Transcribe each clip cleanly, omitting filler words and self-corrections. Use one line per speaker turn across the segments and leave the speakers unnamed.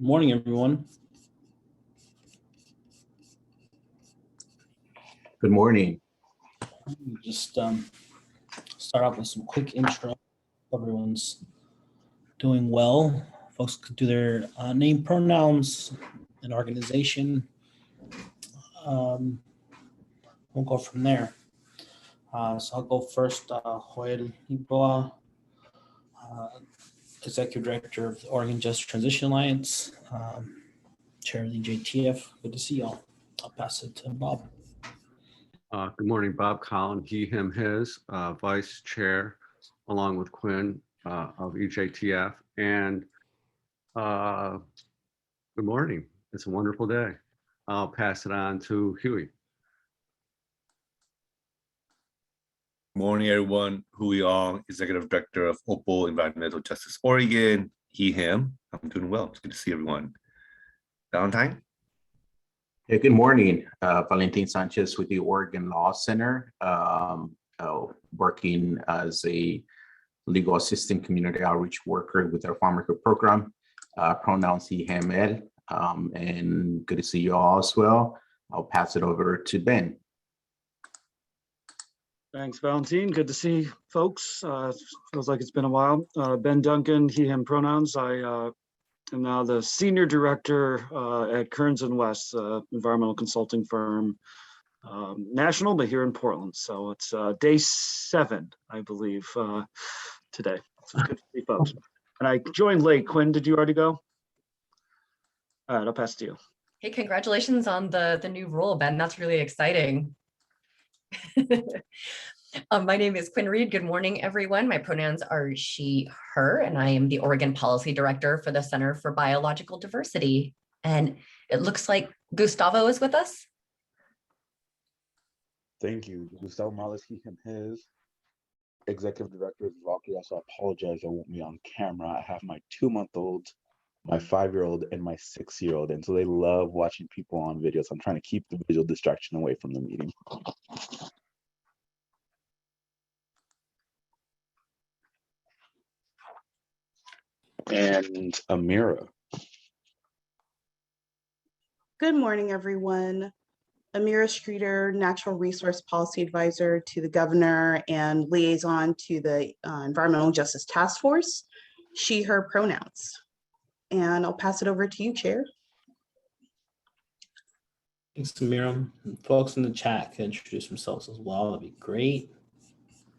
Morning, everyone.
Good morning.
Just start off with some quick intro. Everyone's doing well. Folks could do their name, pronouns, and organization. We'll go from there. So I'll go first. Joel Iboa, Executive Director of the Oregon Just Transition Alliance, Chair of the JTF. Good to see y'all. I'll pass it to Bob.
Good morning, Bob Collin, he, him, his, Vice Chair, along with Quinn of EJTF. And good morning. It's a wonderful day. I'll pass it on to Huey.
Morning, everyone. Huey Ong, Executive Director of OPAL Environmental Justice Oregon. He, him. I'm doing well. It's good to see everyone. Valentine?
Yeah, good morning. Valentin Sanchez with the Oregon Law Center, working as a legal assistant community outreach worker with our farm worker program. Pronouns he, him, él, and good to see you all as well. I'll pass it over to Ben.
Thanks, Valentin. Good to see folks. Feels like it's been a while. Ben Duncan, he, him pronouns. I am now the Senior Director at Kearns & West, environmental consulting firm, national, but here in Portland. So it's day 7, I believe, today. So it's good to see folks. And I joined late. Quinn, did you already go? All right, I'll pass it to you.
Hey, congratulations on the new role, Ben. That's really exciting. My name is Quinn Reed. Good morning, everyone. My pronouns are she, her, and I am the Oregon Policy Director for the Center for Biological Diversity. And it looks like Gustavo is with us.
Thank you. Gustavo Morales, he, him, his. Executive Director of Valkyrie. Also, I apologize, I won't be on camera. I have my 2-month-old, my 5-year-old, and my 6-year-old. And so they love watching people on videos. I'm trying to keep the visual distraction away from the meeting. And Amira.
Good morning, everyone. Amira Streeter, Natural Resource Policy Advisor to the Governor and Liaison to the Environmental Justice Task Force. She, her pronouns. And I'll pass it over to you, Chair.
Thanks, Amira. Folks in the chat can introduce themselves as well. That'd be great.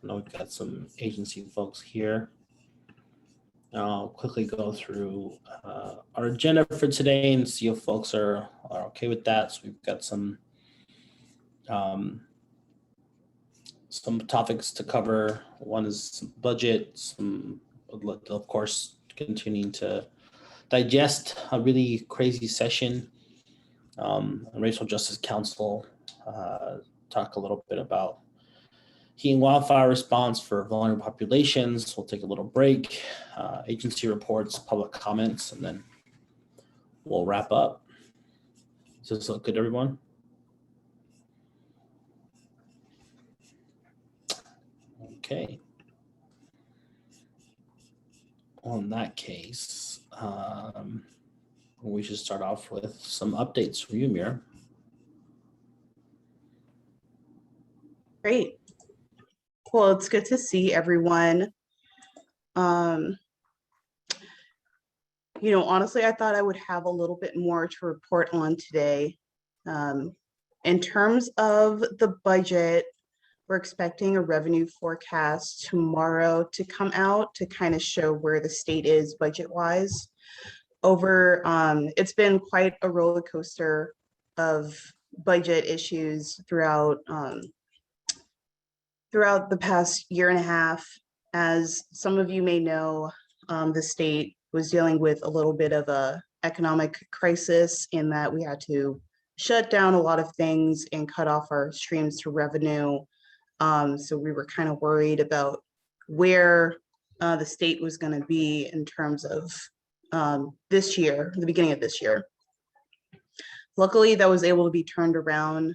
I know we've got some agency folks here. I'll quickly go through our agenda for today and see if folks are okay with that. So we've got some topics to cover. One is budget, of course, continuing to digest a really crazy session. Racial Justice Council talk a little bit about heat and wildfire response for vulnerable populations. We'll take a little break, agency reports, public comments, and then we'll wrap up. Does this look good, everyone? Okay. Well, in that case, we should start off with some updates from you, Amira.
Great. Well, it's good to see everyone. Honestly, I thought I would have a little bit more to report on today. In terms of the budget, we're expecting a revenue forecast tomorrow to come out to kind of show where the state is budget-wise. It's been quite a roller coaster of budget issues throughout the past year and a half. As some of you may know, the state was dealing with a little bit of a economic crisis in that we had to shut down a lot of things and cut off our streams to revenue. So we were kind of worried about where the state was going to be in terms of this year, the beginning of this year. Luckily, that was able to be turned around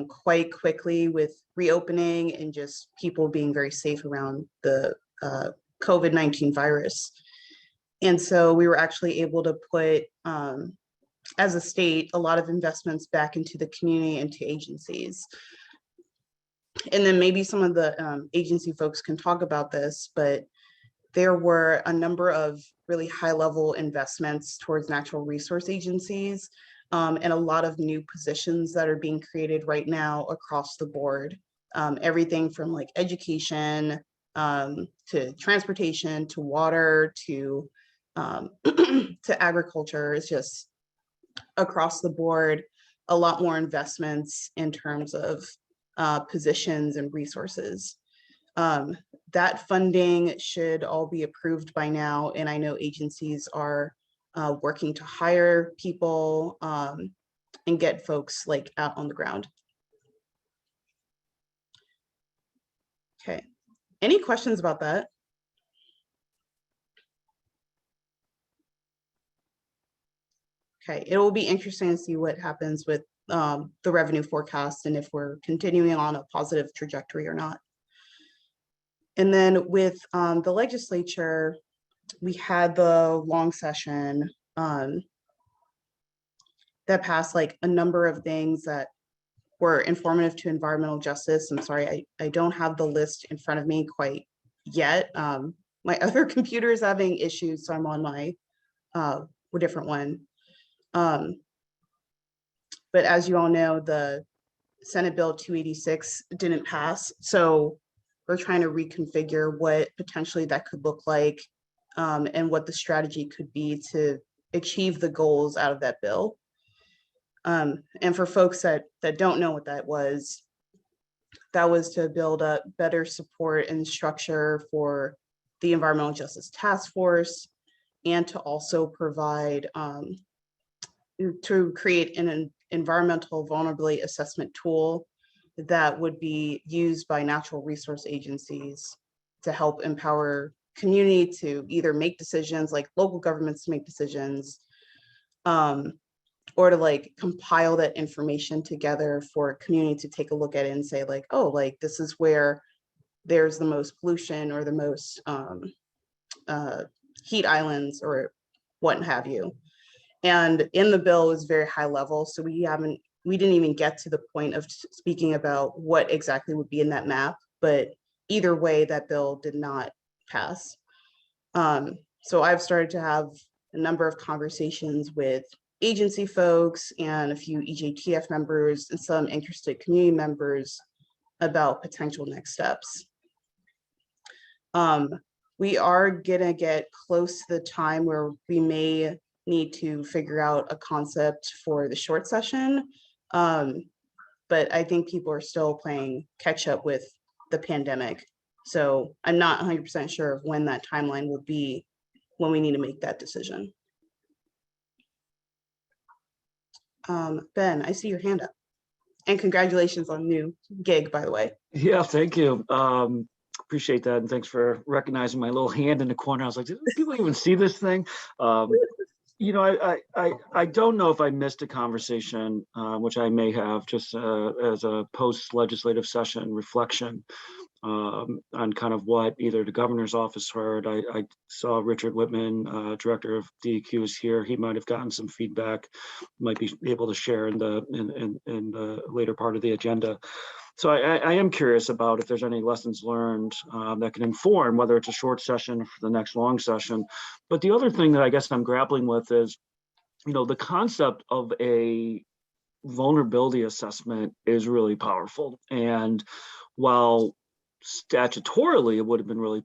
quite quickly with reopening and just people being very safe around the COVID-19 virus. And so we were actually able to put, as a state, a lot of investments back into the community and to agencies. And then maybe some of the agency folks can talk about this, but there were a number of really high-level investments towards natural resource agencies, and a lot of new positions that are being created right now across the board. Everything from like education, to transportation, to water, to to agriculture. Is just across the board, a lot more investments in terms of positions and resources. That funding should all be approved by now, and I know agencies are working to hire people and get folks like out on the ground. Okay, any questions about that? Okay, it will be interesting to see what happens with the revenue forecast and if we're continuing on a positive trajectory or not. And then with the legislature, we had the long session that passed like a number of things that were informative to environmental justice. I'm sorry, I don't have the list in front of me quite yet. My other computer is having issues, so I'm on my a different one. But as you all know, the Senate Bill 286 didn't pass. So we're trying to reconfigure what potentially that could look like, and what the strategy could be to achieve the goals out of that bill. And for folks that don't know what that was to build up better support and structure for the Environmental Justice Task Force, and to also provide, to create an environmental vulnerability assessment tool that would be used by natural resource agencies to help empower community to either make decisions, like local governments to make decisions, or to like compile that information together for community to take a look at it and say like, oh, like this is where there's the most pollution or the most heat islands or what have you. And in the bill is very high level, so we didn't even get to the point of speaking about what exactly would be in that map, but either way, that bill did not pass. So I've started to have a number of conversations with agency folks and a few EJTF members and some interested community members about potential next steps. We are gonna get close to the time where we may need to figure out a concept for the short session. But I think people are still playing catch up with the pandemic. So I'm not 100% sure of when that timeline will be when we need to make that decision. Ben, I see your hand up. And congratulations on new gig, by the way.
Yeah, thank you. Appreciate that. And thanks for recognizing my little hand in the corner. I was like, do people even see this thing? You know, I don't know if I missed a conversation, which I may have, just as a post-legislative session reflection on kind of what either the governor's office heard. I saw Richard Whitman, director of DEQ, is here. He might have gotten some feedback, might be able to share in the later part of the agenda. So I am curious about if there's any lessons learned that can inform whether it's a short session for the next long session. But the other thing that I guess I'm grappling with is, you know, the concept of a vulnerability assessment is really powerful. And while statutorily it would have been really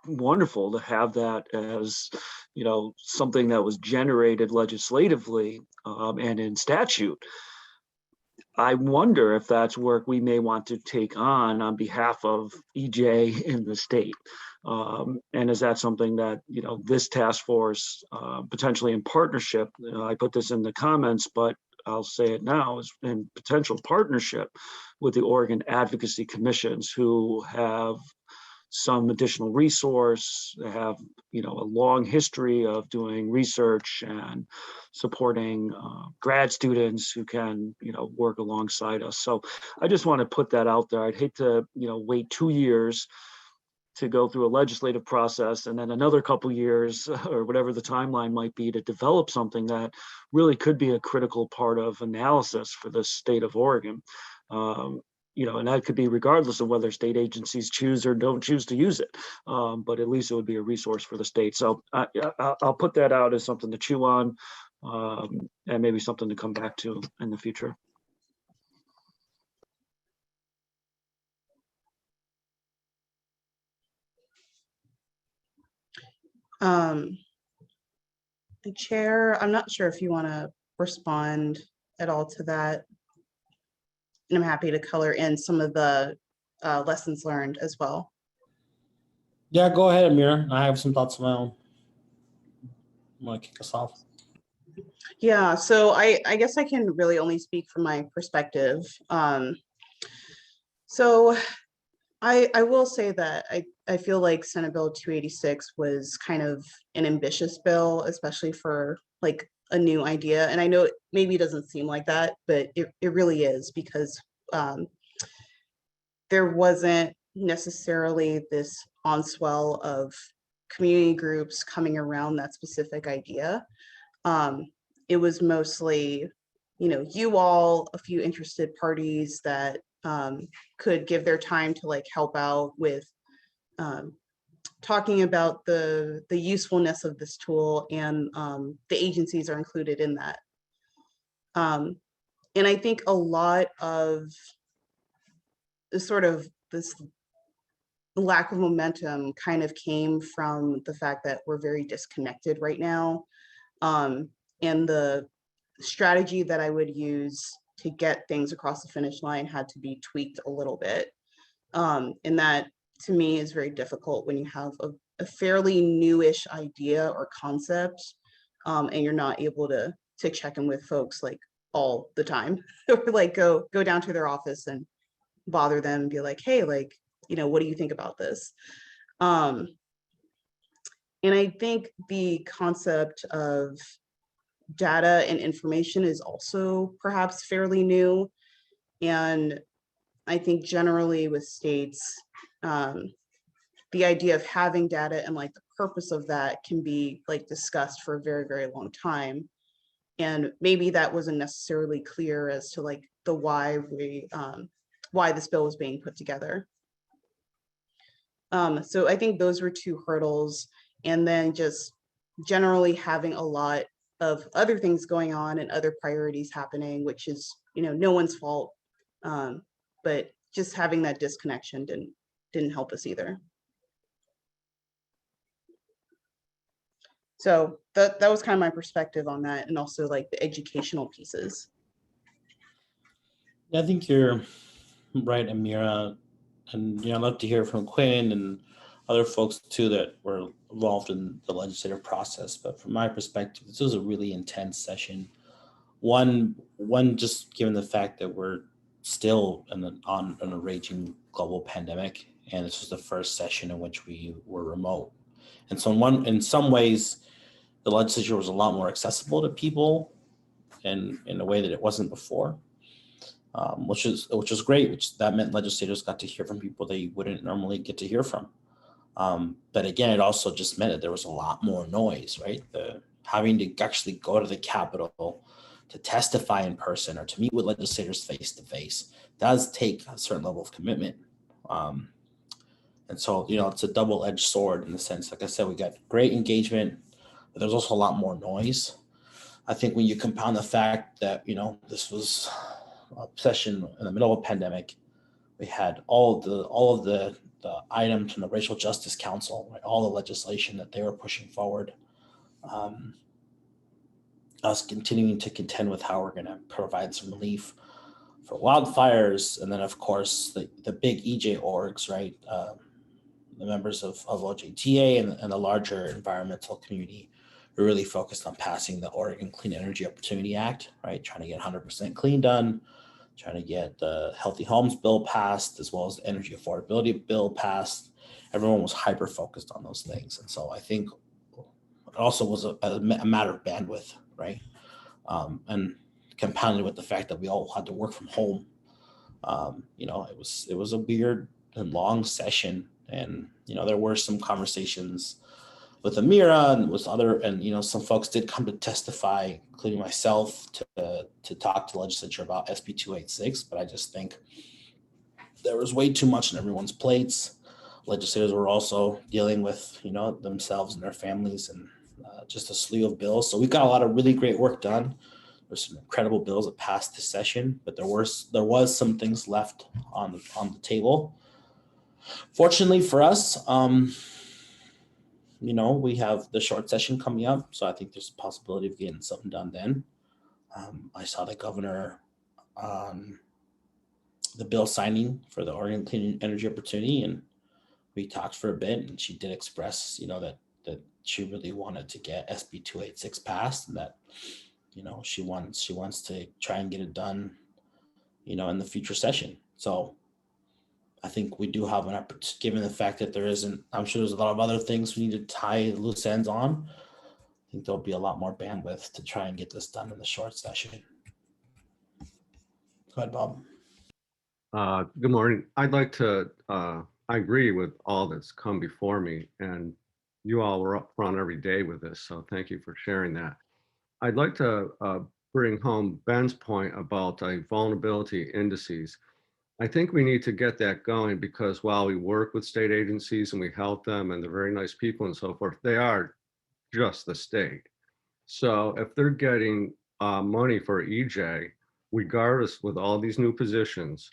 wonderful to have that as, you know, something that was generated legislatively and in statute, I wonder if that's work we may want to take on behalf of EJ in the state. And is that something that, you know, this task force, potentially in partnership, I put this in the comments, but I'll say it now, is in potential partnership with the Oregon Advocacy Commissions, who have some additional resource. They have, you know, a long history of doing research and supporting grad students who can, you know, work alongside us. So I just want to put that out there. I'd hate to, you know, wait 2 years to go through a legislative process and then another couple years or whatever the timeline might be to develop something that really could be a critical part of analysis for the state of Oregon. And that could be regardless of whether state agencies choose or don't choose to use it. But at least it would be a resource for the state. So I'll put that out as something to chew on, and maybe something to come back to in the future.
The chair, I'm not sure if you want to respond at all to that. And I'm happy to color in some of the lessons learned as well.
Yeah, go ahead, Amira. I have some thoughts of my own. Want to kick us off?
Yeah, so I guess I can really only speak from my perspective. So I will say that I feel like Senate Bill 286 was kind of an ambitious bill, especially for like a new idea. And I know it maybe doesn't seem like that, but it really is, because there wasn't necessarily this onswell of community groups coming around that specific idea. It was mostly, you all, a few interested parties that could give their time to like help out with talking about the usefulness of this tool, and the agencies are included in that. And I think a lot of this lack of momentum kind of came from the fact that we're very disconnected right now. And the strategy that I would use to get things across the finish line had to be tweaked a little bit. And that to me is very difficult when you have a fairly newish idea or concept, and you're not able to check in with folks like all the time, or like go down to their office and bother them and be like, hey, like, what do you think about this? And I think the concept of data and information is also perhaps fairly new. And I think generally with states, the idea of having data and like the purpose of that can be like discussed for a very, very long time. And maybe that wasn't necessarily clear as to like the why this bill was being put together. So I think those were two hurdles. And then just generally having a lot of other things going on and other priorities happening, which is, no one's fault. But just having that disconnection didn't help us either. So that was kind of my perspective on that, and also like the educational pieces.
I think you're right, Amira. And I'd love to hear from Quinn and other folks too that were involved in the legislative process. But from my perspective, this was a really intense session. One just given the fact that we're still on a raging global pandemic, and this was the first session in which we were remote. And so in some ways, the legislature was a lot more accessible to people in a way that it wasn't before. Which is great, which that meant legislators got to hear from people they wouldn't normally get to hear from. But again, it also just meant that there was a lot more noise, right? Having to actually go to the Capitol to testify in person or to meet with legislators face to face does take a certain level of commitment. And so, it's a double-edged sword in the sense, like I said, we got great engagement, but there's also a lot more noise. I think when you compound the fact that, this was a session in the middle of a pandemic, we had all of the items from the Racial Justice Council, right, all the legislation that they were pushing forward, us continuing to contend with how we're going to provide some relief for wildfires, and then of course the big EJ orgs, right, the members of OJTA and the larger environmental community were really focused on passing the Oregon Clean Energy Opportunity Act, right, trying to get 100% clean done, trying to get the Healthy Homes bill passed, as well as the energy affordability bill passed. Everyone was hyper focused on those things. And so I think it also was a matter of bandwidth, right? And compounded with the fact that we all had to work from home. It was a weird and long session. And, there were some conversations with Amira and with other, and, some folks did come to testify, including myself, to talk to the legislature about SB 286. But I just think there was way too much on everyone's plates. Legislators were also dealing with, themselves and their families, and just a slew of bills. So we've got a lot of really great work done. There's some incredible bills that passed this session, but there was some things left on the table. Fortunately for us, we have the short session coming up, so I think there's a possibility of getting something done then. I saw the governor on the bill signing for the Oregon Clean Energy Opportunity, and we talked for a bit, and she did express, that she really wanted to get SB 286 passed, and that, she wants to try and get it done, in the future session. So I think we do have an opportunity, given the fact that I'm sure there's a lot of other things we need to tie loose ends on. I think there'll be a lot more bandwidth to try and get this done in the short session. Go ahead, Bob.
Good morning. I'd like to, I agree with all that's come before me, and you all were up front every day with this, so thank you for sharing that. I'd like to bring home Ben's point about vulnerability indices. I think we need to get that going, because while we work with state agencies and we help them and they're very nice people and so forth, they are just the state. So if they're getting money for EJ, regardless, with all these new positions,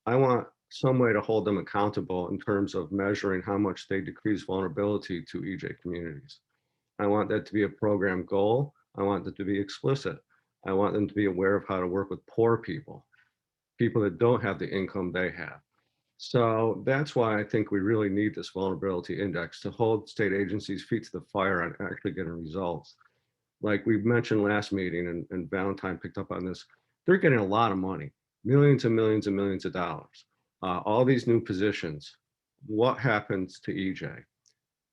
I want some way to hold them accountable in terms of measuring how much they decrease vulnerability to EJ communities. I want that to be a program goal. I want it to be explicit. I want them to be aware of how to work with poor people that don't have the income they have. So that's why I think we really need this vulnerability index to hold state agencies' feet to the fire on actually getting results. Like we mentioned last meeting, and Valentine picked up on this, they're getting a lot of money, millions and millions and millions of dollars. All these new positions, what happens to EJ?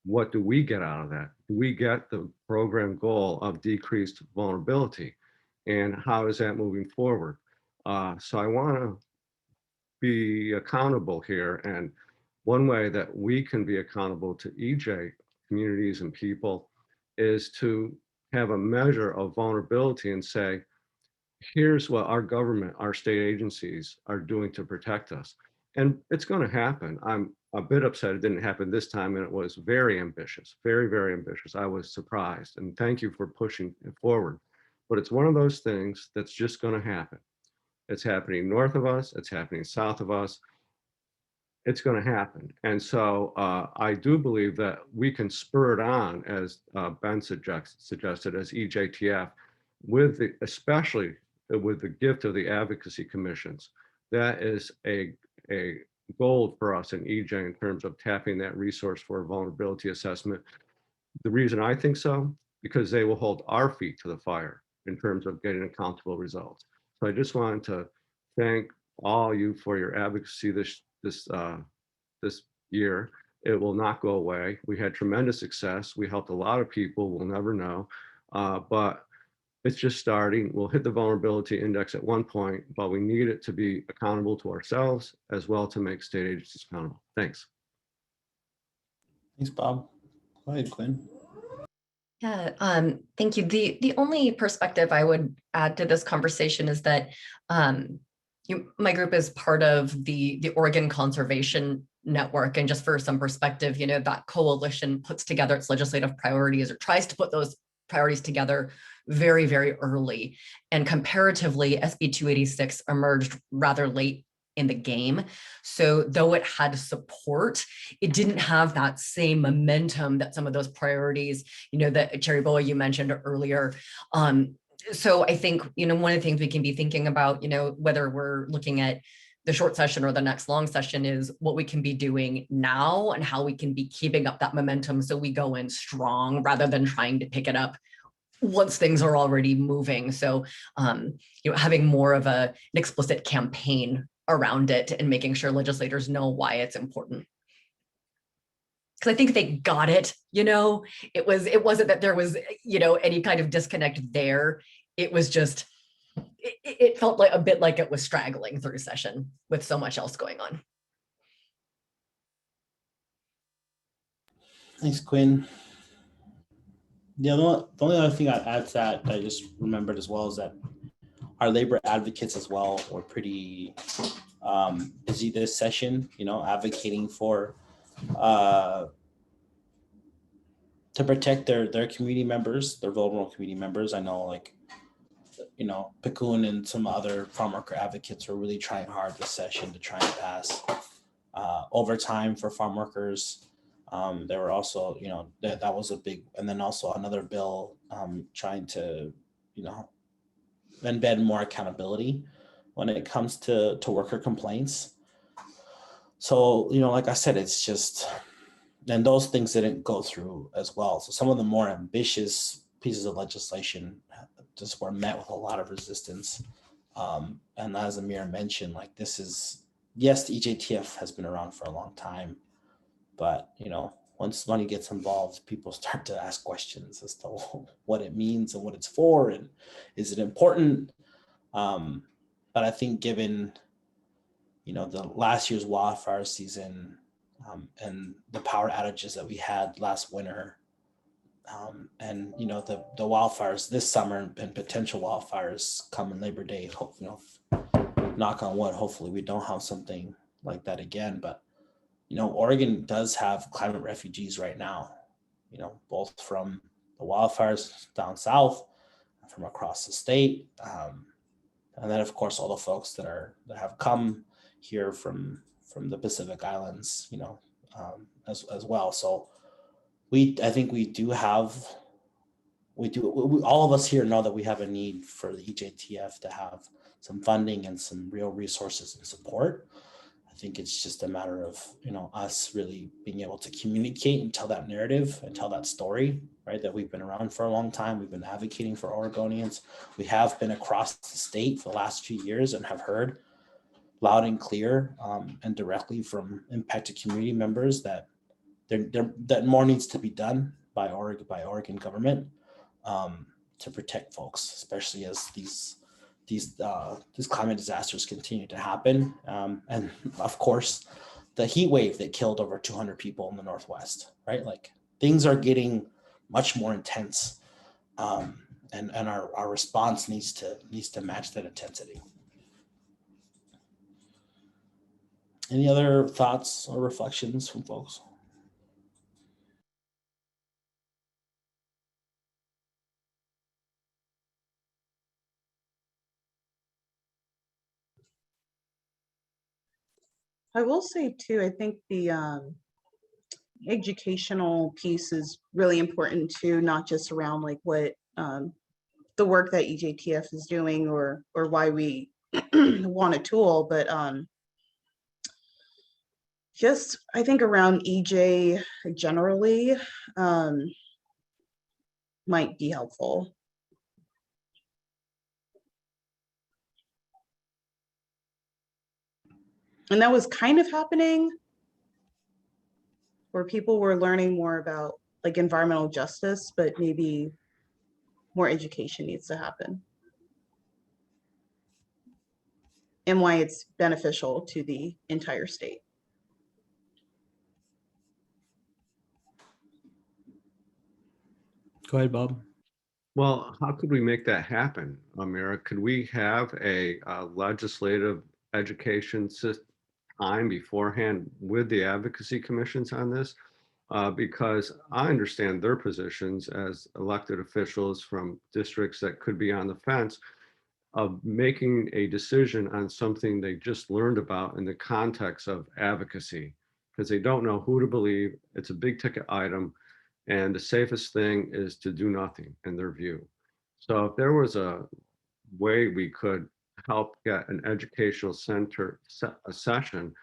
What do we get out of that? Do we get the program goal of decreased vulnerability? And how is that moving forward? So I want to be accountable here. And one way that we can be accountable to EJ communities and people is to have a measure of vulnerability and say, here's what our government, our state agencies are doing to protect us. And it's going to happen. I'm a bit upset it didn't happen this time, and it was very ambitious, very, very ambitious. I was surprised, and thank you for pushing it forward. But it's one of those things that's just going to happen. It's happening north of us, it's happening south of us. It's going to happen. And so I do believe that we can spur it on, as Ben suggested, as EJTF, especially with the gift of the advocacy commissions. That is a gold for us in EJ in terms of tapping that resource for vulnerability assessment. The reason I think so, because they will hold our feet to the fire in terms of getting accountable results. So I just wanted to thank all you for your advocacy this year. It will not go away. We had tremendous success. We helped a lot of people. We'll never know, but it's just starting. We'll hit the vulnerability index at one point, but we need it to be accountable to ourselves as well to make state agencies accountable. Thanks.
Thanks, Bob. Go ahead, Quinn.
Yeah, thank you. The only perspective I would add to this conversation is that my group is part of the Oregon Conservation Network. And just for some perspective, that coalition puts together its legislative priorities, or tries to put those priorities together very, very early. And comparatively, SB 286 emerged rather late in the game. So though it had support, it didn't have that same momentum that some of those priorities, that Cherry Boa you mentioned earlier. So I think, one of the things we can be thinking about, whether we're looking at the short session or the next long session, is what we can be doing now and how we can be keeping up that momentum so we go in strong rather than trying to pick it up once things are already moving. So, having more of an explicit campaign around it and making sure legislators know why it's important. Because I think they got it, it wasn't that there was, any kind of disconnect there. It was just, it felt like a bit like it was straggling through session with so much else going on.
Thanks, Quinn. The only other thing I'd add to that I just remembered as well is that our labor advocates as well were pretty busy this session, advocating for to protect their community members, their vulnerable community members. I know, like, Piccoon and some other farm worker advocates were really trying hard this session to try and pass overtime for farm workers. There were also, that was a big, and then also another bill trying to, embed more accountability when it comes to worker complaints. So, like I said, it's just, and those things didn't go through as well. So some of the more ambitious pieces of legislation just were met with a lot of resistance. And as Amir mentioned, like, this is, yes, the EJTF has been around for a long time, but, once money gets involved, people start to ask questions as to what it means and what it's for, and is it important? But I think given, the last year's wildfire season and the power outages that we had last winter, and the wildfires this summer and potential wildfires coming Labor Day, knock on wood, hopefully we don't have something like that again. But Oregon does have climate refugees right now, both from the wildfires down south, from across the state, and then of course all the folks that have come here from the Pacific Islands, as well. So I think we do have, all of us here know that we have a need for the EJTF to have some funding and some real resources and support. I think it's just a matter of, us really being able to communicate and tell that narrative and tell that story, right? That we've been around for a long time. We've been advocating for Oregonians. We have been across the state for the last few years and have heard loud and clear and directly from impacted community members that that more needs to be done by Oregon government to protect folks, especially as these climate disasters continue to happen. And of course, the heat wave that killed over 200 people in the Northwest, right? Like, things are getting much more intense, and our response needs to match that intensity. Any other thoughts or reflections from folks?
I will say too, I think the educational piece is really important too, not just around like what the work that EJTF is doing or why we want a tool, but just I think around EJ generally might be helpful. And that was kind of happening where people were learning more about like environmental justice, but maybe more education needs to happen. And why it's beneficial to the entire state.
Go ahead, Bob.
Well, how could we make that happen, Amira? Could we have a legislative education time beforehand with the advocacy commissions on this? Because I understand their positions as elected officials from districts that could be on the fence of making a decision on something they just learned about in the context of advocacy, because they don't know who to believe. It's a big ticket item. And the safest thing is to do nothing in their view. So if there was a way we could help get an educational center session,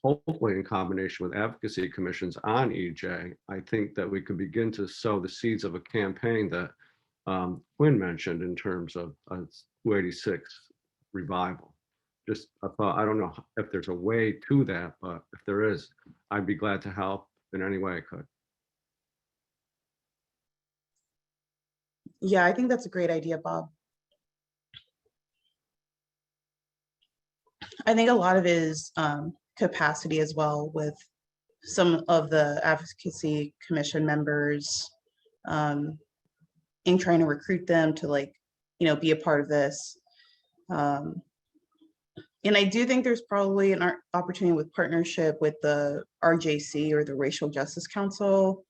hopefully in combination with advocacy commissions on EJ, I think that we could begin to sow the seeds of a campaign that Quinn mentioned in terms of 286 revival. Just a thought. I don't know if there's a way to that, but if there is, I'd be glad to help in any way I could.
Yeah, I think that's a great idea, Bob. I think a lot of it is capacity as well with some of the advocacy commission members, in trying to recruit them to, like, you know, be a part of this. And I do think there's probably an opportunity with partnership with the RJC, or the Racial Justice Council.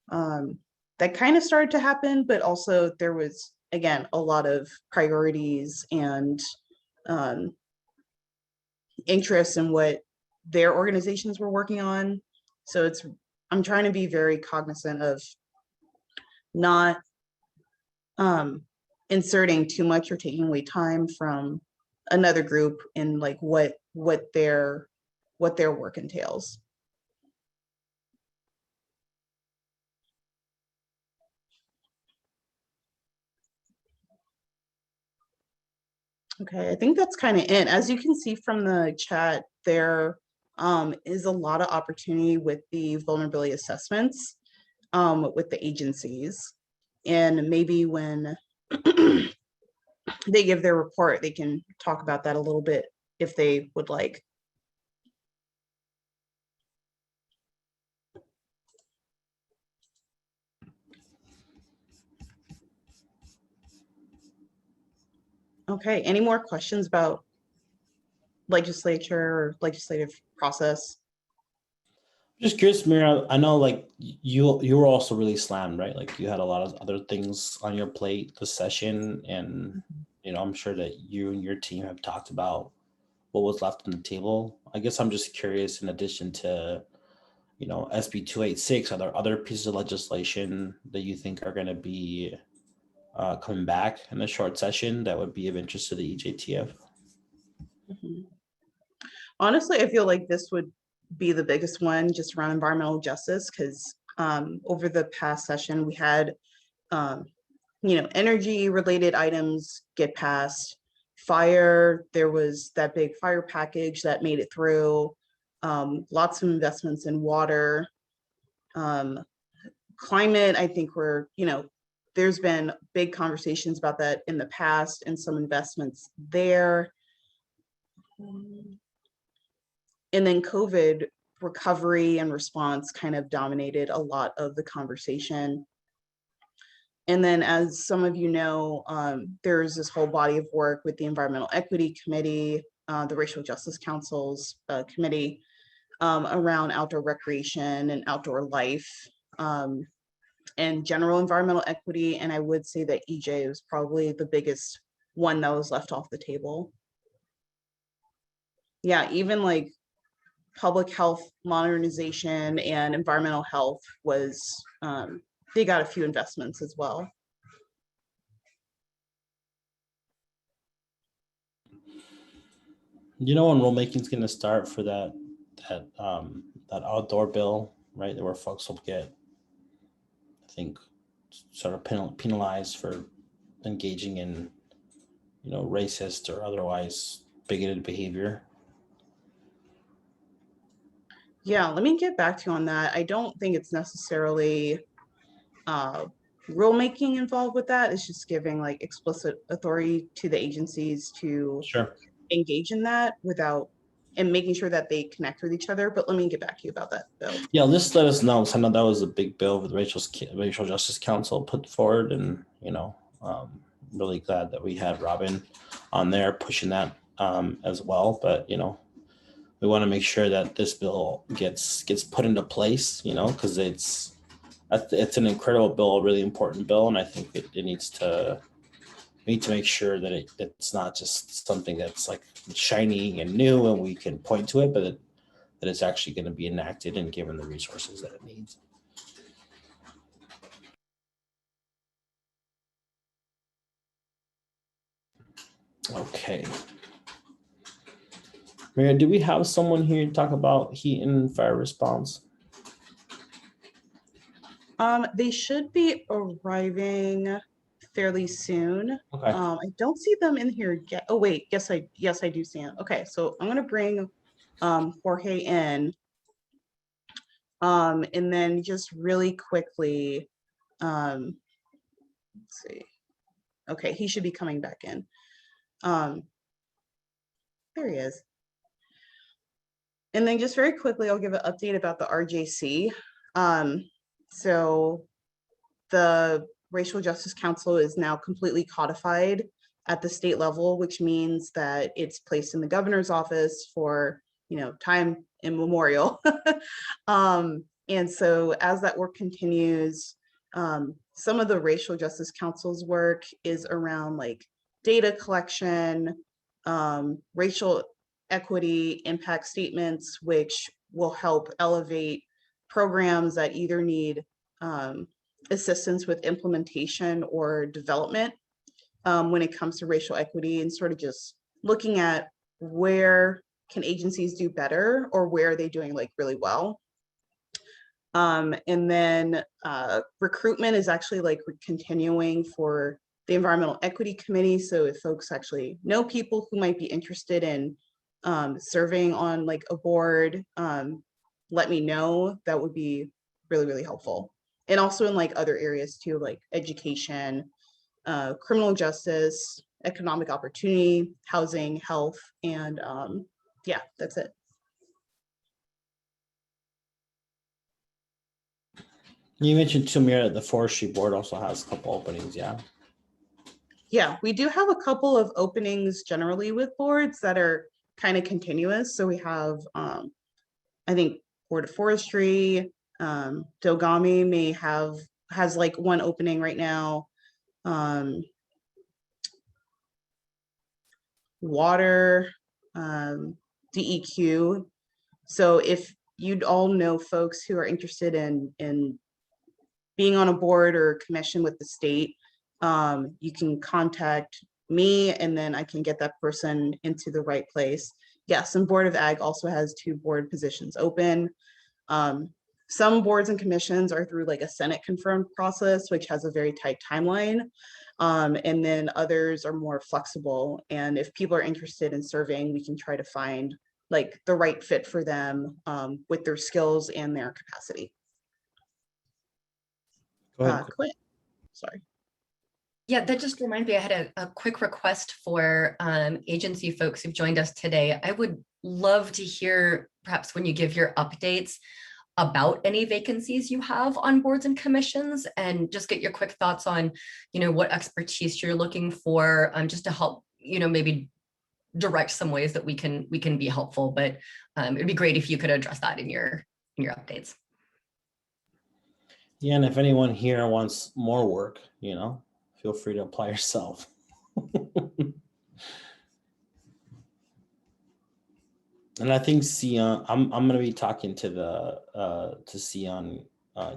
That kind of started to happen, but also there was, again, a lot of priorities and interest in what their organizations were working on. So I'm trying to be very cognizant of not inserting too much or taking away time from another group in, like, what their work entails. Okay, I think that's kind of it. As you can see from the chat, there is a lot of opportunity with the vulnerability assessments with the agencies. And maybe when they give their report, they can talk about that a little bit if they would like. Okay, any more questions about legislature or legislative process?
Just curious, Mira, I know like you were also really slammed, right? Like you had a lot of other things on your plate this session, and you know, I'm sure that you and your team have talked about what was left on the table. I guess I'm just curious, in addition to, you know, SB 286, are there other pieces of legislation that you think are going to be coming back in a short session that would be of interest to the EJTF?
Honestly, I feel like this would be the biggest one, just around environmental justice, because over the past session we had you know, energy related items get passed. Fire, there was that big fire package that made it through. Lots of investments in water. Climate, I think you know, there's been big conversations about that in the past and some investments there. And then COVID recovery and response kind of dominated a lot of the conversation. And then, as some of you know, there's this whole body of work with the Environmental Equity Committee, the Racial Justice Council's committee, around outdoor recreation and outdoor life, and general environmental equity. And I would say that EJ was probably the biggest one that was left off the table. Yeah, even like public health modernization and environmental health was, they got a few investments as well.
You know when rulemaking is going to start for that outdoor bill, right? Where folks will get, I think, sort of penalized for engaging in, you know, racist or otherwise bigoted behavior.
Yeah, let me get back to you on that. I don't think it's necessarily rulemaking involved with that. It's just giving like explicit authority to the agencies to engage in that without, and making sure that they connect with each other. But let me get back to you about that bill.
Yeah, just let us know. So I know that was a big bill that Racial Justice Council put forward, and you know, really glad that we had Robin on there pushing that as well. But you know, we want to make sure that this bill gets put into place. You know, because it's an incredible bill, a really important bill, and I think it needs to. We need to make sure that it's not just something that's like shiny and new and we can point to it, but that it's actually going to be enacted and given the resources that it needs. Okay. Maria, do we have someone here to talk about heat and fire response?
They should be arriving fairly soon.
Okay.
I don't see them in here yet. Oh wait, yes I do see them. Okay, so I'm gonna bring Jorge in. And then just really quickly, let's see. Okay, he should be coming back in. There he is. And then just very quickly, I'll give an update about the RJC. So the Racial Justice Council is now completely codified at the state level, which means that it's placed in the governor's office for, time immemorial. And so as that work continues, some of the Racial Justice Council's work is around like data collection, racial equity impact statements, which will help elevate programs that either need assistance with implementation or development when it comes to racial equity, and sort of just looking at where can agencies do better or where are they doing like really well. And then recruitment is actually like continuing for the Environmental Equity Committee. So if folks actually know people who might be interested in serving on like a board, let me know. That would be really, really helpful. And also in like other areas too, like education, criminal justice, economic opportunity, housing, health, and yeah, that's it.
You mentioned to me that the forestry board also has a couple openings, yeah?
Yeah, we do have a couple of openings generally with boards that are kind of continuous. So we have, I think, Board of Forestry, Dogami has like one opening right now. Water, DEQ. So if you'd all know folks who are interested in being on a board or commission with the state, you can contact me and then I can get that person into the right place. Yes, and Board of Ag also has 2 board positions open. Some boards and commissions are through like a Senate confirmed process, which has a very tight timeline. And then others are more flexible. And if people are interested in serving, we can try to find like the right fit for them with their skills and their capacity.
Go ahead.
Quinn, sorry.
Yeah, that just reminds me, I had a quick request for agency folks who've joined us today. I would love to hear, perhaps when you give your updates, about any vacancies you have on boards and commissions, and just get your quick thoughts on, what expertise you're looking for, just to help, maybe direct some ways that we can be helpful. But it'd be great if you could address that in your updates.
Yeah, and if anyone here wants more work, feel free to apply yourself. And I think Sion, I'm going to be talking to Sion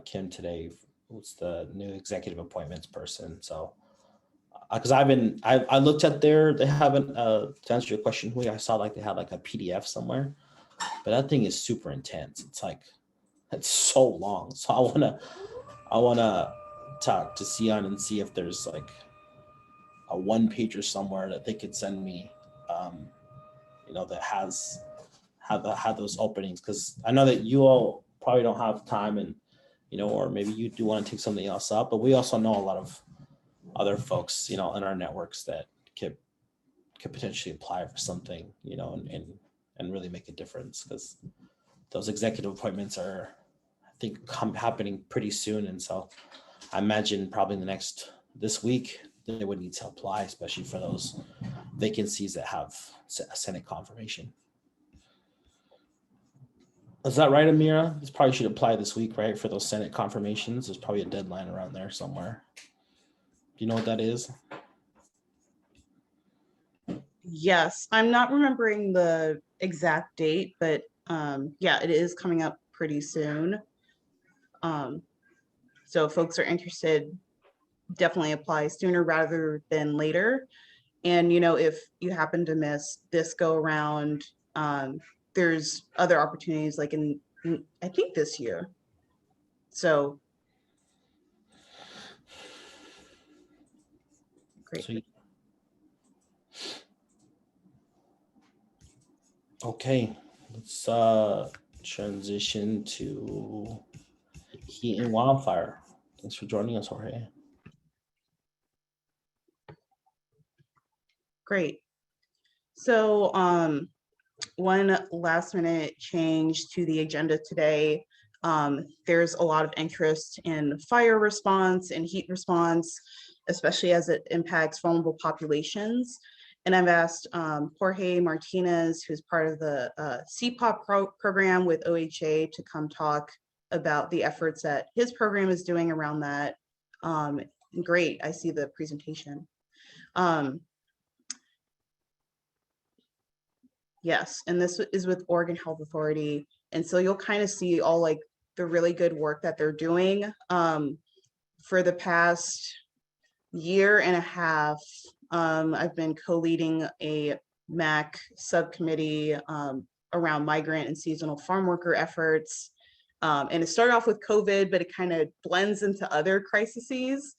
Kim today, who's the new executive appointments person. So, because I looked at they haven't, to answer your question, I saw like they had like a PDF somewhere, but that thing is super intense. It's so long. So I wanna talk to Sion and see if there's like a 1-pager somewhere that they could send me, that had those openings, because I know that you all probably don't have time, and or maybe you do want to take something else up, but we also know a lot of other folks in our networks that could potentially apply for something, and really make a difference, because those executive appointments are, I think, happening pretty soon. And so I imagine probably in this week they would need to apply, especially for those vacancies that have a Senate confirmation. Is that right, Amira? This probably should apply this week, right? For those Senate confirmations. There's probably a deadline around there somewhere. Do you know what that is?
Yes, I'm not remembering the exact date, but yeah, it is coming up pretty soon. So if folks are interested, definitely apply sooner rather than later. And if you happen to miss this go around, there's other opportunities like in I think this year. So great.
Okay, let's transition to heat and wildfire. Thanks for joining us, Jorge.
Great. So One last minute change to the agenda today. There's a lot of interest in fire response and heat response, especially as it impacts vulnerable populations. And I've asked Jorge Martinez, who's part of the CPOP program with OHA, to come talk about the efforts that his program is doing around that. Great, I see the presentation. Yes, and this is with Oregon Health Authority. And so you'll kind of see all like the really good work that they're doing. For the past year and a half, I've been co-leading a MAC subcommittee around migrant and seasonal farm worker efforts. And it started off with COVID, but it kind of blends into other crises.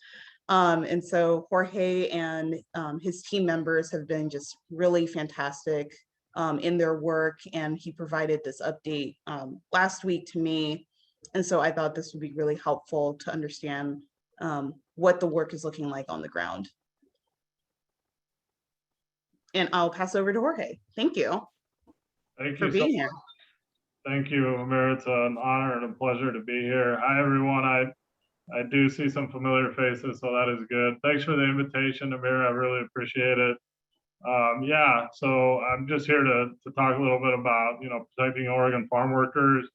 And so Jorge and his team members have been just really fantastic in their work. And he provided this update last week to me. And so I thought this would be really helpful to understand what the work is looking like on the ground. And I'll pass over to Jorge. Thank you.
Thank
for
you
being
so
here.
much. Thank you, Amir. It's an honor and a pleasure to be here. Hi, everyone. I do see some familiar faces, so that is good. Thanks for the invitation, Amir. I really appreciate it. Yeah, so I'm just here to talk a little bit about, protecting Oregon farm workers,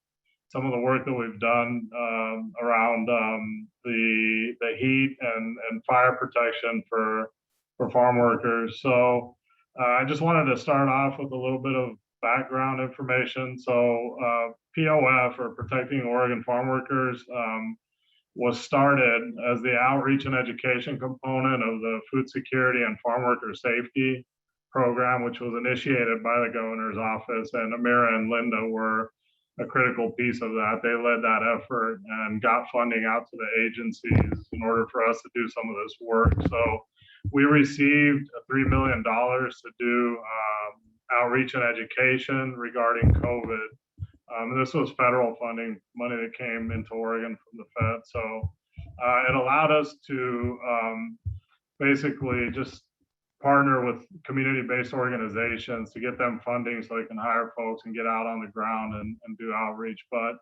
some of the work that we've done around the heat and fire protection for farm workers. So I just wanted to start off with a little bit of background information. So POF, or Protecting Oregon Farm Workers, was started as the outreach and education component of the Food Security and Farm Worker Safety program, which was initiated by the governor's office, and Amira and Linda were a critical piece of that. They led that effort and got funding out to the agencies in order for us to do some of this work. So we received $3 million to do outreach and education regarding COVID. This was federal funding, money that came into Oregon from the Fed. So it allowed us to basically just partner with community-based organizations to get them funding so they can hire folks and get out on the ground and do outreach. But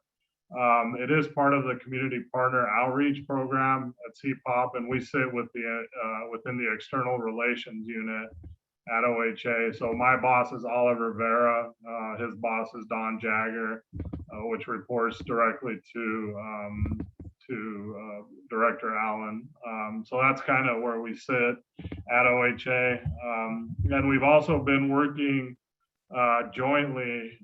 it is part of the community partner outreach program at CPOP, and we sit with the within the external relations unit at OHA. So my boss is Oliver Vera, his boss is Don Jagger, which reports directly to Director Allen. So that's kind of where we sit at OHA. And we've also been working jointly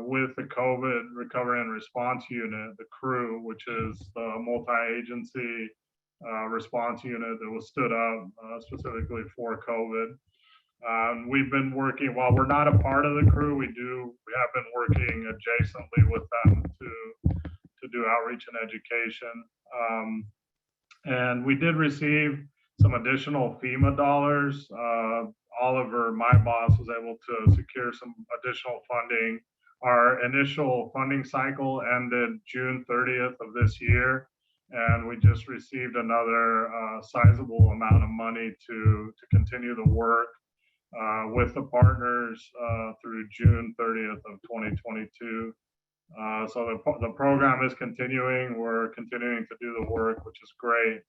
with the COVID Recovery and Response Unit, the CREW, which is the multi-agency response unit that was stood up specifically for COVID. We've been working, while we're not a part of the CREW, we have been working adjacently with them to do outreach and education. And we did receive some additional FEMA dollars. Oliver, my boss, was able to secure some additional funding. Our initial funding cycle ended June 30th of this year, and we just received another sizable amount of money to continue the work with the partners through June 30th of 2022. So the program is continuing. We're continuing to do the work, which is great,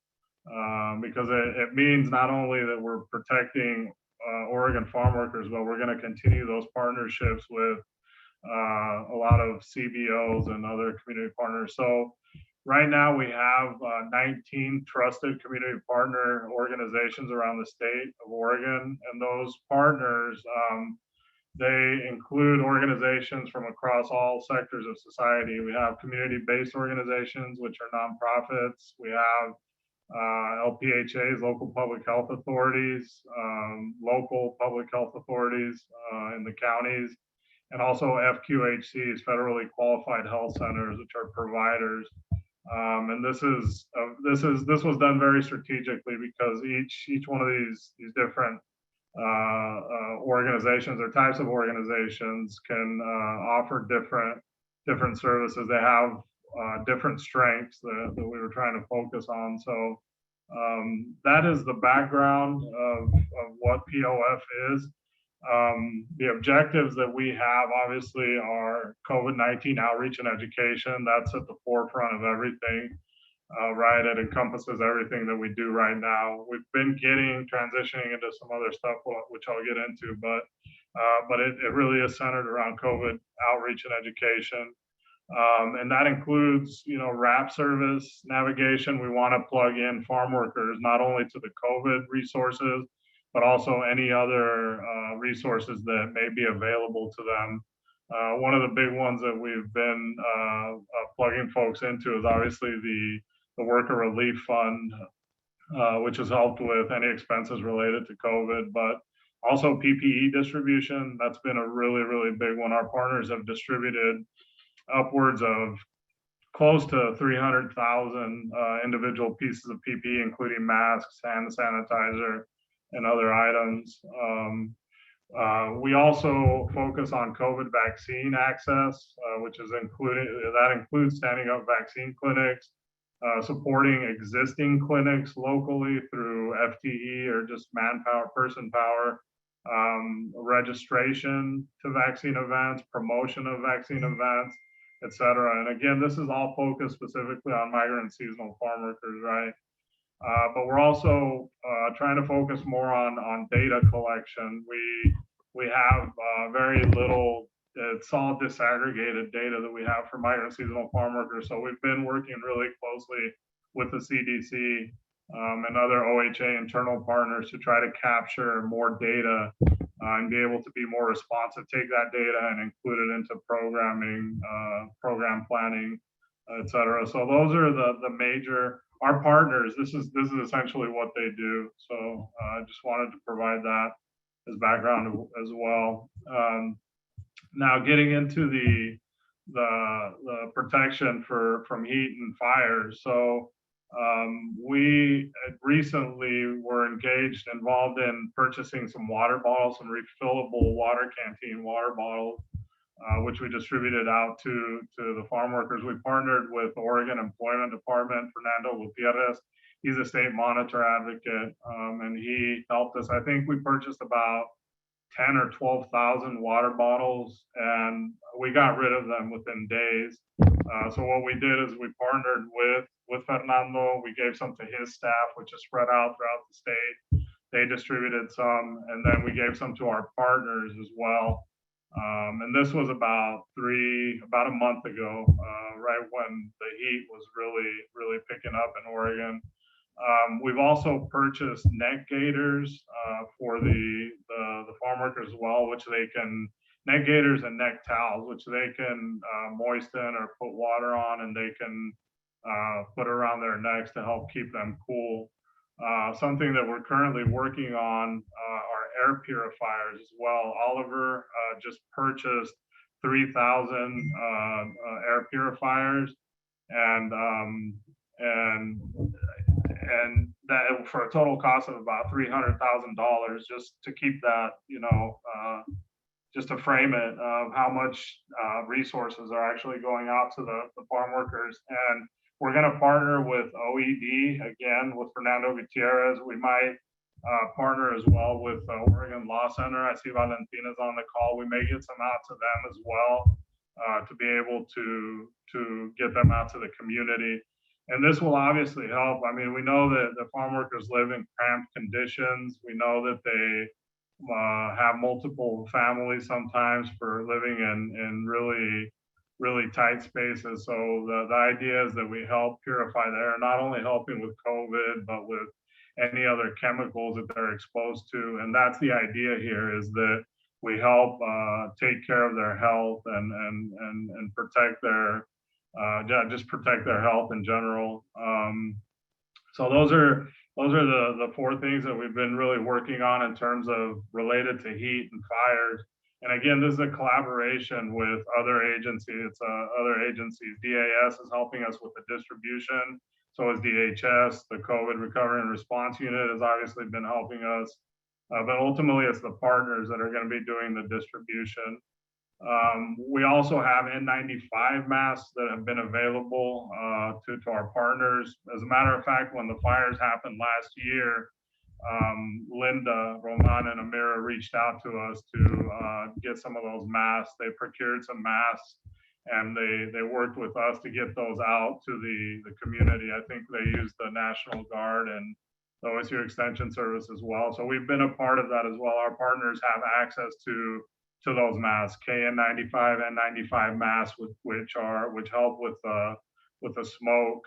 because it means not only that we're protecting Oregon farm workers, but we're going to continue those partnerships with a lot of CBOs and other community partners. So right now we have 19 trusted community partner organizations around the state of Oregon, and those partners, they include organizations from across all sectors of society. We have community-based organizations, which are nonprofits. We have LPHAs, local public health authorities, local public health authorities in the counties, and also FQHCs, federally qualified health centers, which are providers. And this was done very strategically, because each one of these different organizations or types of organizations can offer different services. They have different strengths that we were trying to focus on. So that is the background of what POF is. The objectives that we have obviously are COVID-19 outreach and education. That's at the forefront of everything, right? It encompasses everything that we do right now. We've been transitioning into some other stuff, which I'll get into, but it really is centered around COVID outreach and education. And that includes, RAP service navigation. We want to plug in farm workers, not only to the COVID resources, but also any other resources that may be available to them. One of the big ones that we've been plugging folks into is obviously the Worker Relief Fund, which has helped with any expenses related to COVID, but also PPE distribution. That's been a really, really big one. Our partners have distributed upwards of close to 300,000 individual pieces of PPE, including masks, hand sanitizer, and other items. We also focus on COVID vaccine access, which includes standing up vaccine clinics, supporting existing clinics locally through FTE or just manpower, person power, registration to vaccine events, promotion of vaccine events, et cetera. And again, this is all focused specifically on migrant and seasonal farm workers, right? But we're also trying to focus more on data collection. We have very little, it's all disaggregated data that we have for migrant and seasonal farm workers. So we've been working really closely with the CDC and other OHA internal partners to try to capture more data and be able to be more responsive, take that data and include it into programming, program planning, et cetera. So those are the major, our partners, this is essentially what they do. So I just wanted to provide that as background as well. Now getting into the protection from heat and fires. So we recently were involved in purchasing some water bottles, some refillable water canteen water bottles, which we distributed out to the farm workers. We partnered with Oregon Employment Department, Fernando Gutierrez. He's a state monitor advocate, and he helped us. I think we purchased about 10 or 12,000 water bottles, and we got rid of them within days. So what we did is we partnered with Fernando. We gave some to his staff, which is spread out throughout the state. They distributed some, and then we gave some to our partners as well. And this was about a month ago, right when the heat was really picking up in Oregon. We've also purchased neck gaiters for the farm workers as well, which they can, neck gaiters and neck towels, which they can moisten or put water on, and they can put around their necks to help keep them cool. Something that we're currently working on are air purifiers as well. Oliver just purchased 3,000 air purifiers, and that for a total cost of about $300,000, just to keep that, just to frame it of how much resources are actually going out to the farm workers. And we're going to partner with OED again with Fernando Gutierrez. We might partner as well with Oregon Law Center. I see Valentina's on the call. We may get some out to them as well to be able to get them out to the community. And this will obviously help. I mean, we know that the farm workers live in cramped conditions. We know that they have multiple families sometimes for living in really tight spaces. So the idea is that we help purify the air, not only helping with COVID, but with any other chemicals that they're exposed to. And that's the idea here, is that we help take care of their health and protect their just protect their health in general. So those are the four things that we've been really working on in terms of related to heat and fires. And again, this is a collaboration with other agencies. Other agencies. DAS is helping us with the distribution. So is DHS. The COVID Recovery and Response Unit has obviously been helping us. But ultimately, it's the partners that are going to be doing the distribution. We also have N95 masks that have been available to our partners. As a matter of fact, when the fires happened last year, Linda, Roman, and Amira reached out to us to get some of those masks. They procured some masks, and they worked with us to get those out to the community. I think they used the National Guard and the OSU Extension Service as well. So we've been a part of that as well. Our partners have access to those masks, KN95 and 95 masks, which help with the smoke.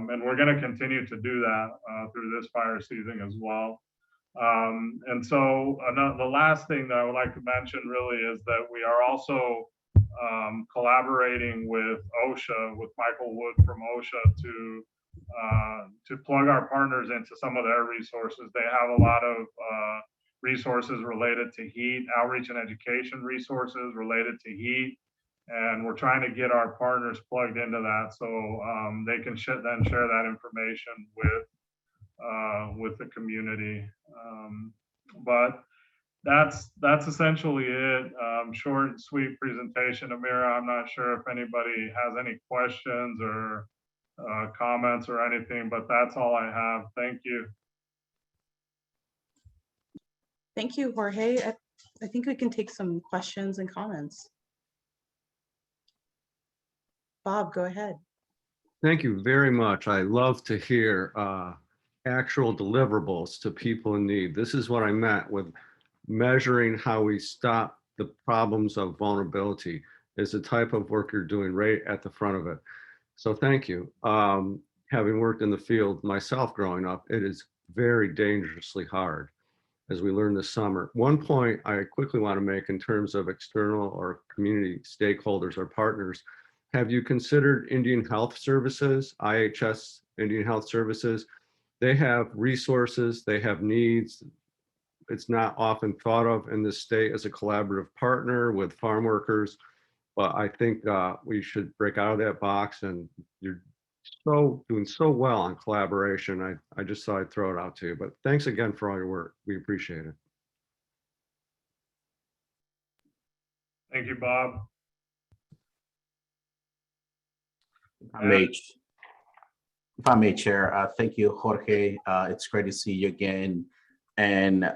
And we're going to continue to do that through this fire season as well. And so the last thing that I would like to mention really is that we are also collaborating with OSHA, with Michael Wood from OSHA to plug our partners into some of their resources. They have a lot of resources related to heat, outreach and education resources related to heat. And we're trying to get our partners plugged into that so they can then share that information with the community. But that's essentially it. Short and sweet presentation. Amira, I'm not sure if anybody has any questions or comments or anything, but that's all I have. Thank you.
Thank you, Jorge. I think we can take some questions and comments. Bob, go ahead.
Thank you very much. I love to hear actual deliverables to people in need. This is what I meant with measuring how we stop the problems of vulnerability is the type of work you're doing right at the front of it. So thank you. Having worked in the field myself growing up, it is very dangerously hard, as we learned this summer. One point I quickly want to make in terms of external or community stakeholders or partners, have you considered Indian Health Services, IHS Indian Health Services? They have resources, they have needs. It's not often thought of in this state as a collaborative partner with farm workers, but I think we should break out of that box, and you're doing so well on collaboration. I just thought I'd throw it out to you, but thanks again for all your work. We appreciate it.
Thank you, Bob.
If I may, Chair, thank you, Jorge. It's great to see you again. And,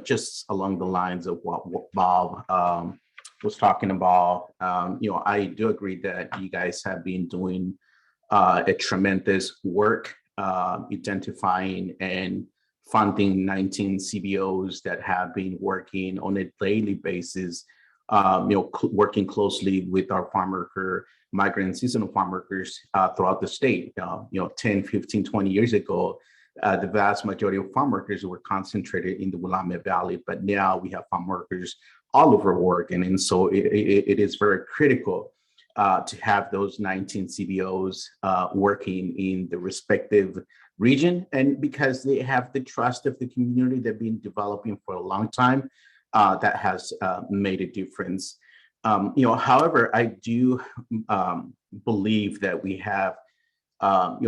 just along the lines of what Bob was talking about, I do agree that you guys have been doing a tremendous work identifying and funding 19 CBOs that have been working on a daily basis, working closely with our farm worker, migrant and seasonal farm workers throughout the state. 10, 15, 20 years ago, the vast majority of farm workers were concentrated in the Willamette Valley, but now we have farm workers all over Oregon. And so it is very critical to have those 19 CBOs working in the respective region. And because they have the trust of the community, they've been developing for a long time, that has made a difference. However, I do believe that we have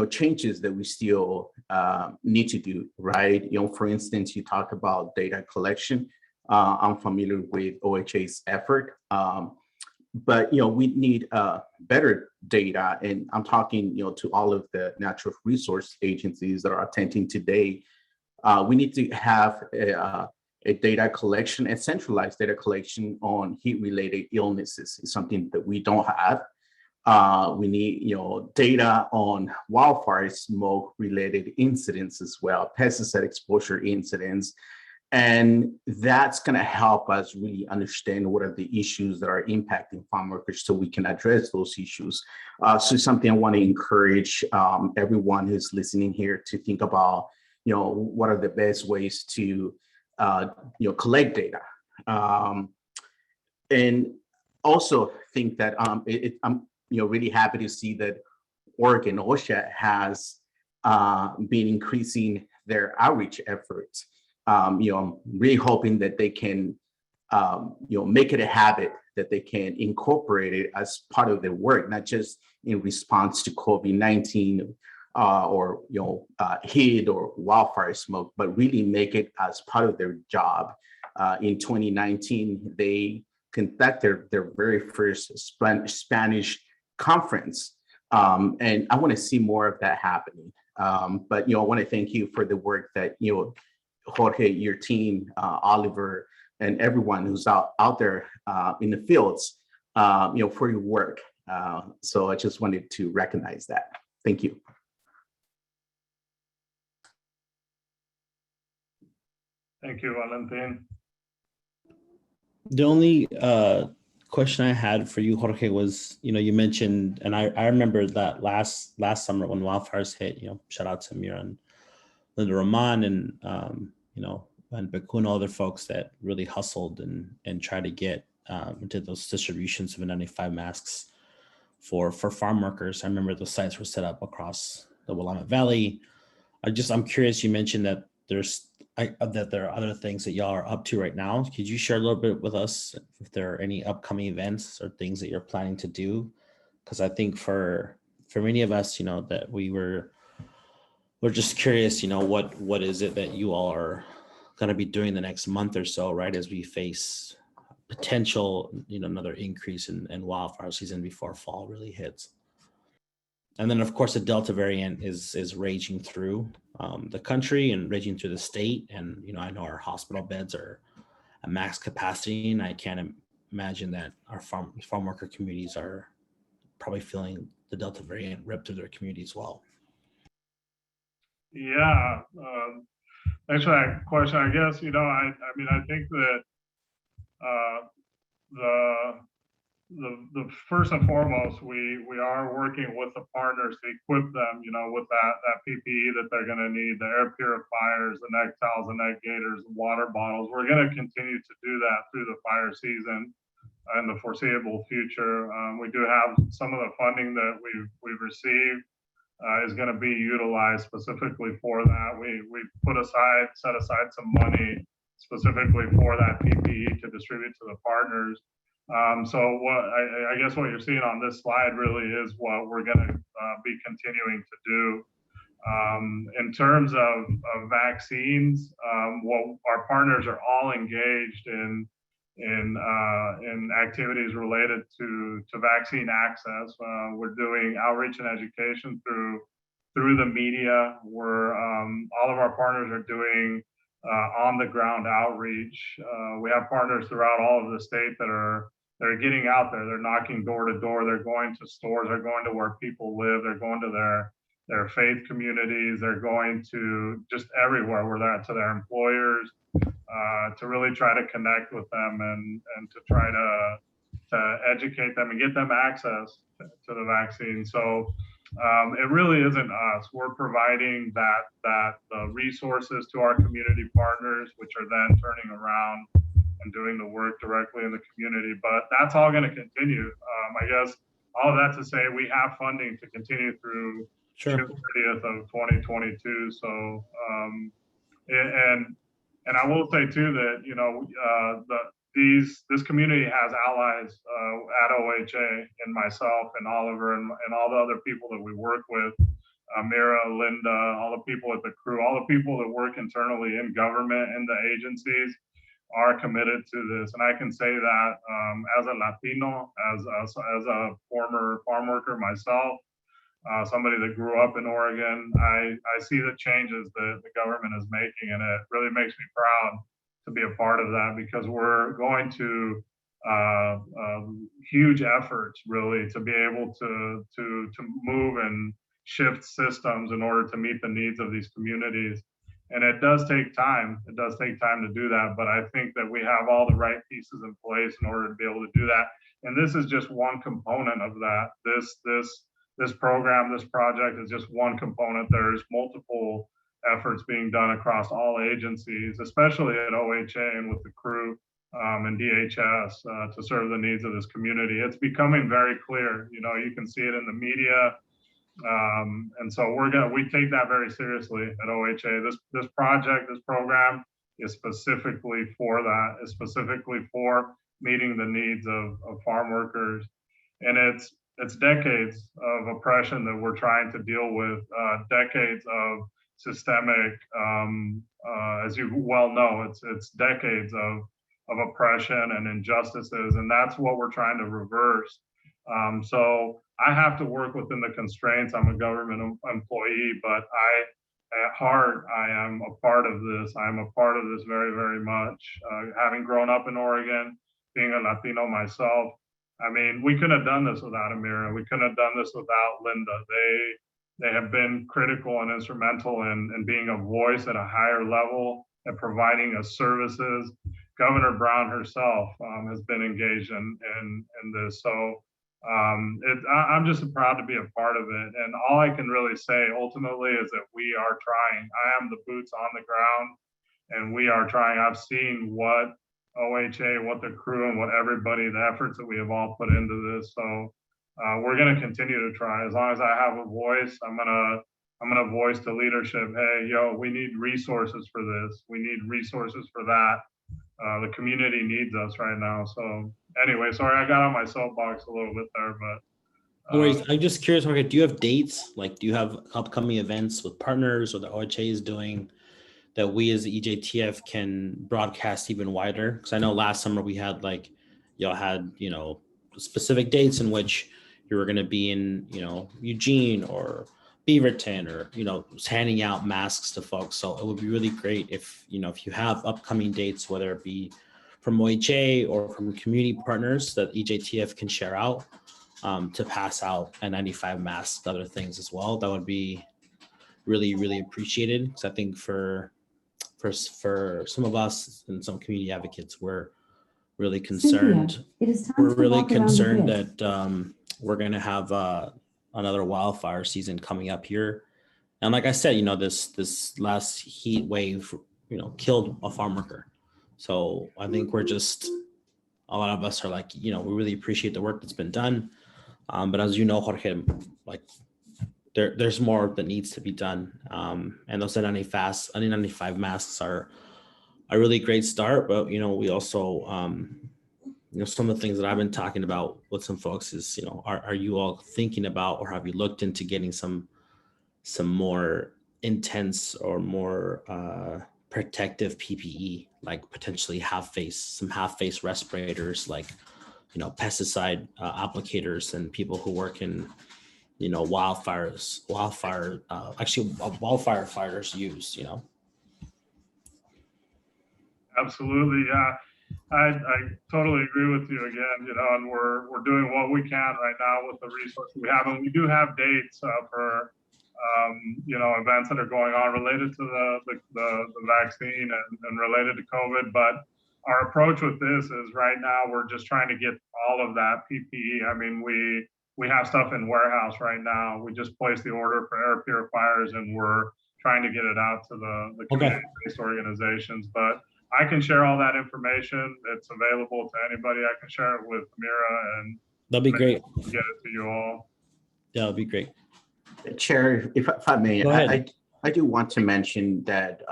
changes that we still need to do, right? For instance, you talk about data collection. I'm familiar with OHA's effort, but we need better data, and I'm talking to all of the natural resource agencies that are attending today. We need to have a data collection, a centralized data collection on heat-related illnesses. It's something that we don't have. We need data on wildfire smoke-related incidents as well, pesticide exposure incidents. And that's going to help us really understand what are the issues that are impacting farm workers so we can address those issues. So something I want to encourage everyone who's listening here to think about, what are the best ways to, collect data. And also think that I'm really happy to see that Oregon OSHA has been increasing their outreach efforts. I'm really hoping that they can, make it a habit that they can incorporate it as part of their work, not just in response to COVID-19 or heat or wildfire smoke, but really make it as part of their job. In 2019, they conducted their very first Spanish conference, and I want to see more of that happening. But I want to thank you for the work that Jorge, your team, Oliver, and everyone who's out there in the fields, for your work. So I just wanted to recognize that. Thank you.
Thank you, Valentin.
The only question I had for you, Jorge, was, you mentioned, and I remember that last summer when wildfires hit, shout out to Mira and Linda Roman and, and Bakun, other folks that really hustled and tried to get into those distributions of N95 masks for farm workers. I remember those sites were set up across the Willamette Valley. I'm curious, you mentioned that that there are other things that y'all are up to right now. Could you share a little bit with us if there are any upcoming events or things that you're planning to do? Because I think for many of us, that we're just curious, what is it that you all are going to be doing the next month or so, right, as we face potential, another increase in wildfire season before fall really hits. And then, of course, the Delta variant is raging through the country and raging through the state. And, I know our hospital beds are at max capacity, and I can't imagine that our farm worker communities are probably feeling the Delta variant rip through their community as well.
Yeah, thanks for that question. I guess, I think that the first and foremost, we are working with the partners to equip them, with that PPE that they're going to need, the air purifiers, the neck towels, the neck gaiters, the water bottles. We're going to continue to do that through the fire season in the foreseeable future. We do have some of the funding that we've received is going to be utilized specifically for that. We set aside some money specifically for that PPE to distribute to the partners. So I guess what you're seeing on this slide really is what we're going to be continuing to do. In terms of vaccines, what our partners are all engaged in activities related to vaccine access. We're doing outreach and education through the media. Where all of our partners are doing on the ground outreach. We have partners throughout all of the state that are getting out there. They're knocking door to door. They're going to stores. They're going to where people live. They're going to their faith communities. They're going to just everywhere where they're to their employers to really try to connect with them and to try to educate them and get them access to the vaccine. So it really isn't us. We're providing the resources to our community partners, which are then turning around and doing the work directly in the community. But that's all going to continue. I guess all of that to say, we have funding to continue through June 30th of 2022. So, and I will say too that this community has allies at OHA and myself and Oliver and all the other people that we work with, Mira, Linda, all the people at the crew, all the people that work internally in government and the agencies are committed to this. And I can say that as a Latino, as a former farm worker myself, somebody that grew up in Oregon, I see the changes that the government is making, and it really makes me proud to be a part of that, because we're going to huge efforts really to be able to move and shift systems in order to meet the needs of these communities. And it does take time. It does take time to do that, but I think that we have all the right pieces in place in order to be able to do that. And this is just one component of that. This program, this project is just one component. There's multiple efforts being done across all agencies, especially at OHA and with the crew and DHS to serve the needs of this community. It's becoming very clear. You can see it in the media. And so we take that very seriously at OHA. This project, this program is specifically for that, is specifically for meeting the needs of farm workers. And it's decades of oppression that we're trying to deal with, decades of systemic, as you well know, it's decades of oppression and injustices, and that's what we're trying to reverse. So I have to work within the constraints. I'm a government employee, but at heart, I am a part of this. I am a part of this very, very much. Having grown up in Oregon, being a Latino myself, I mean, we couldn't have done this without Amira. We couldn't have done this without Linda. They have been critical and instrumental in being a voice at a higher level and providing us services. Governor Brown herself has been engaged in this. So I'm just proud to be a part of it. And all I can really say ultimately is that we are trying. I am the boots on the ground, and we are trying. I've seen what OHA, what the crew, and what everybody, the efforts that we have all put into this. So we're going to continue to try. As long as I have a voice, I'm gonna voice to leadership. Hey, yo, we need resources for this. We need resources for that. The community needs us right now. So anyway, sorry, I got on my soapbox a little bit there, but.
No worries. I'm just curious, Jorge, do you have dates? Like, do you have upcoming events with partners or the OHA is doing that we as the EJTF can broadcast even wider? Because I know last summer we had like, y'all had, specific dates in which you were going to be in, Eugene or Beaverton or, handing out masks to folks. So it would be really great if you have upcoming dates, whether it be from OHA or from community partners that EJTF can share out to pass out N95 masks, other things as well. That would be really, really appreciated. Because I think for some of us and some community advocates, we're really concerned. We're really concerned that we're going to have another wildfire season coming up here. And like I said, this last heat wave, killed a farm worker. So I think a lot of us are like, we really appreciate the work that's been done. But as you know, Jorge, like there's more that needs to be done. And those N95 masks are a really great start. But, we also, some of the things that I've been talking about with some folks is, are you all thinking about, or have you looked into getting some more intense or more protective PPE, like potentially half face respirators, like, pesticide applicators and people who work in, wildfire fighters use,
Absolutely, yeah. I totally agree with you again, and we're doing what we can right now with the resources we have, and we do have dates for events that are going on related to the vaccine and related to COVID. But our approach with this is right now we're just trying to get all of that PPE. I mean, we have stuff in warehouse right now. We just placed the order for air purifiers, and we're trying to get it out to the community-based organizations. But I can share all that information. It's available to anybody. I can share it with Amira, and
that'd be great.
Get it to you all.
Yeah, that'd be great.
Chair, if I may, I do want to mention that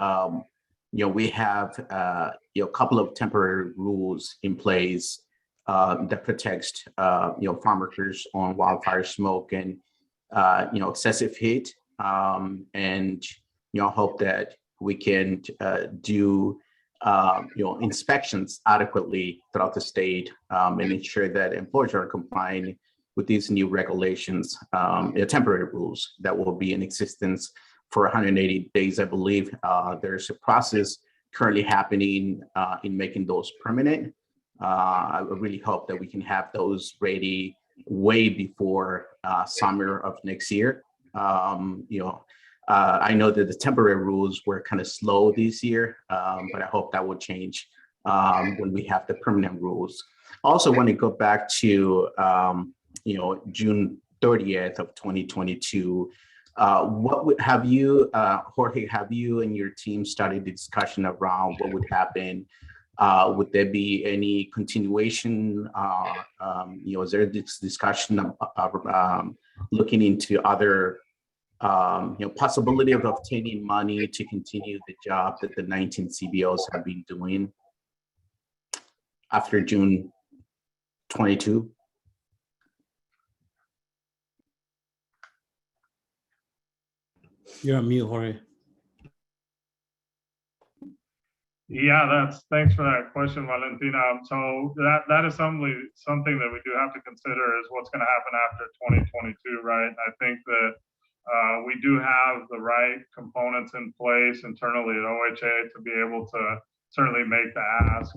we have a couple of temporary rules in place that protects farm workers on wildfire smoke and excessive heat, and hope that we can do inspections adequately throughout the state and ensure that employers are complying with these new regulations, temporary rules that will be in existence for 180 days, I believe. There's a process currently happening in making those permanent. I really hope that we can have those ready way before summer of next year. I know that the temporary rules were kind of slow this year, but I hope that will change when we have the permanent rules. Also want to go back to June 30th of 2022. What have you, Jorge, have you and your team started the discussion around what would happen? Would there be any continuation? Is there this discussion of looking into other possibility of obtaining money to continue the job that the 19 CBOs have been doing after June 22?
You're on mute, Jorge.
Yeah, thanks for that question, Valentina. So that is something that we do have to consider is what's going to happen after 2022, right? I think that We do have the right components in place internally at OHA to be able to certainly make the ask.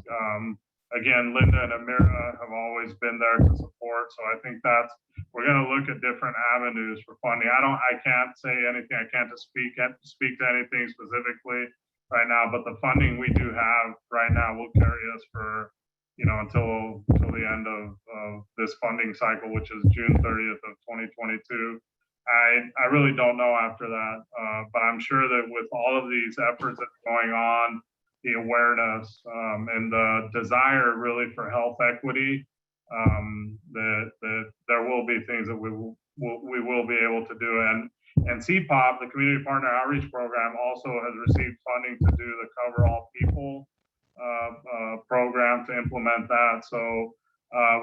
Again, Linda and Amira have always been there to support. So I think we're going to look at different avenues for funding. I can't say anything. I can't speak to anything specifically right now, but the funding we do have right now will carry us for, until the end of this funding cycle, which is June 30th of 2022. I really don't know after that, but I'm sure that with all of these efforts that are going on, the awareness and the desire really for health equity, that there will be things that we will be able to do. And CPOP, the Community Partner Outreach Program, also has received funding to do the Cover All People program to implement that. So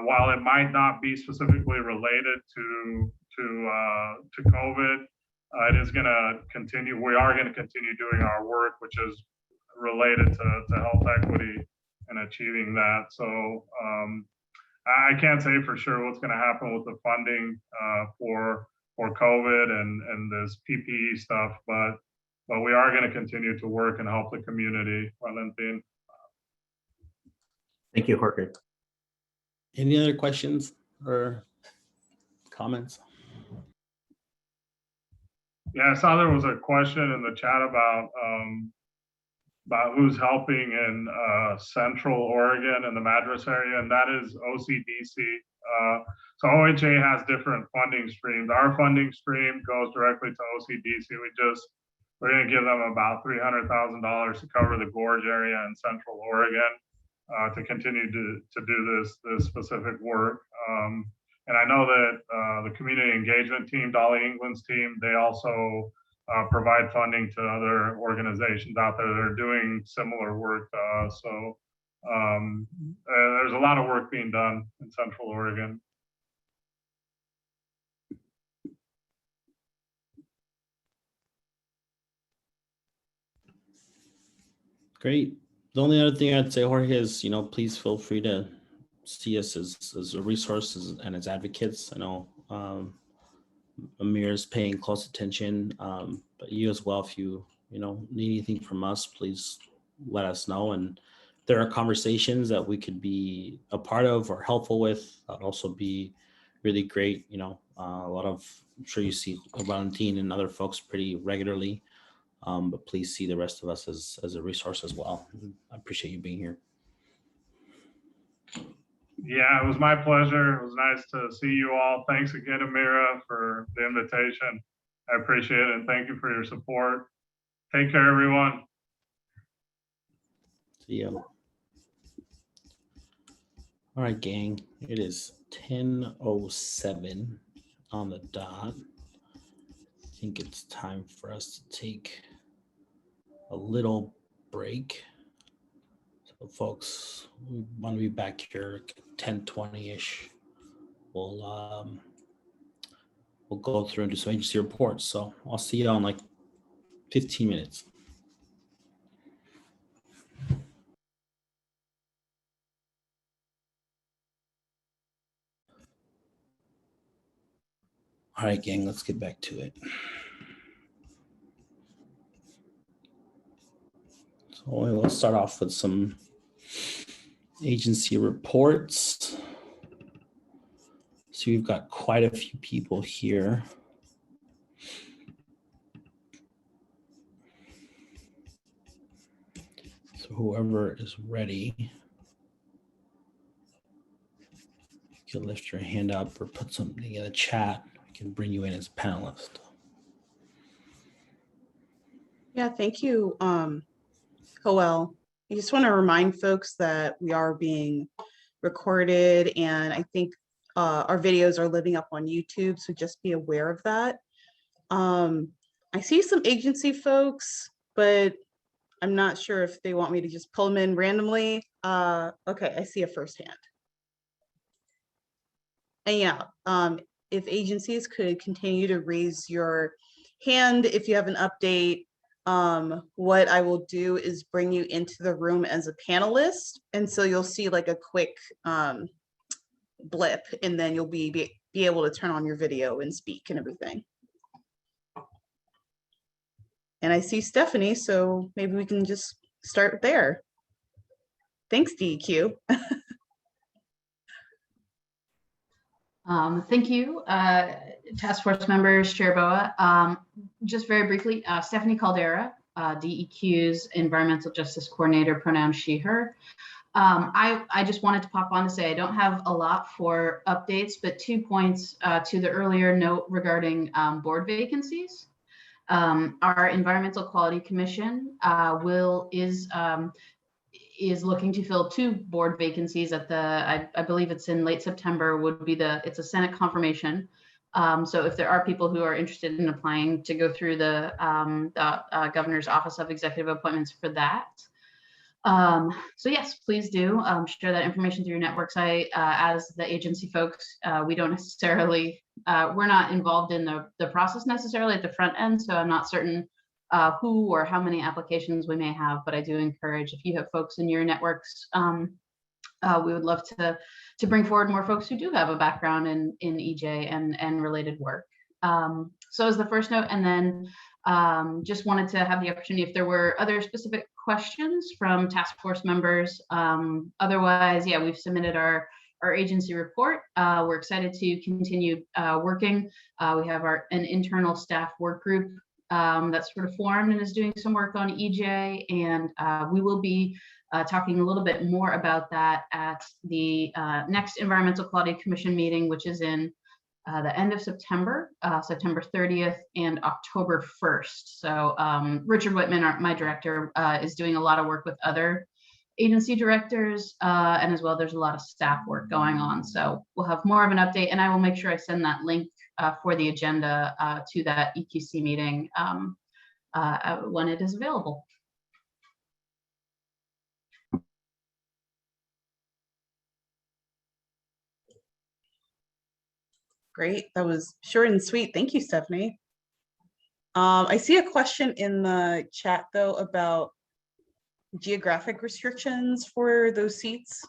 while it might not be specifically related to COVID, it is going to continue. We are going to continue doing our work, which is related to health equity and achieving that. So I can't say for sure what's going to happen with the funding for COVID and this PPE stuff, but we are going to continue to work and help the community. Valentin.
Thank you, Jorge.
Any other questions or comments?
Yeah, I saw there was a question in the chat about who's helping in Central Oregon and the Madras area, and that is OCDC. So OHA has different funding streams. Our funding stream goes directly to OCDC. We're going to give them about $300,000 to cover the gorge area in Central Oregon to continue to do this specific work. And I know that the community engagement team, Dolly England's team, they also provide funding to other organizations out there that are doing similar work to us. So there's a lot of work being done in Central Oregon.
Great. The only other thing I'd say, Jorge, is, please feel free to see us as a resource and as advocates. I know Amir is paying close attention, but you as well, if you need anything from us, please let us know. And there are conversations that we could be a part of or helpful with. That'd also be really great. I'm sure you see Valentin and other folks pretty regularly, but please see the rest of us as a resource as well. I appreciate you being here.
Yeah, it was my pleasure. It was nice to see you all. Thanks again, Amira, for the invitation. I appreciate it, and thank you for your support. Take care, everyone.
See you. All right, gang. It is 10:07 on the dot. I think it's time for us to take a little break. So folks, we want to be back here 10:20-ish. We'll go through and do some agency reports. So I'll see you all in like 15 minutes. All right, gang, let's get back to it. So let's start off with some agency reports. So we've got quite a few people here. So whoever is ready, you can lift your hand up or put something in the chat. We can bring you in as a panelist.
Yeah, thank you, Joel. I just want to remind folks that we are being recorded, and I think our videos are living up on YouTube, so just be aware of that. I see some agency folks, but I'm not sure if they want me to just pull them in randomly. Okay, I see a first hand. And yeah, if agencies could continue to raise your hand if you have an update. What I will do is bring you into the room as a panelist, and so you'll see like a quick blip, and then you'll be able to turn on your video and speak and everything. And I see Stephanie, so maybe we can just start there. Thanks, DEQ.
Thank you, task force members, Chair Boa. Just very briefly, Stephanie Caldera, DEQ's Environmental Justice Coordinator, pronoun she, her. I just wanted to pop on to say I don't have a lot for updates, but 2 points to the earlier note regarding board vacancies. Our Environmental Quality Commission is looking to fill 2 board vacancies at the, I believe it's in late September, it's a Senate confirmation. So if there are people who are interested in applying to go through the Governor's Office of Executive Appointments for that. So yes, please do share that information through your networks. As the agency folks, we don't necessarily, we're not involved in the process necessarily at the front end, so I'm not certain who or how many applications we may have, but I do encourage, if you have folks in your networks, we would love to bring forward more folks who do have a background in EJ and related work. So as the first note, and then just wanted to have the opportunity if there were other specific questions from task force members. Otherwise, yeah, we've submitted our agency report. We're excited to continue working. We have an internal staff work group that's sort of formed and is doing some work on EJ, and we will be talking a little bit more about that at the next Environmental Quality Commission meeting, which is in the end of September, September 30th and October 1st. So Richard Whitman, my director, is doing a lot of work with other agency directors, and as well, there's a lot of staff work going on. So we'll have more of an update, and I will make sure I send that link for the agenda to that EQC meeting when it is available.
Great, that was short and sweet. Thank you, Stephanie. I see a question in the chat though about geographic restrictions for those seats.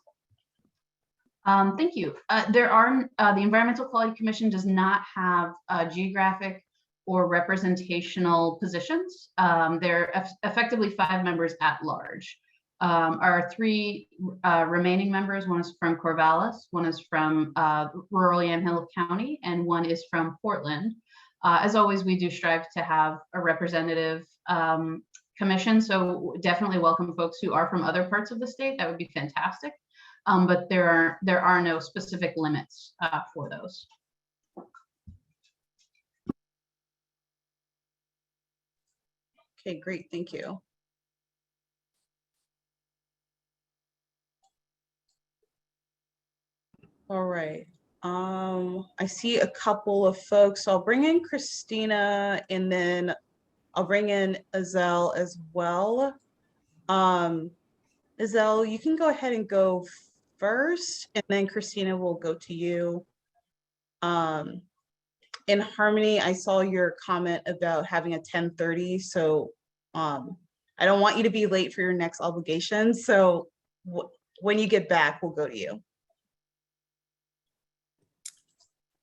Thank you. There are, the Environmental Quality Commission does not have geographic or representational positions. They're effectively 5 members at large. Our 3 remaining members, one is from Corvallis, one is from rural Yamhill County, and one is from Portland. As always, we do strive to have a representative commission, so definitely welcome folks who are from other parts of the state. That would be fantastic. But there are no specific limits for those.
Okay, great, thank you. All right, I see a couple of folks. So I'll bring in Christina, and then I'll bring in Azelle as well. Azelle, you can go ahead and go first, and then Christina will go to you. In Harmony, I saw your comment about having a 10:30, so I don't want you to be late for your next obligation. So when you get back, we'll go to you.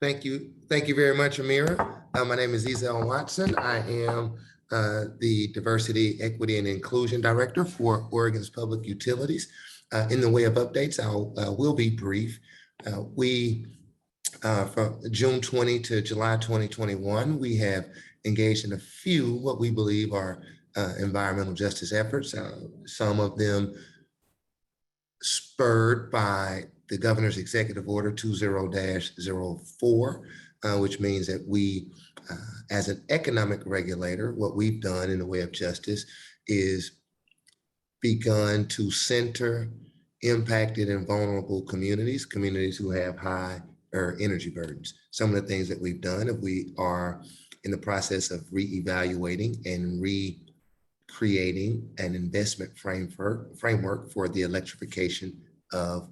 Thank you. Thank you very much, Amira. My name is Ezell Watson. I am the Diversity, Equity, and Inclusion Director for Oregon's Public Utilities. In the way of updates, I will be brief. From June 20 to July 2021, we have engaged in a few what we believe are environmental justice efforts, some of them spurred by the Governor's Executive Order 20-04, which means that we, as an economic regulator, what we've done in the way of justice is begun to center impacted and vulnerable communities who have high energy burdens. Some of the things that we've done, we are in the process of reevaluating and recreating an investment framework for the electrification of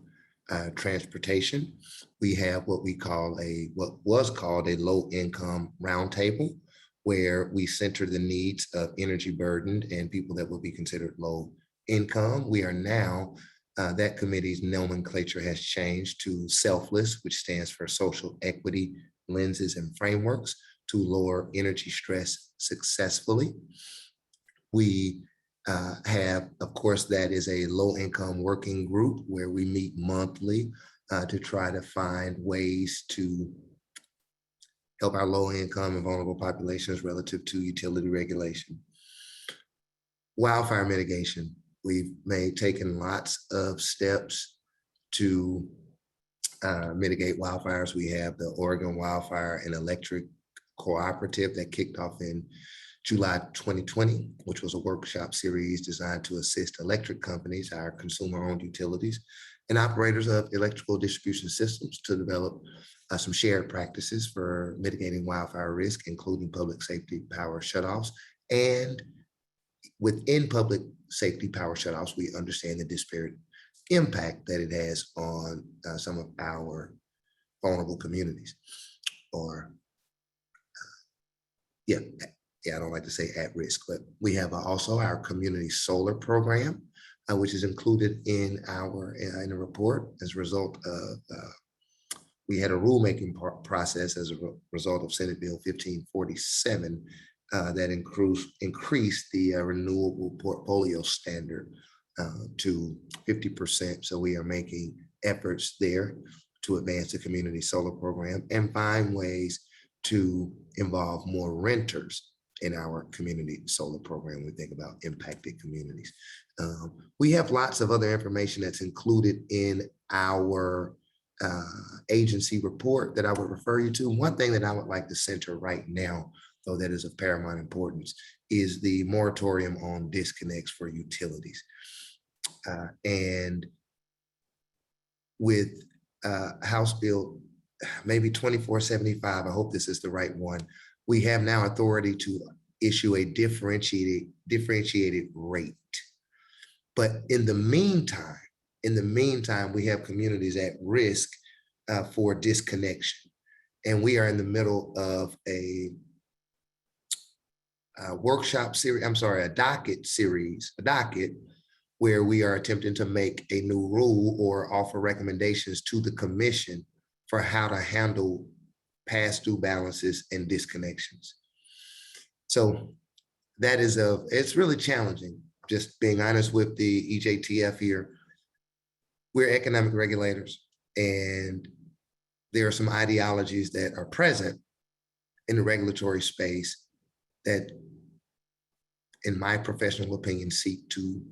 transportation. We have what was called a low-income roundtable, where we center the needs of energy burdened and people that will be considered low income. We are now, that committee's nomenclature has changed to SELFLESS, which stands for Social Equity Lenses and Frameworks to Lower Energy Stress Successfully. We have, of course, that is a low-income working group where we meet monthly to try to find ways to help our low-income and vulnerable populations relative to utility regulation. Wildfire mitigation. We've taken lots of steps to mitigate wildfires. We have the Oregon Wildfire and Electric Cooperative that kicked off in July 2020, which was a workshop series designed to assist electric companies, our consumer-owned utilities, and operators of electrical distribution systems to develop some shared practices for mitigating wildfire risk, including public safety power shutoffs. And within public safety power shutoffs, we understand the disparate impact that it has on some of our vulnerable communities. Or, I don't like to say at risk, but we have also our community solar program, which is included in the report as a result of we had a rulemaking process as a result of Senate Bill 1547 that increased the renewable portfolio standard to 50%. So we are making efforts there to advance the community solar program and find ways to involve more renters in our community solar program. We think about impacted communities. We have lots of other information that's included in our agency report that I would refer you to. One thing that I would like to center right now, though that is of paramount importance, is the moratorium on disconnects for utilities. And with House Bill maybe 2475, I hope this is the right one, we have now authority to issue a differentiated rate. But in the meantime, we have communities at risk for disconnection. And we are in the middle of a workshop series, a docket where we are attempting to make a new rule or offer recommendations to the commission for how to handle past due balances and disconnections. So that is it's really challenging, just being honest with the EJTF here. We're economic regulators, and there are some ideologies that are present in the regulatory space that, in my professional opinion, seek to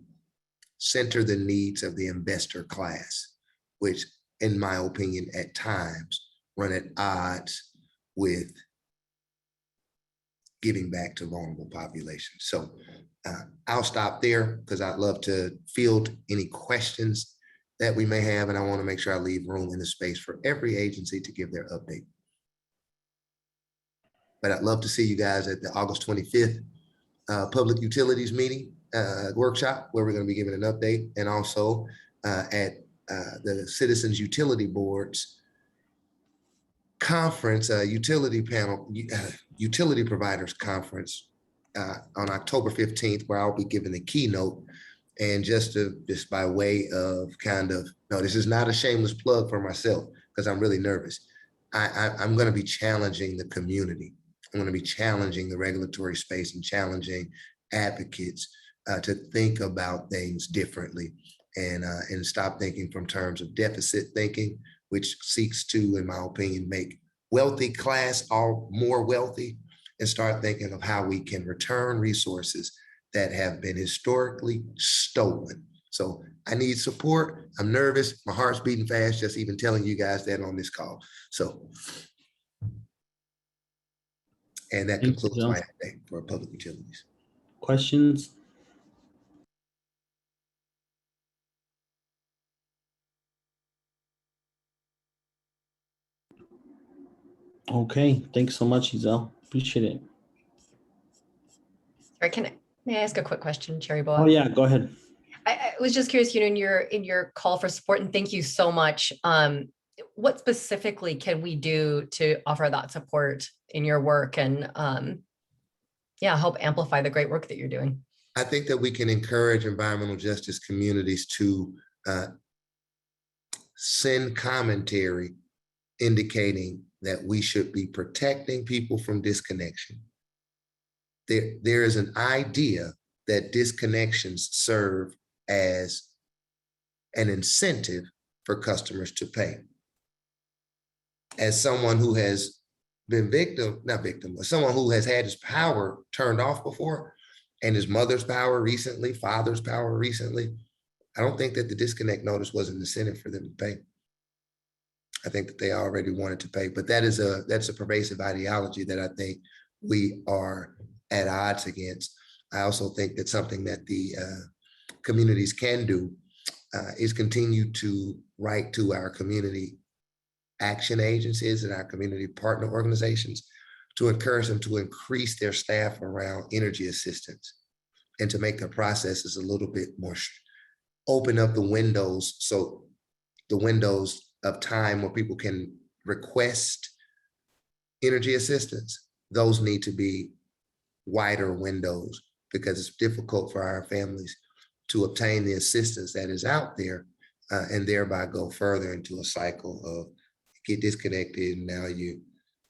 center the needs of the investor class, which, in my opinion, at times run at odds with giving back to vulnerable populations. So I'll stop there because I'd love to field any questions that we may have, and I want to make sure I leave room in the space for every agency to give their update. But I'd love to see you guys at the August 25th Public Utilities meeting workshop, where we're going to be giving an update, and also at the Citizens Utility Board's conference, utility providers conference on October 15th, where I'll be giving the keynote. And just by way of no, this is not a shameless plug for myself, because I'm really nervous. I'm going to be challenging the community. I'm going to be challenging the regulatory space and challenging advocates to think about things differently and stop thinking from terms of deficit thinking, which seeks to, in my opinion, make wealthy class all more wealthy, and start thinking of how we can return resources that have been historically stolen. So I need support. I'm nervous. My heart's beating fast just even telling you guys that on this call. So, and that concludes my update for public utilities.
Questions? Okay, thanks so much, Giselle. Appreciate it.
Sorry, may I ask a quick question, Cherry Boa?
Oh yeah, go ahead.
I was just curious, in your call for support, and thank you so much. What specifically can we do to offer that support in your work and help amplify the great work that you're doing?
I think that we can encourage environmental justice communities to send commentary indicating that we should be protecting people from disconnection. There is an idea that disconnections serve as an incentive for customers to pay. As someone who has been not victim, but someone who has had his power turned off before, and his mother's power recently, father's power recently, I don't think that the disconnect notice was an incentive for them to pay. I think that they already wanted to pay, but that's a pervasive ideology that I think we are at odds against. I also think that something that the communities can do is continue to write to our community action agencies and our community partner organizations to encourage them to increase their staff around energy assistance and to make their processes a little bit more, open up the windows. So the windows of time where people can request energy assistance, those need to be wider windows, because it's difficult for our families to obtain the assistance that is out there and thereby go further into a cycle of get disconnected. And now you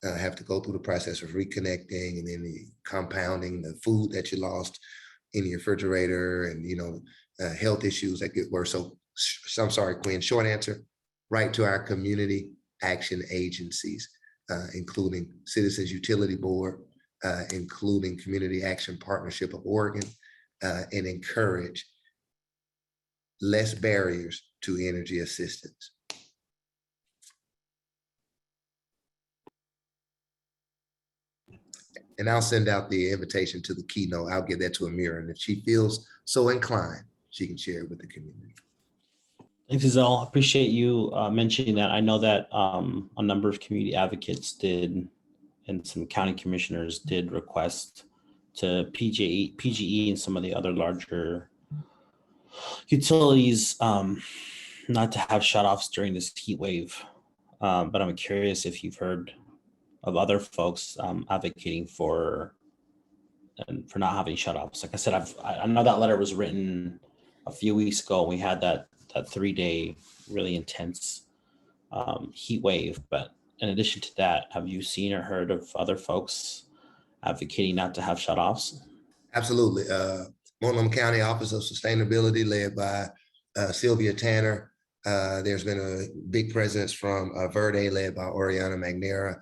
have to go through the process of reconnecting, and then the compounding the food that you lost in your refrigerator, and health issues that get worse. So I'm sorry, Quinn, short answer, right to our community action agencies, including Citizens Utility Board, including Community Action Partnership of Oregon, and encourage less barriers to energy assistance. And I'll send out the invitation to the keynote. I'll give that to Amira, and if she feels so inclined, she can share it with the community.
Thanks, Giselle. Appreciate you mentioning that. I know that a number of community advocates did, and some county commissioners did request to PGE and some of the other larger utilities not to have shutoffs during this heat wave. But I'm curious if you've heard of other folks advocating for not having shutoffs. Like I said, I know that letter was written a few weeks ago. We had that 3-day really intense heat wave. But in addition to that, have you seen or heard of other folks advocating not to have shutoffs?
Absolutely. Multnomah County Office of Sustainability, led by Sylvia Tanner. There's been a big presence from Verde, led by Oriana Magnera.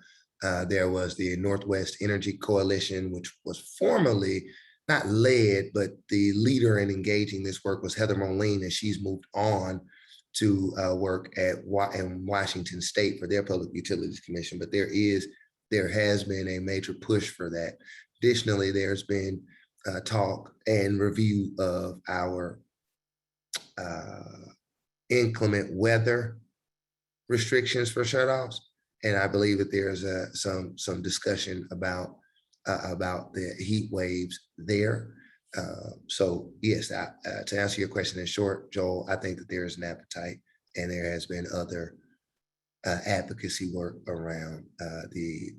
There was the Northwest Energy Coalition, which was formerly not led, but the leader in engaging this work was Heather Moline, and she's moved on to work in Washington State for their Public Utilities Commission. But there has been a major push for that. Additionally, there's been talk and review of our inclement weather restrictions for shutoffs. And I believe that there's some discussion about the heat waves there. So yes, to answer your question in short, Joel, I think that there is an appetite, and there has been other advocacy work around the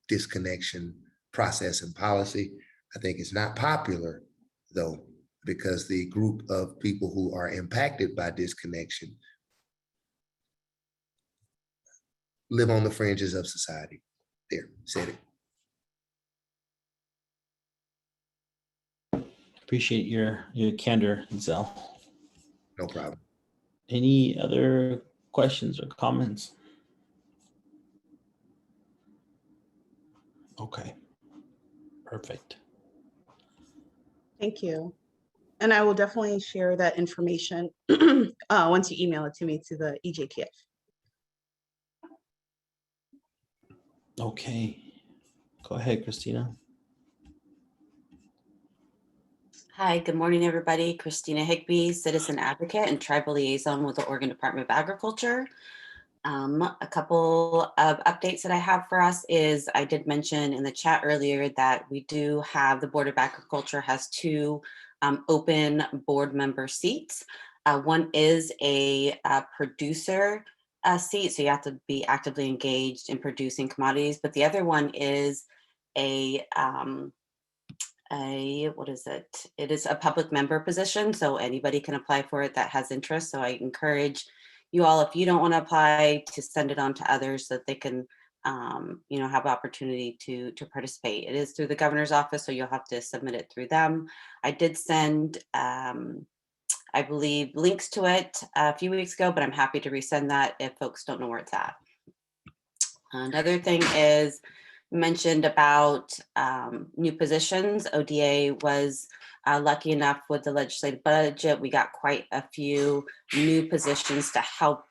disconnection process and policy. I think it's not popular though, because the group of people who are impacted by disconnection live on the fringes of society. There, said it.
Appreciate your candor, Giselle.
No problem.
Any other questions or comments? Okay, perfect.
Thank you. And I will definitely share that information once you email it to me to the EJTF.
Okay, go ahead, Christina.
Hi, good morning, everybody. Christina Higbee, citizen advocate and tribal liaison with the Oregon Department of Agriculture. A couple of updates that I have for us is I did mention in the chat earlier that we do have the Board of Agriculture has 2 open board member seats. One is a producer seat, so you have to be actively engaged in producing commodities, but the other one is what is it? It is a public member position, so anybody can apply for it that has interest. So I encourage you all, if you don't want to apply, to send it on to others so that they can have opportunity to participate. It is through the governor's office, so you'll have to submit it through them. I did send, I believe, links to it a few weeks ago, but I'm happy to resend that if folks don't know where it's at. Another thing is mentioned about new positions. ODA was lucky enough with the legislative budget. We got quite a few new positions to help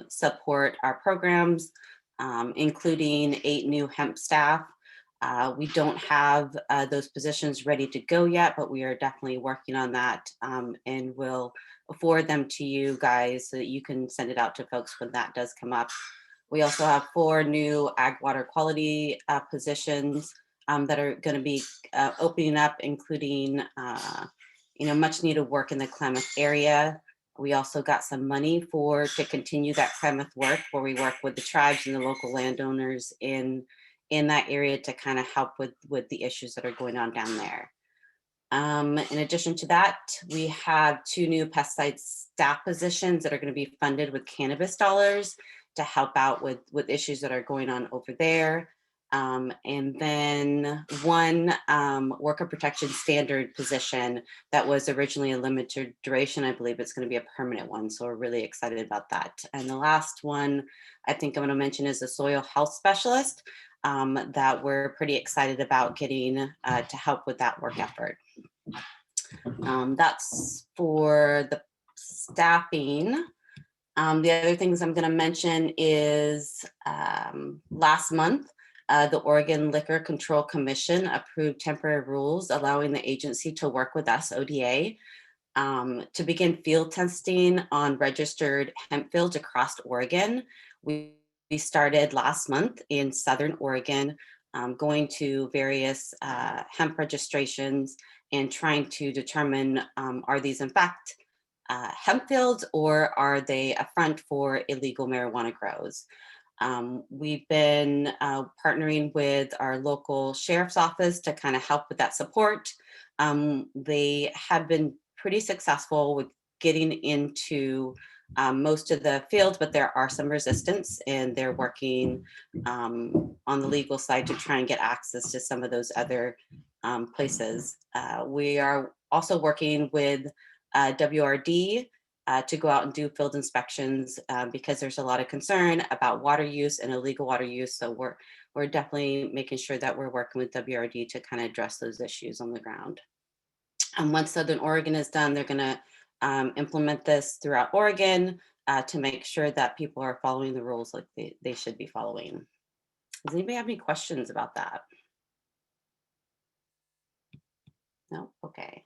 support our programs, including 8 new hemp staff. We don't have those positions ready to go yet, but we are definitely working on that, and we'll forward them to you guys so that you can send it out to folks when that does come up. We also have 4 new ag water quality positions that are going to be opening up, including much needed work in the Klamath area. We also got some money to continue that Klamath work, where we work with the tribes and the local landowners in that area to kind of help with the issues that are going on down there. In addition to that, we have 2 new pesticide staff positions that are going to be funded with cannabis dollars to help out with issues that are going on over there. And then 1 worker protection standard position that was originally a limited duration. I believe it's going to be a permanent one. So we're really excited about that. And the last one I think I'm going to mention is a soil health specialist that we're pretty excited about getting to help with that work effort. That's for the staffing. The other things I'm going to mention is last month, the Oregon Liquor Control Commission approved temporary rules allowing the agency to work with us, ODA, to begin field testing on registered hemp fields across Oregon. We started last month in Southern Oregon, going to various hemp registrations and trying to determine, are these in fact hemp fields, or are they a front for illegal marijuana grows? We've been partnering with our local sheriff's office to kind of help with that support. They have been pretty successful with getting into most of the fields, but there are some resistance, and they're working on the legal side to try and get access to some of those other places. We are also working with WRD to go out and do field inspections because there's a lot of concern about water use and illegal water use. So we're definitely making sure that we're working with WRD to kind of address those issues on the ground. And once Southern Oregon is done, they're going to implement this throughout Oregon to make sure that people are following the rules like they should be following. Does anybody have any questions about that? No? Okay.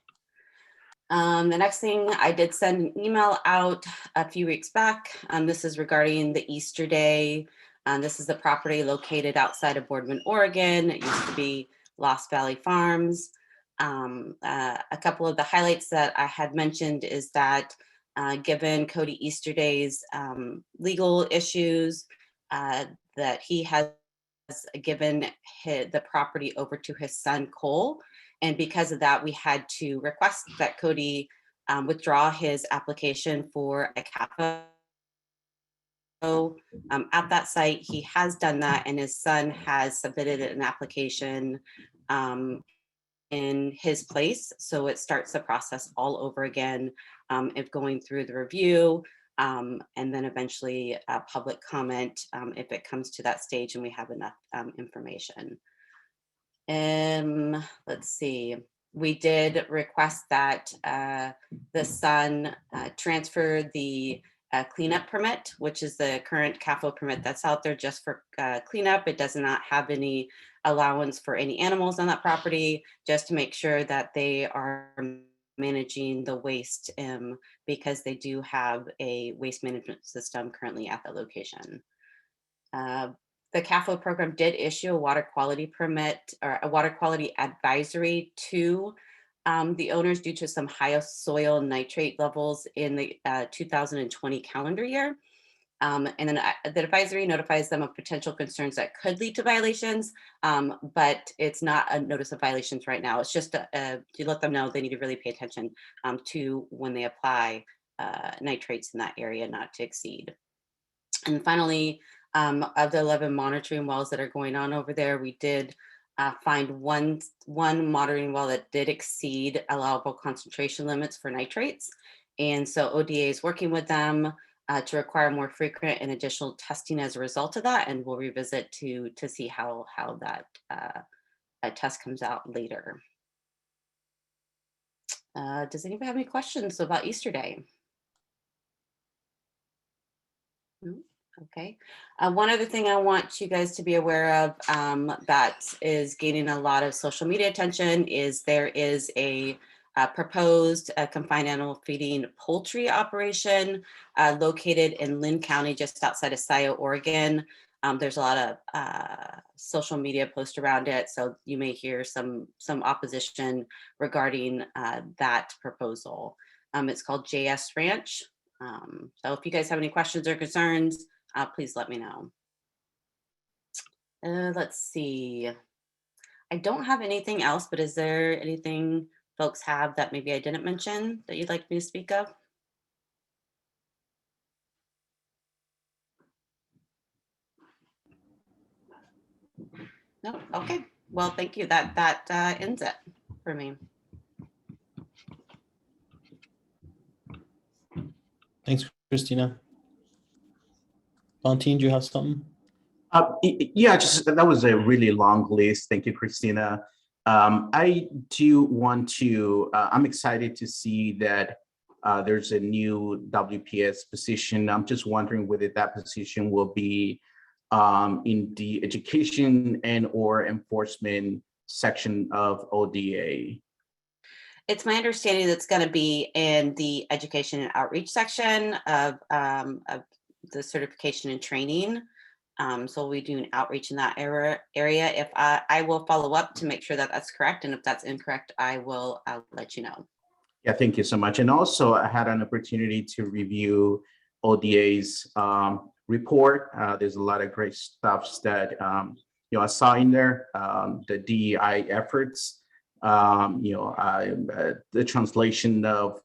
The next thing, I did send an email out a few weeks back. This is regarding the Easter Day. This is the property located outside of Boardman, Oregon. It used to be Lost Valley Farms. A couple of the highlights that I had mentioned is that given Cody Easterday's legal issues, that he has given the property over to his son, Cole. And because of that, we had to request that Cody withdraw his application for a CAFO at that site. He has done that, and his son has submitted an application in his place. So it starts the process all over again, if going through the review, and then eventually public comment if it comes to that stage and we have enough information. Let's see. We did request that the son transfer the cleanup permit, which is the current CAFO permit that's out there just for cleanup. It does not have any allowance for any animals on that property, just to make sure that they are managing the waste because they do have a waste management system currently at the location. The CAFO program did issue a water quality permit or a water quality advisory to the owners due to some high soil nitrate levels in the 2020 calendar year. And then the advisory notifies them of potential concerns that could lead to violations, but it's not a notice of violations right now. It's just to let them know they need to really pay attention to when they apply nitrates in that area, not to exceed. And finally, Of the 11 monitoring wells that are going on over there, we did find one monitoring well that did exceed allowable concentration limits for nitrates. And so ODA is working with them to require more frequent and additional testing as a result of that. And we'll revisit to see how that test comes out later. Does anybody have any questions about Easter Day? No? Okay. One other thing I want you guys to be aware of that is gaining a lot of social media attention is there is a proposed confined animal feeding poultry operation located in Lynn County, just outside of Scioto, Oregon. There's a lot of social media posts around it, so you may hear some opposition regarding that proposal. It's called JS Ranch. So if you guys have any questions or concerns, please let me know. Let's see. I don't have anything else, but is there anything folks have that maybe I didn't mention that you'd like me to speak of? No? Okay. Well, thank you. That ends it for me.
Thanks, Christina. Valentine, do you have something?
Yeah, just that was a really long list. Thank you, Christina. I do want to, I'm excited to see that there's a new WPS position. I'm just wondering whether that position will be in the education and or enforcement section of ODA.
It's my understanding that's going to be in the education and outreach section of the certification and training. So we do an outreach in that area. If I will follow up to make sure that that's correct. And if that's incorrect, I'll let you know.
Yeah, thank you so much. And also I had an opportunity to review ODA's report. There's a lot of great stuff that I saw in there, the DEI efforts, the translation of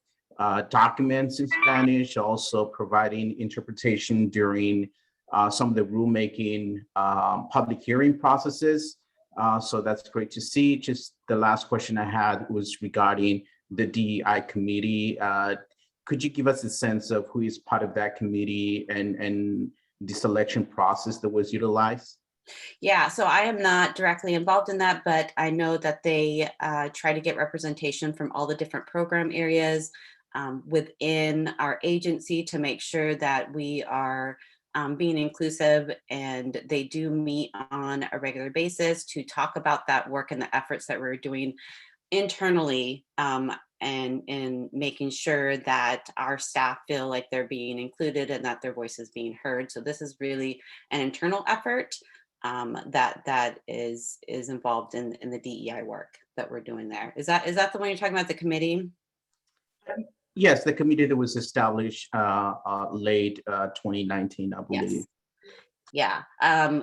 documents in Spanish, also providing interpretation during some of the rulemaking public hearing processes. So that's great to see. Just the last question I had was regarding the DEI committee. Could you give us a sense of who is part of that committee and the selection process that was utilized?
Yeah, so I am not directly involved in that, but I know that they try to get representation from all the different program areas within our agency to make sure that we are being inclusive, and they do meet on a regular basis to talk about that work and the efforts that we're doing internally and in making sure that our staff feel like they're being included and that their voice is being heard. So this is really an internal effort that is involved in the DEI work that we're doing there. Is that the one you're talking about, the committee?
Yes, the committee that was established late 2019, I believe.
Yes.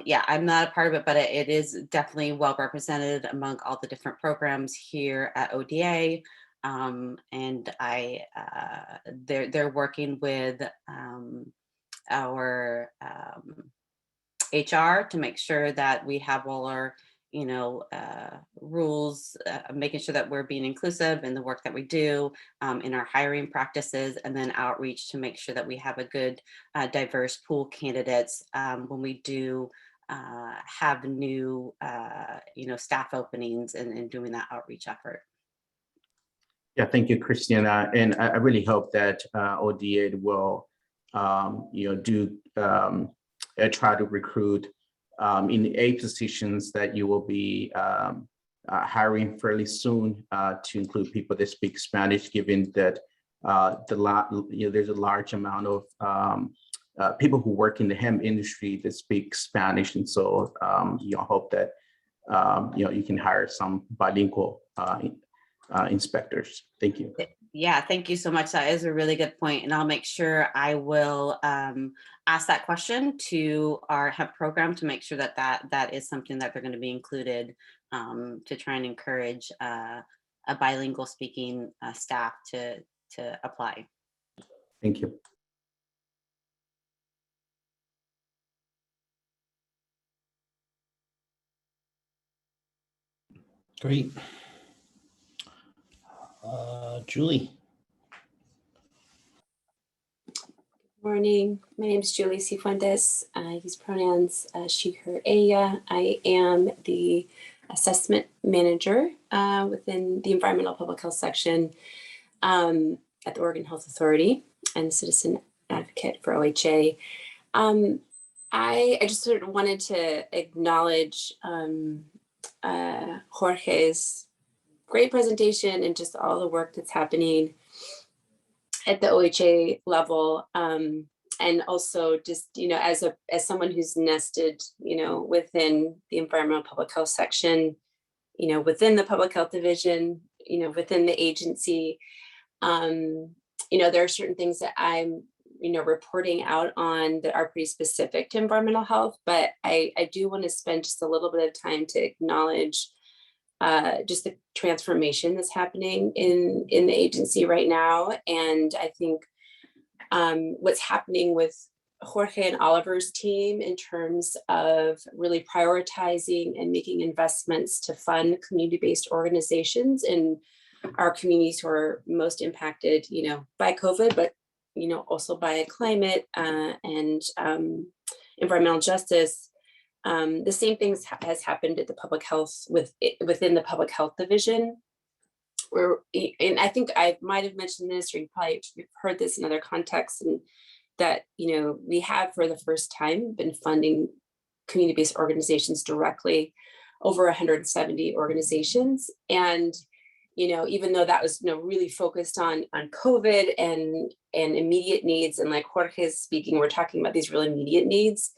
Yeah, I'm not a part of it, but it is definitely well represented among all the different programs here at ODA. And they're working with our HR to make sure that we have all our rules, making sure that we're being inclusive in the work that we do, in our hiring practices, and then outreach to make sure that we have a good diverse pool of candidates when we do have new staff openings and doing that outreach effort.
Yeah, thank you, Christina. And I really hope that ODA will try to recruit in the 8 positions that you will be hiring fairly soon to include people that speak Spanish, given that there's a large amount of people who work in the hemp industry that speak Spanish. And so hope that you can hire some bilingual inspectors. Thank you.
Yeah, thank you so much. That is a really good point. And I'll make sure I will ask that question to our HEP program to make sure that is something that they're going to be included to try and encourage a bilingual speaking staff to apply.
Thank you.
Great. Julie.
Morning. My name is Julie Cifuentes. I use pronouns she, her, ella. I am the assessment manager within the environmental public health section at the Oregon Health Authority and citizen advocate for OHA. I just sort of wanted to acknowledge Jorge's great presentation and just all the work that's happening at the OHA level, and also just, you know, as someone who's nested, you know, within the environmental public health section, you know, within the public health division, you know, within the agency, you know, there are certain things that I'm, you know, reporting out on that are pretty specific to environmental health, but I do want to spend just a little bit of time to acknowledge just the transformation that's happening in the agency right now. And I think what's happening with Jorge and Oliver's team in terms of really prioritizing and making investments to fund community-based organizations in our communities who are most impacted, you know, by COVID, but, you know, also by climate and environmental justice. The same things has happened at the public health within the public health division, where, and I think I might have mentioned this, or you probably heard this in other contexts, and that, you know, we have for the first time been funding community-based organizations directly, over 170 organizations. And, you know, even though that was, you know, really focused on COVID and immediate needs, and like Jorge is speaking, we're talking about these really immediate needs.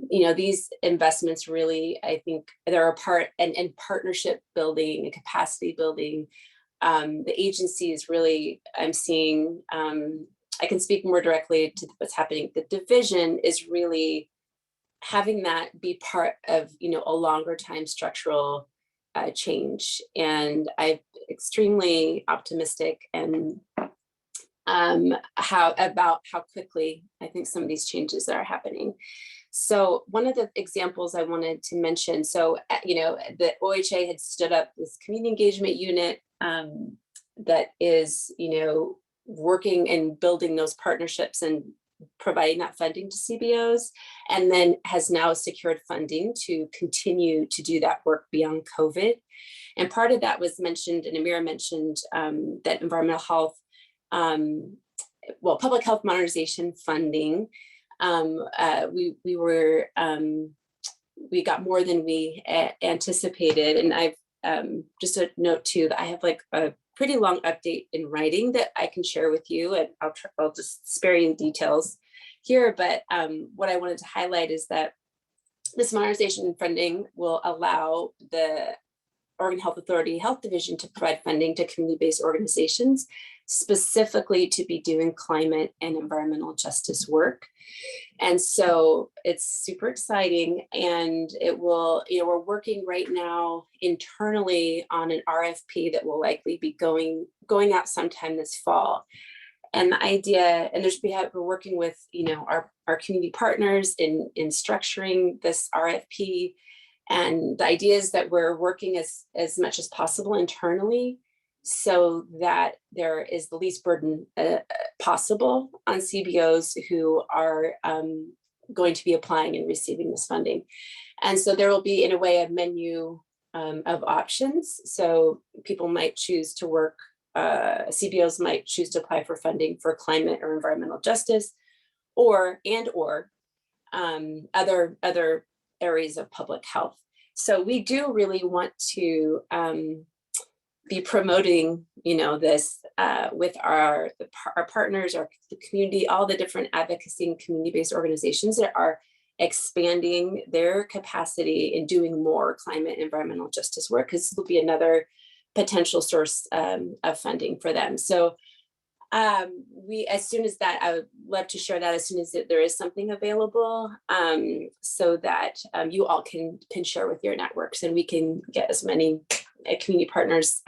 You know, these investments really, I think they're a part, and partnership building and capacity building. The agency is really, I'm seeing, I can speak more directly to what's happening. The division is really having that be part of, you know, a longer time structural change. And I'm extremely optimistic and how quickly I think some of these changes are happening. So one of the examples I wanted to mention, so, you know, the OHA had stood up this community engagement unit that is, you know, working and building those partnerships and providing that funding to CBOs, and then has now secured funding to continue to do that work beyond COVID. And part of that was mentioned, and Amira mentioned that environmental health, well, public health modernization funding, we got more than we anticipated. And I've just a note too, that I have like a pretty long update in writing that I can share with you, and I'll just spare you the details here. But what I wanted to highlight is that this modernization funding will allow the Oregon Health Authority Health Division to provide funding to community-based organizations, specifically to be doing climate and environmental justice work. And so it's super exciting, and it will, you know, we're working right now internally on an RFP that will likely be going out sometime this fall. And the idea, and we're working with, you know, our community partners in structuring this RFP. And the idea is that we're working as much as possible internally, so that there is the least burden possible on CBOs who are going to be applying and receiving this funding. And so there will be, in a way, a menu of options. So people might choose to work, CBOs might choose to apply for funding for climate or environmental justice, or other areas of public health. So we do really want to be promoting, you know, this with our partners, the community, all the different advocacy and community-based organizations that are expanding their capacity in doing more climate and environmental justice work, because this will be another potential source of funding for them. So as soon as that, I would love to share that as soon as there is something available, so that you all can share with your networks, and we can get as many community partners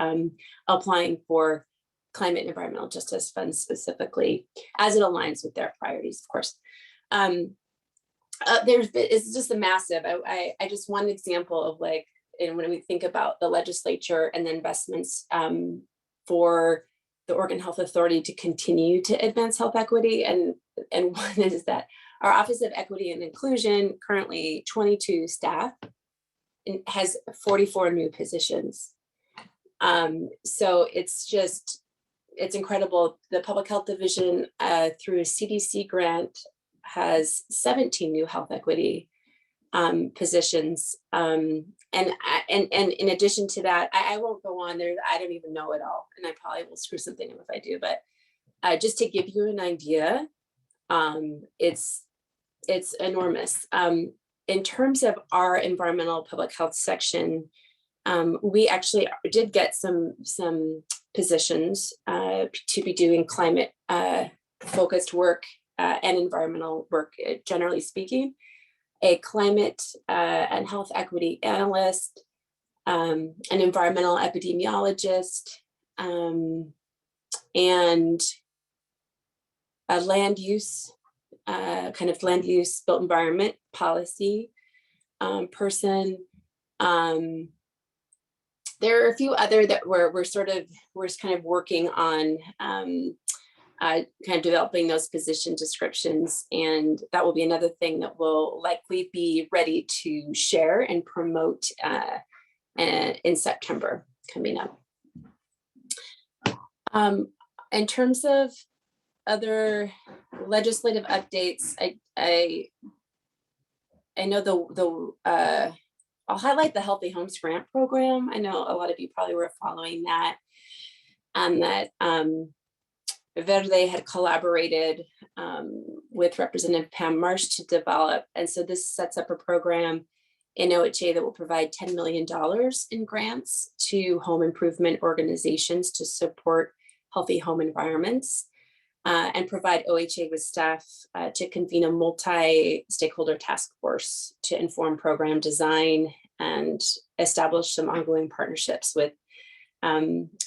applying for climate and environmental justice funds specifically, as it aligns with their priorities, of course. It's just a massive, I just one example of like and when we think about the legislature and the investments for the Oregon Health Authority to continue to advance health equity. And one is that our Office of Equity and Inclusion, currently 22 staff, and has 44 new positions. So it's incredible. The Public Health Division, through a CDC grant, has 17 new health equity positions. And in addition to that, I won't go on there. I don't even know it all, and I probably will screw something up if I do. But just to give you an idea, it's enormous. In terms of our environmental public health section, we actually did get some positions to be doing climate focused work and environmental work, generally speaking. A climate and health equity analyst, an environmental epidemiologist, and a land use, kind of land use built environment policy person. There are a few other that we're kind of working on kind of developing those position descriptions, and that will be another thing that will likely be ready to share and promote in September coming up. In terms of other legislative updates, I know I'll highlight the Healthy Homes Grant Program. I know a lot of you probably were following that, and that Verde had collaborated with Representative Pam Marsh to develop. And so this sets up a program in OHA that will provide $10 million in grants to home improvement organizations to support healthy home environments, and provide OHA with staff to convene a multi-stakeholder task force to inform program design and establish some ongoing partnerships with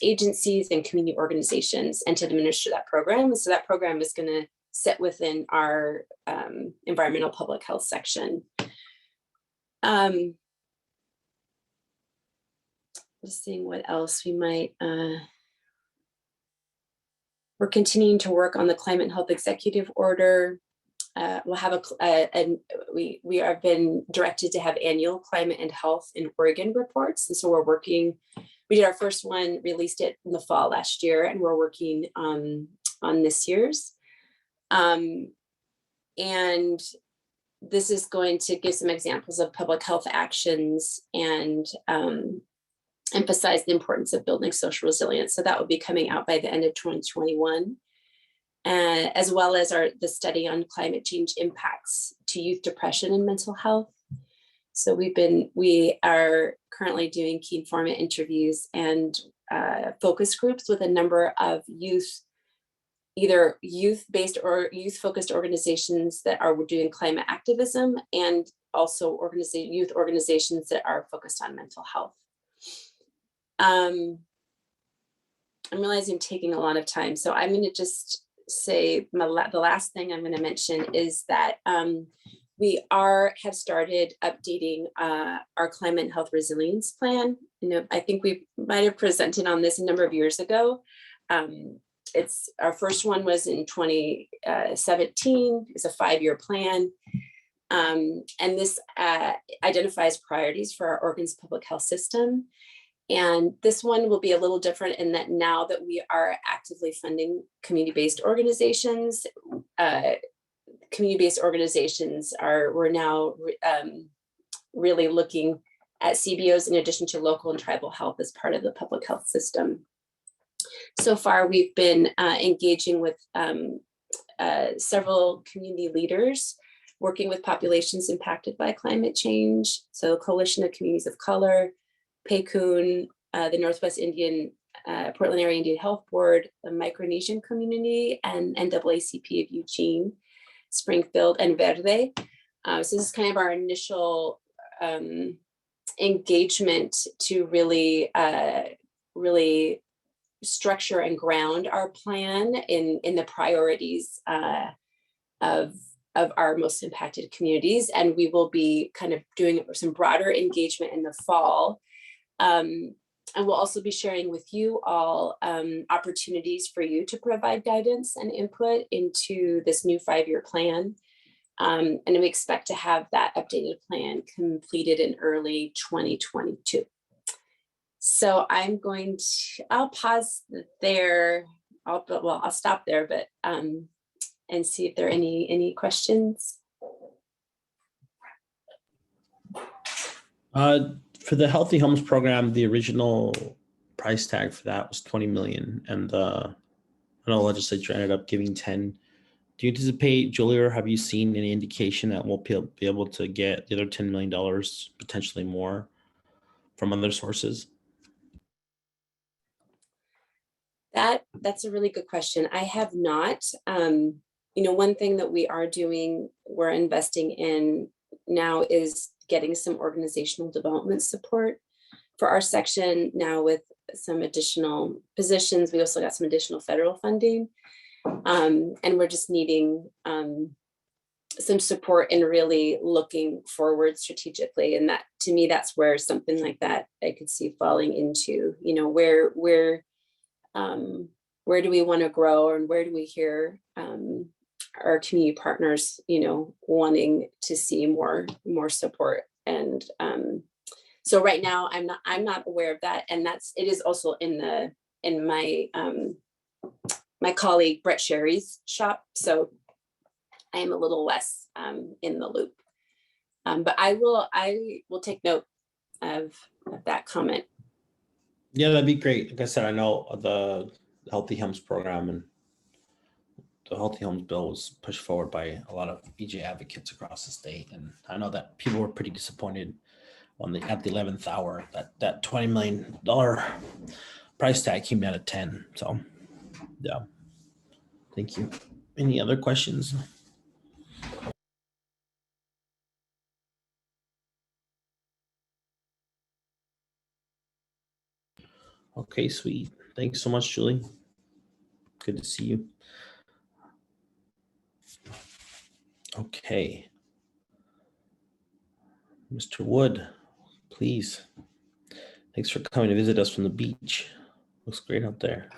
agencies and community organizations, and to administer that program. So that program is going to sit within our environmental public health section. Just seeing what else we might. We're continuing to work on the Climate and Health Executive Order. We'll have we have been directed to have annual climate and health in Oregon reports. And so we're working. We did our first one, released it in the fall last year, and we're working on this year's. And this is going to give some examples of public health actions and emphasize the importance of building social resilience. So that will be coming out by the end of 2021, as well as the study on climate change impacts to youth depression and mental health. So we are currently doing key informant interviews and focus groups with a number of either youth-based or youth-focused organizations that are doing climate activism, and also youth organizations that are focused on mental health. I'm realizing I'm taking a lot of time, so I'm going to just say the last thing I'm going to mention is that we have started updating our climate and health resilience plan. I think we might have presented on this a number of years ago. Our first one was in 2017. It's a 5-year plan. And this identifies priorities for our Oregon's public health system. And this one will be a little different in that now that we are actively funding community-based organizations, we're now really looking at CBOs in addition to local and tribal health as part of the public health system. So far, we've been engaging with several community leaders, working with populations impacted by climate change. So Coalition of Communities of Color, PACUN, the Northwest Indian, Portland Area Indian Health Board, the Micronesian Community, and NAACP of Eugene, Springfield, and Verde. So this is kind of our initial engagement to really structure and ground our plan in the priorities of of our most impacted communities. And we will be kind of doing some broader engagement in the fall. And we'll also be sharing with you all opportunities for you to provide guidance and input into this new 5-year plan. And we expect to have that updated plan completed in early 2022. So I'll pause there. I'll stop there, but and see if there are any questions.
For the Healthy Homes program, the original price tag for that was 20 million, and I know the legislature ended up giving 10. Do you anticipate, Julie, or have you seen any indication that we'll be able to get the other $10 million, potentially more, from other sources?
That's a really good question. I have not. One thing that we are doing, we're investing in now is getting some organizational development support for our section now with some additional positions. We also got some additional federal funding. And we're just needing some support in really looking forward strategically. And that, to me, that's where something like that I could see falling into, where do we want to grow, and where do we hear our community partners, wanting to see more support. And so right now I'm not aware of that. And it is also in my my colleague Brett Sherry's shop. So I am a little less in the loop. But I will take note of that comment.
Yeah, that'd be great. Like I said, I know the Healthy Homes program and the Healthy Homes bill was pushed forward by a lot of EJ advocates across the state. And I know that people were pretty disappointed at the 11th hour that $20 million price tag came down at 10. So yeah, thank you. Any other questions? Okay, sweet. Thanks so much, Julie. Good to see you. Okay. Mr. Wood, please. Thanks for coming to visit us from the beach. Looks great out there.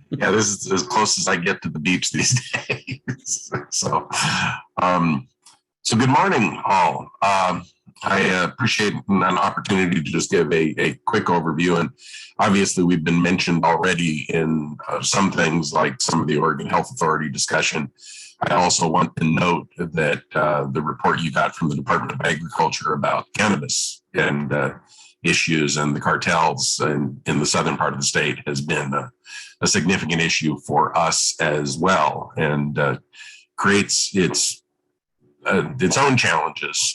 Yeah, this is as close as I get to the beach these days. So good morning, all. I appreciate an opportunity to just give a quick overview. And obviously, we've been mentioned already in some things like some of the Oregon Health Authority discussion. I also want to note that the report you got from the Department of Agriculture about cannabis and issues and the cartels in the southern part of the state has been a significant issue for us as well, and creates its own challenges.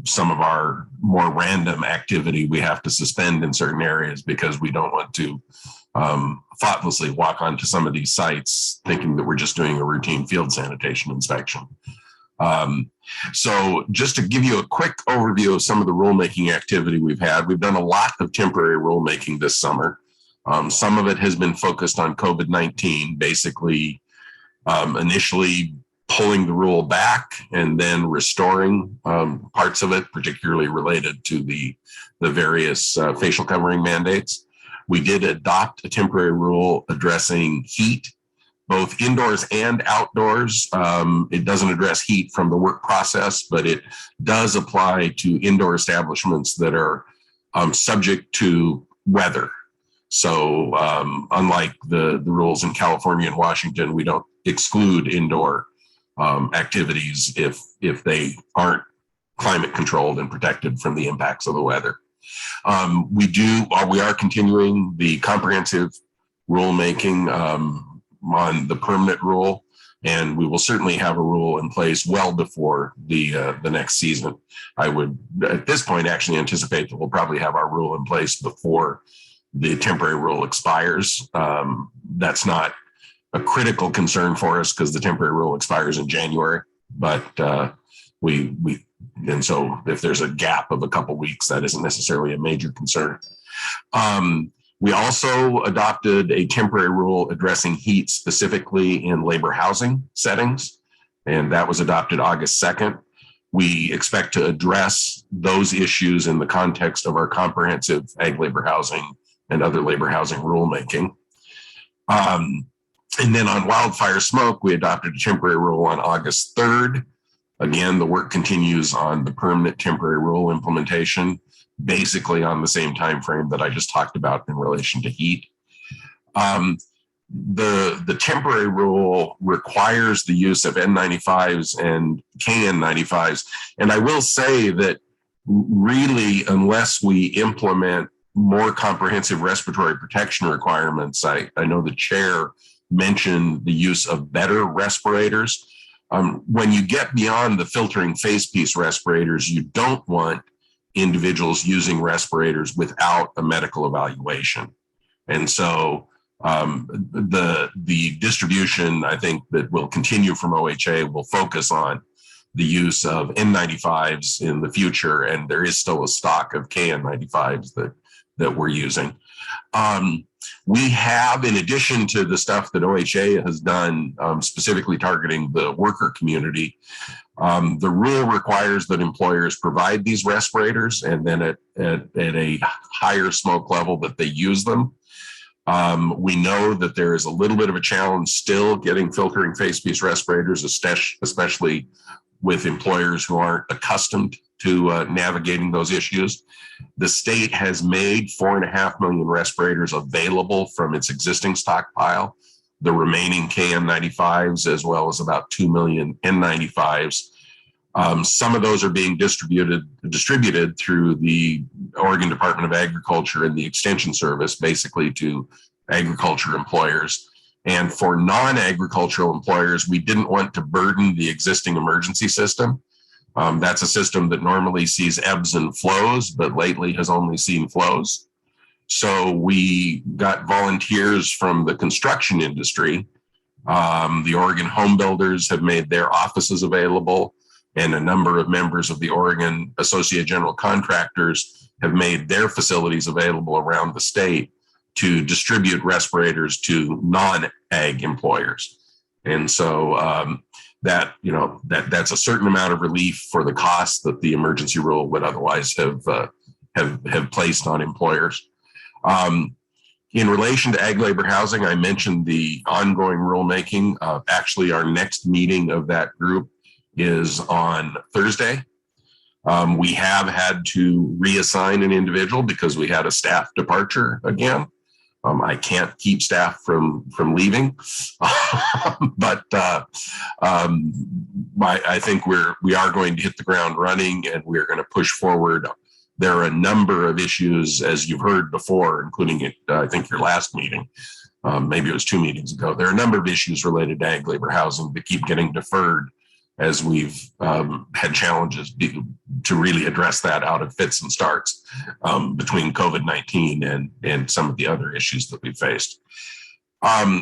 Some of our more random activity we have to suspend in certain areas because we don't want to thoughtlessly walk onto some of these sites thinking that we're just doing a routine field sanitation inspection. So just to give you a quick overview of some of the rulemaking activity we've done a lot of temporary rulemaking this summer. Some of it has been focused on COVID-19, basically initially pulling the rule back and then restoring parts of it, particularly related to the various facial covering mandates. We did adopt a temporary rule addressing heat, both indoors and outdoors. It doesn't address heat from the work process, but it does apply to indoor establishments that are subject to weather. So unlike the rules in California and Washington, we don't exclude indoor activities if they aren't climate controlled and protected from the impacts of the weather. We are continuing the comprehensive rulemaking on the permanent rule, and we will certainly have a rule in place well before the next season. I would, at this point, actually anticipate that we'll probably have our rule in place before the temporary rule expires. That's not a critical concern for us because the temporary rule expires in January, but and so if there's a gap of a couple weeks, that isn't necessarily a major concern. We also adopted a temporary rule addressing heat specifically in labor housing settings. and that was adopted August 2nd. We expect to address those issues in the context of our comprehensive ag labor housing and other labor housing rulemaking. And then on wildfire smoke, we adopted a temporary rule on August 3rd. Again, the work continues on the permanent temporary rule implementation, basically on the same time frame that I just talked about in relation to heat. The temporary rule requires the use of N95s and KN95s. And I will say that really, unless we implement more comprehensive respiratory protection requirements, I know the chair mentioned the use of better respirators. When you get beyond the filtering face piece respirators, you don't want individuals using respirators without a medical evaluation. And so the distribution, I think, that will continue from OHA will focus on the use of N95s in the future, and there is still a stock of KN95s that we're using. We have, in addition to the stuff that OHA has done specifically targeting the worker community, the rule requires that employers provide these respirators, and then at a higher smoke level that they use them. We know that there is a little bit of a challenge still getting filtering face piece respirators, especially with employers who aren't accustomed to navigating those issues. The state has made 4.5 million respirators available from its existing stockpile, the remaining KN95s, as well as about 2 million N95s. Some of those are being distributed through the Oregon Department of Agriculture and the Extension Service, basically to agriculture employers. And for non-agricultural employers, we didn't want to burden the existing emergency system. That's a system that normally sees ebbs and flows, but lately has only seen flows. So we got volunteers from the construction industry. The Oregon home builders have made their offices available, and a number of members of the Oregon Associate General Contractors have made their facilities available around the state to distribute respirators to non-ag employers. And so that's a certain amount of relief for the costs that the emergency rule would otherwise have placed on employers. In relation to ag labor housing, I mentioned the ongoing rulemaking. Actually, our next meeting of that group is on Thursday. We have had to reassign an individual because we had a staff departure again. I can't keep staff from leaving, but I think we are going to hit the ground running, and we're going to push forward. There are a number of issues, as you've heard before, including I think your last meeting, maybe it was 2 meetings ago. There are a number of issues related to ag labor housing that keep getting deferred as we've had challenges to really address that out of fits and starts between COVID-19 and some of the other issues that we faced.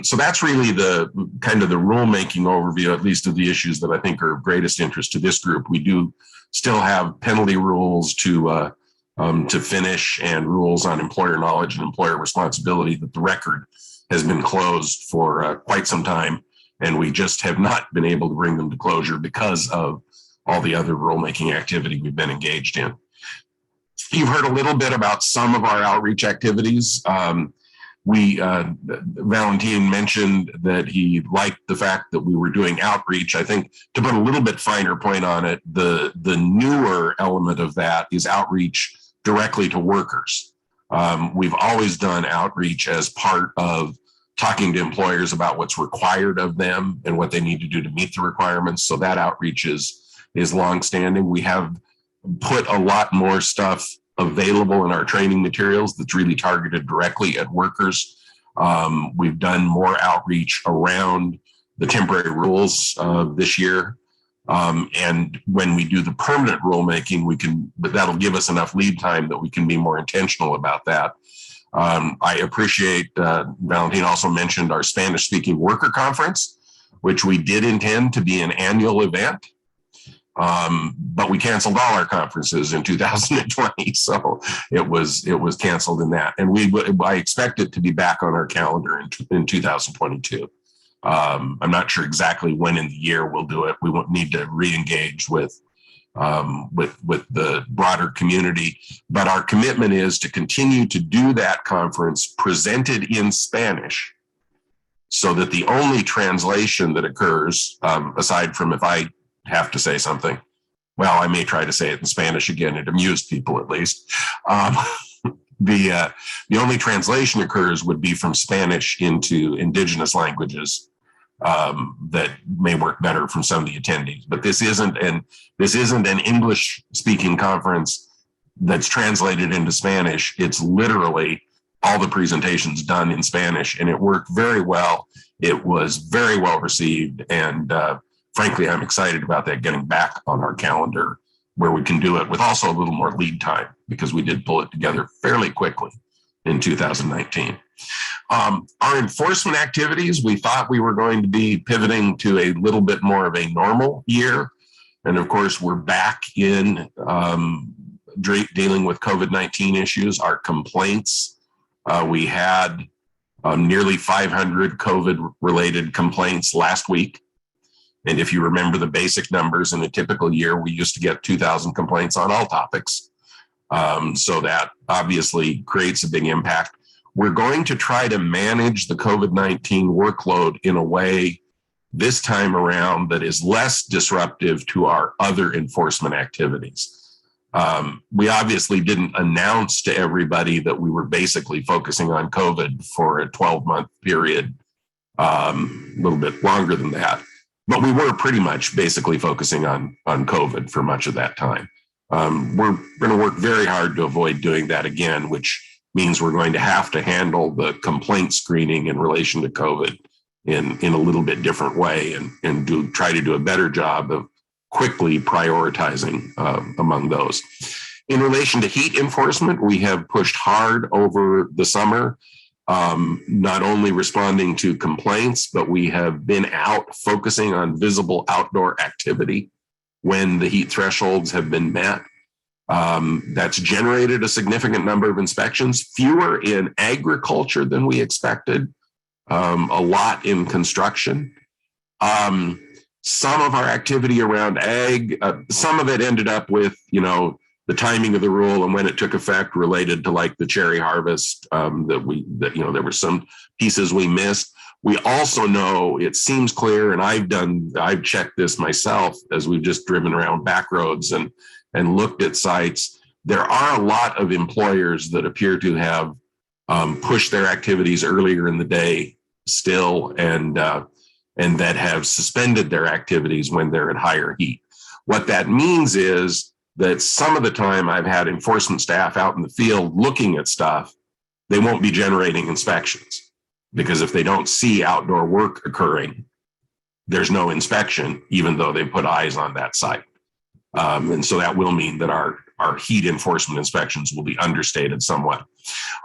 So that's really the kind of the rulemaking overview, at least of the issues that I think are of greatest interest to this group. We do still have penalty rules to finish, and rules on employer knowledge and employer responsibility that the record has been closed for quite some time. And we just have not been able to bring them to closure because of all the other rulemaking activity we've been engaged in. You've heard a little bit about some of our outreach activities. Valentin mentioned that he liked the fact that we were doing outreach. I think to put a little bit finer point on it, the newer element of that is outreach directly to workers. We've always done outreach as part of talking to employers about what's required of them and what they need to do to meet the requirements. So that outreach is longstanding. We have put a lot more stuff available in our training materials that's really targeted directly at workers. We've done more outreach around the temporary rules this year. And when we do the permanent rulemaking, but that'll give us enough lead time that we can be more intentional about that. I appreciate Valentin also mentioned our Spanish-speaking worker conference, which we did intend to be an annual event, but we canceled all our conferences in 2020, so it was canceled in that. And I expect it to be back on our calendar in 2022. I'm not sure exactly when in the year we'll do it. We won't need to re-engage with the broader community, but our commitment is to continue to do that conference presented in Spanish, so that the only translation that occurs, aside from if I have to say something, well, I may try to say it in Spanish again. It amused people at least. The only translation occurs would be from Spanish into indigenous languages that may work better from some of the attendees. But this isn't an English speaking conference that's translated into Spanish. It's literally all the presentations done in Spanish, and it worked very well. It was very well received, and frankly, I'm excited about that getting back on our calendar, where we can do it with also a little more lead time, because we did pull it together fairly quickly in 2019. Our enforcement activities, we thought we were going to be pivoting to a little bit more of a normal year. And of course, we're back in dealing with COVID-19 issues. Our complaints, we had nearly 500 COVID-related complaints last week. And if you remember the basic numbers, in a typical year, we used to get 2,000 complaints on all topics. So that obviously creates a big impact. We're going to try to manage the COVID-19 workload in a way this time around that is less disruptive to our other enforcement activities. We obviously didn't announce to everybody that we were basically focusing on COVID for a 12-month period, a little bit longer than that. But we were pretty much basically focusing on COVID for much of that time. We're going to work very hard to avoid doing that again, which means we're going to have to handle the complaint screening in relation to COVID in a little bit different way, and try to do a better job of quickly prioritizing among those. In relation to heat enforcement, we have pushed hard over the summer, not only responding to complaints, but we have been out focusing on visible outdoor activity when the heat thresholds have been met. That's generated a significant number of inspections, fewer in agriculture than we expected, a lot in construction. Some of our activity around ag, some of it ended up with, the timing of the rule and when it took effect related to like the cherry harvest, there were some pieces we missed. We also know it seems clear, and I've checked this myself as we've just driven around back roads and looked at sites. There are a lot of employers that appear to have pushed their activities earlier in the day still, and that have suspended their activities when they're at higher heat. What that means is that some of the time I've had enforcement staff out in the field looking at stuff, they won't be generating inspections, because if they don't see outdoor work occurring, there's no inspection, even though they put eyes on that site. And so that will mean that our heat enforcement inspections will be understated somewhat.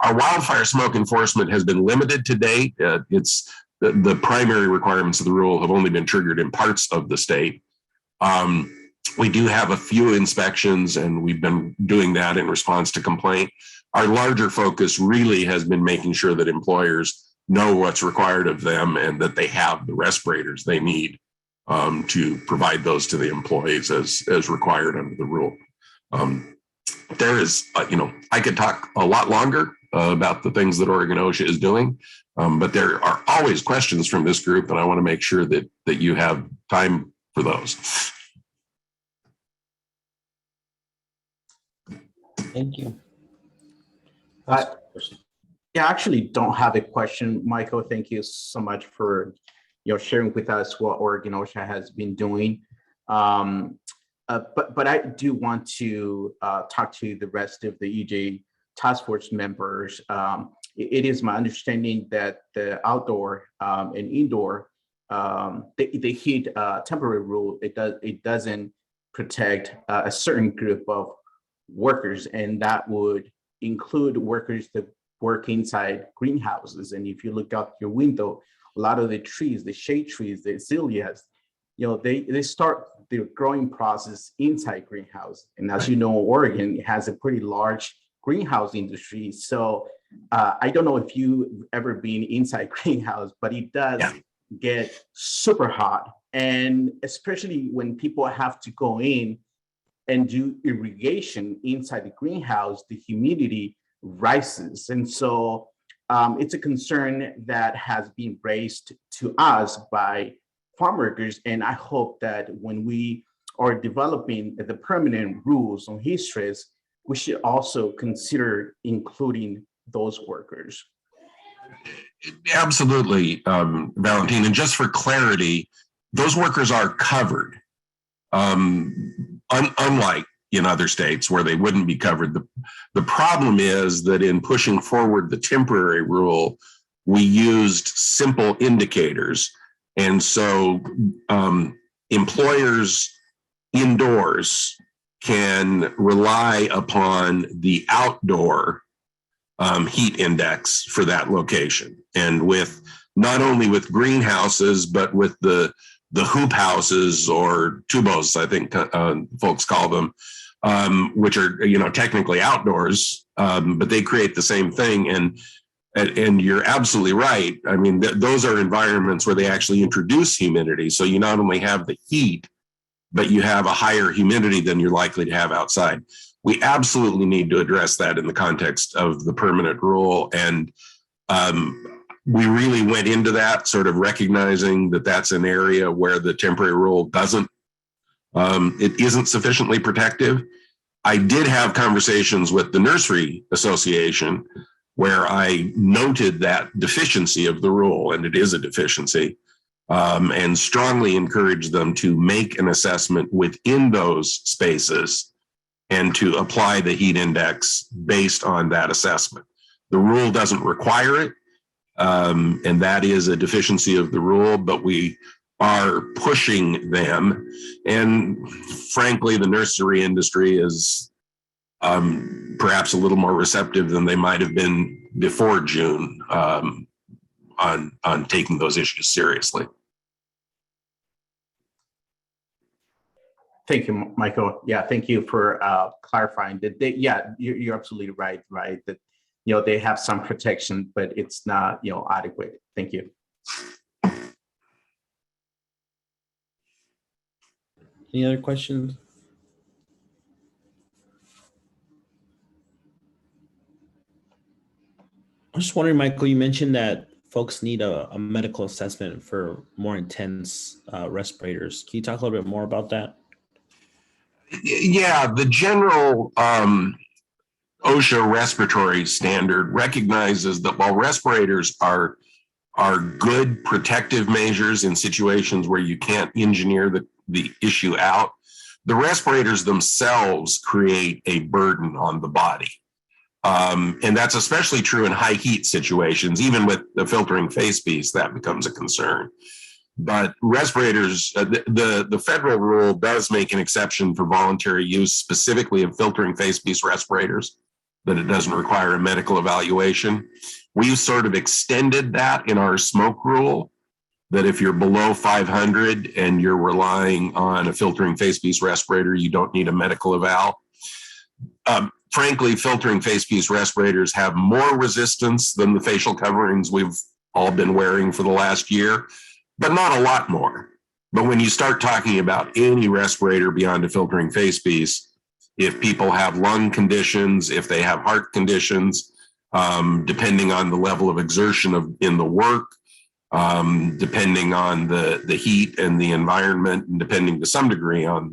Our wildfire smoke enforcement has been limited to date. It's the primary requirements of the rule have only been triggered in parts of the state. We do have a few inspections, and we've been doing that in response to complaint. Our larger focus really has been making sure that employers know what's required of them and that they have the respirators they need to provide those to the employees as required under the rule. There is, I could talk a lot longer about the things that Oregon OSHA is doing, but there are always questions from this group, and I want to make sure that you have time for those.
Thank you.
Yeah, I actually don't have a question, Michael. Thank you so much for sharing with us what Oregon OSHA has been doing. But I do want to talk to the rest of the EJ task force members. It is my understanding that the outdoor and indoor, the heat temporary rule, it doesn't protect a certain group of workers, and that would include workers that work inside greenhouses. And if you look out your window, a lot of the trees, the shade trees, the azaleas, they start their growing process inside greenhouse. And as you know, Oregon has a pretty large greenhouse industry. So I don't know if you've ever been inside greenhouse, but it does get super hot. And especially when people have to go in and do irrigation inside the greenhouse, the humidity rises. And so it's a concern that has been raised to us by farm workers. And I hope that when we are developing the permanent rules on heat stress, we should also consider including those workers.
Absolutely, Valentin. And just for clarity, those workers are covered. Unlike in other states where they wouldn't be covered. The problem is that in pushing forward the temporary rule, we used simple indicators. And so employers indoors can rely upon the outdoor heat index for that location. And with not only with greenhouses, but with the hoop houses or tubos, I think folks call them, which are technically outdoors, but they create the same thing. And you're absolutely right. I mean, those are environments where they actually introduce humidity. So you not only have the heat, but you have a higher humidity than you're likely to have outside. We absolutely need to address that in the context of the permanent rule. And we really went into that sort of recognizing that that's an area where the temporary rule it isn't sufficiently protective. I did have conversations with the Nursery Association where I noted that deficiency of the rule, and it is a deficiency, and strongly encouraged them to make an assessment within those spaces and to apply the heat index based on that assessment. The rule doesn't require it, and that is a deficiency of the rule, but we are pushing them. And frankly, the nursery industry is perhaps a little more receptive than they might have been before June on taking those issues seriously.
Thank you, Michael. Yeah, thank you for clarifying that. You're absolutely right. That they have some protection, but it's not adequate. Thank you.
Any other questions? I'm just wondering, Michael, you mentioned that folks need a medical assessment for more intense respirators. Can you talk a little bit more about that?
Yeah, the general OSHA respiratory standard recognizes that while respirators are good protective measures in situations where you can't engineer the issue out, the respirators themselves create a burden on the body. And that's especially true in high heat situations. Even with the filtering face piece, that becomes a concern. But respirators, the federal rule does make an exception for voluntary use, specifically of filtering face piece respirators, that it doesn't require a medical evaluation. We've sort of extended that in our smoke rule, that if you're below 500 and you're relying on a filtering face piece respirator, you don't need a medical eval. Frankly, filtering face piece respirators have more resistance than the facial coverings we've all been wearing for the last year, but not a lot more. But when you start talking about any respirator beyond a filtering face piece, if people have lung conditions, if they have heart conditions, depending on the level of exertion in the work, depending on the heat and the environment, and depending to some degree on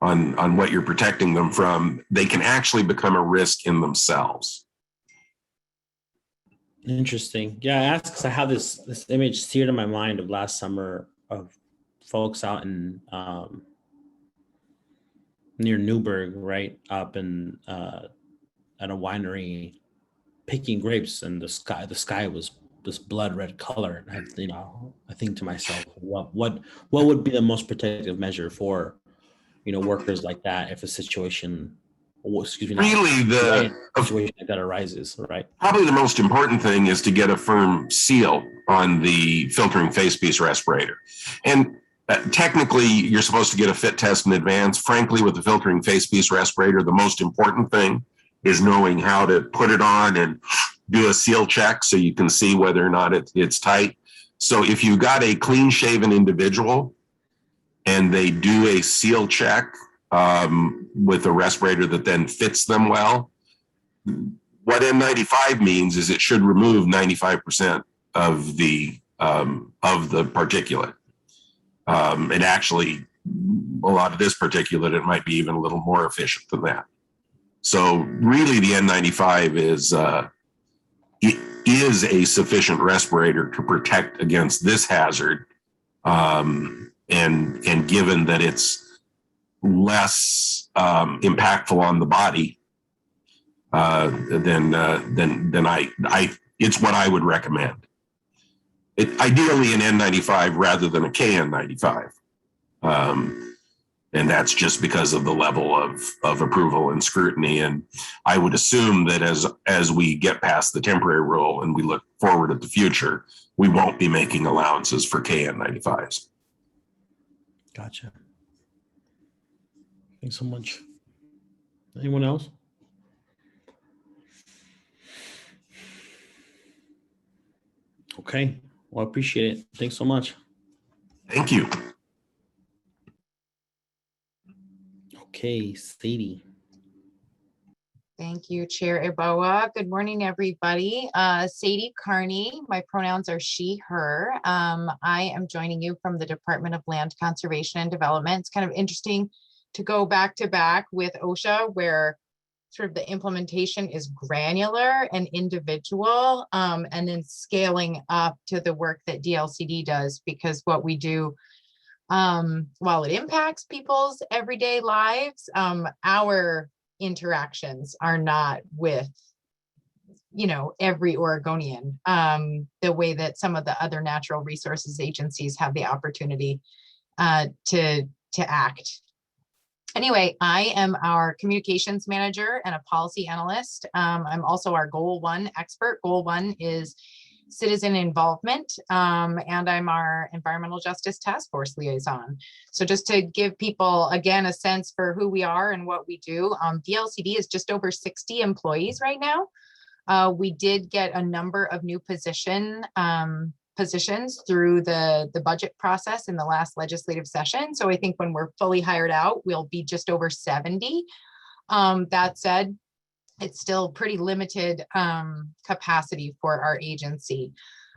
on what you're protecting them from, they can actually become a risk in themselves.
Interesting. Yeah, I asked because I have this image seared in my mind of last summer of folks out in near Newburgh, right, up in at a winery picking grapes, and the sky was this blood red color. And I think to myself, what would be the most protective measure for workers like that if a situation,
Really,
the situation like that arises, right?
Probably the most important thing is to get a firm seal on the filtering face piece respirator. And technically, you're supposed to get a fit test in advance. Frankly, with the filtering face piece respirator, the most important thing is knowing how to put it on and do a seal check so you can see whether or not it's tight. So if you got a clean shaven individual and they do a seal check with a respirator that then fits them well, what N95 means is it should remove 95% of the particulate. And actually, a lot of this particulate, it might be even a little more efficient than that. So really, the N95 is a sufficient respirator to protect against this hazard. And given that it's less impactful on the body, then it's what I would recommend. Ideally an N95 rather than a KN95. And that's just because of the level of approval and scrutiny. And I would assume that as we get past the temporary rule and we look forward at the future, we won't be making allowances for KN95s.
Gotcha. Thanks so much. Anyone else? Okay. Well, I appreciate it. Thanks so much.
Thank you.
Okay, Sadie.
Thank you, Chair Iboa. Good morning, everybody. Sadie Carney, my pronouns are she, her. I am joining you from the Department of Land Conservation and Development. It's kind of interesting to go back to back with OSHA, where sort of the implementation is granular and individual, and then scaling up to the work that DLCD does, because what we do, while it impacts people's everyday lives, our interactions are not with, every Oregonian, the way that some of the other natural resources agencies have the opportunity to act. Anyway, I am our communications manager and a policy analyst. I'm also our Goal 1 expert. Goal 1 is citizen involvement, and I'm our environmental justice task force liaison. So just to give people, again, a sense for who we are and what we do, DLCD is just over 60 employees right now. We did get a number of new positions through the budget process in the last legislative session. So I think when we're fully hired out, we'll be just over 70. That said, it's still pretty limited capacity for our agency.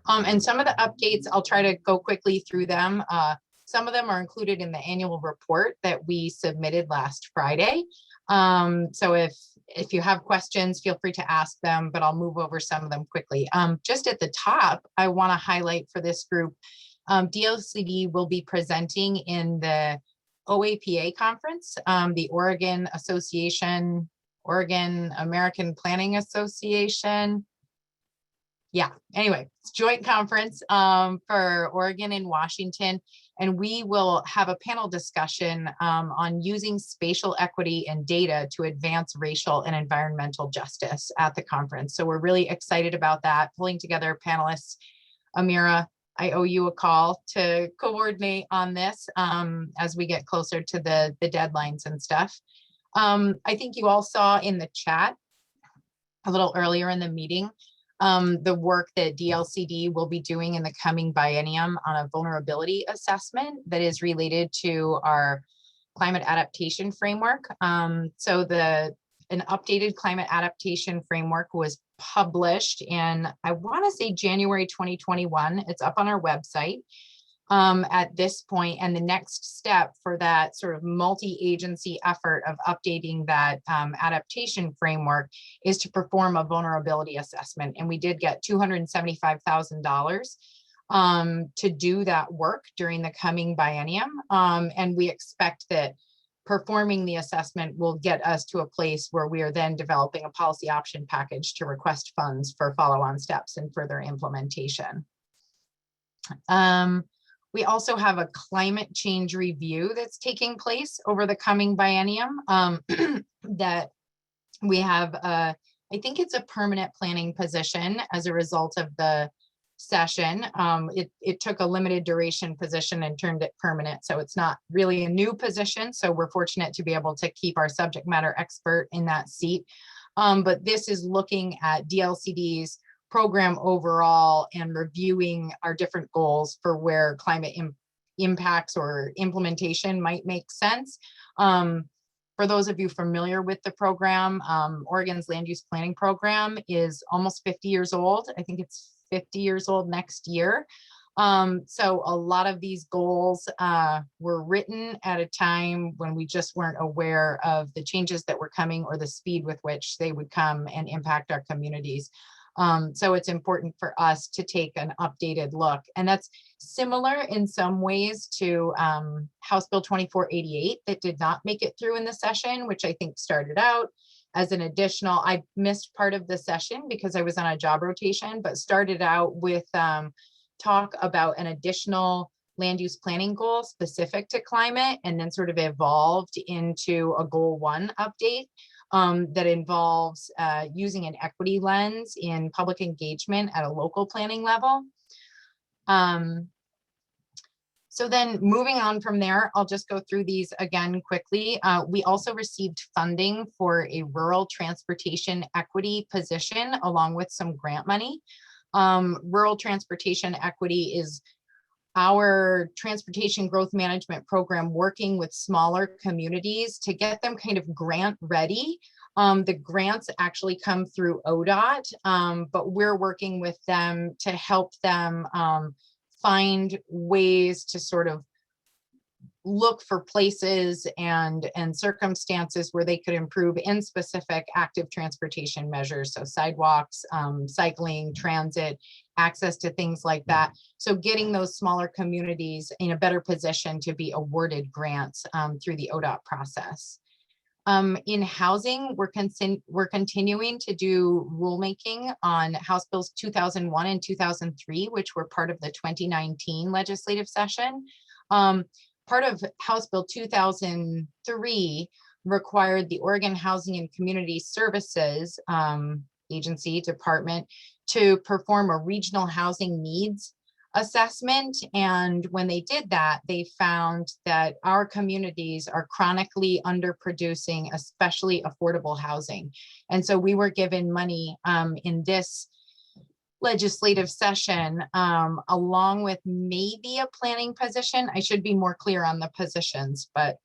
And some of the updates, I'll try to go quickly through them. Some of them are included in the annual report that we submitted last Friday. So if you have questions, feel free to ask them, but I'll move over some of them quickly. Just at the top, I want to highlight for this group, DLCD will be presenting in the OAPA conference, the Oregon American Planning Association. Yeah, anyway, it's a joint conference for Oregon and Washington. And we will have a panel discussion on using spatial equity and data to advance racial and environmental justice at the conference. So we're really excited about that, pulling together panelists. Amira, I owe you a call to coordinate on this as we get closer to the deadlines and stuff. I think you all saw in the chat a little earlier in the meeting, the work that DLCD will be doing in the coming biennium on a vulnerability assessment that is related to our climate adaptation framework. So an updated climate adaptation framework was published in, I want to say January 2021. It's up on our website at this point. And the next step for that sort of multi-agency effort of updating that adaptation framework is to perform a vulnerability assessment. And we did get $275,000 to do that work during the coming biennium. And we expect that performing the assessment will get us to a place where we are then developing a policy option package to request funds for follow-on steps and further implementation. We also have a climate change review that's taking place over the coming biennium that we have, I think it's a permanent planning position as a result of the session. It took a limited duration position and turned it permanent. So it's not really a new position. So we're fortunate to be able to keep our subject matter expert in that seat. But this is looking at DLCD's program overall and reviewing our different goals for where climate impacts or implementation might make sense. For those of you familiar with the program, Oregon's land use planning program is almost 50 years old. I think it's 50 years old next year. So a lot of these goals were written at a time when we just weren't aware of the changes that were coming or the speed with which they would come and impact our communities. So it's important for us to take an updated look. And that's similar in some ways to House Bill 2488 that did not make it through in the session, which I think started out as an additional, I missed part of the session because I was on a job rotation, but started out with talk about an additional land use planning goal specific to climate, and then sort of evolved into a goal 1 update that involves using an equity lens in public engagement at a local planning level. So then moving on from there, I'll just go through these again quickly. We also received funding for a rural transportation equity position along with some grant money. Rural transportation equity is our transportation growth management program working with smaller communities to get them kind of grant ready. The grants actually come through ODOT, but we're working with them to help them find ways to sort of look for places and circumstances where they could improve in specific active transportation measures. So sidewalks, cycling, transit, access to things like that. So getting those smaller communities in a better position to be awarded grants through the ODOT process. In housing, we're continuing to do rulemaking on House Bills 2001 and 2003, which were part of the 2019 legislative session. Part of House Bill 2003 required the Oregon Housing and Community Services Agency department to perform a regional housing needs assessment. And when they did that, they found that our communities are chronically underproducing, especially affordable housing. And so we were given money in this legislative session, along with maybe a planning position. I should be more clear on the positions, but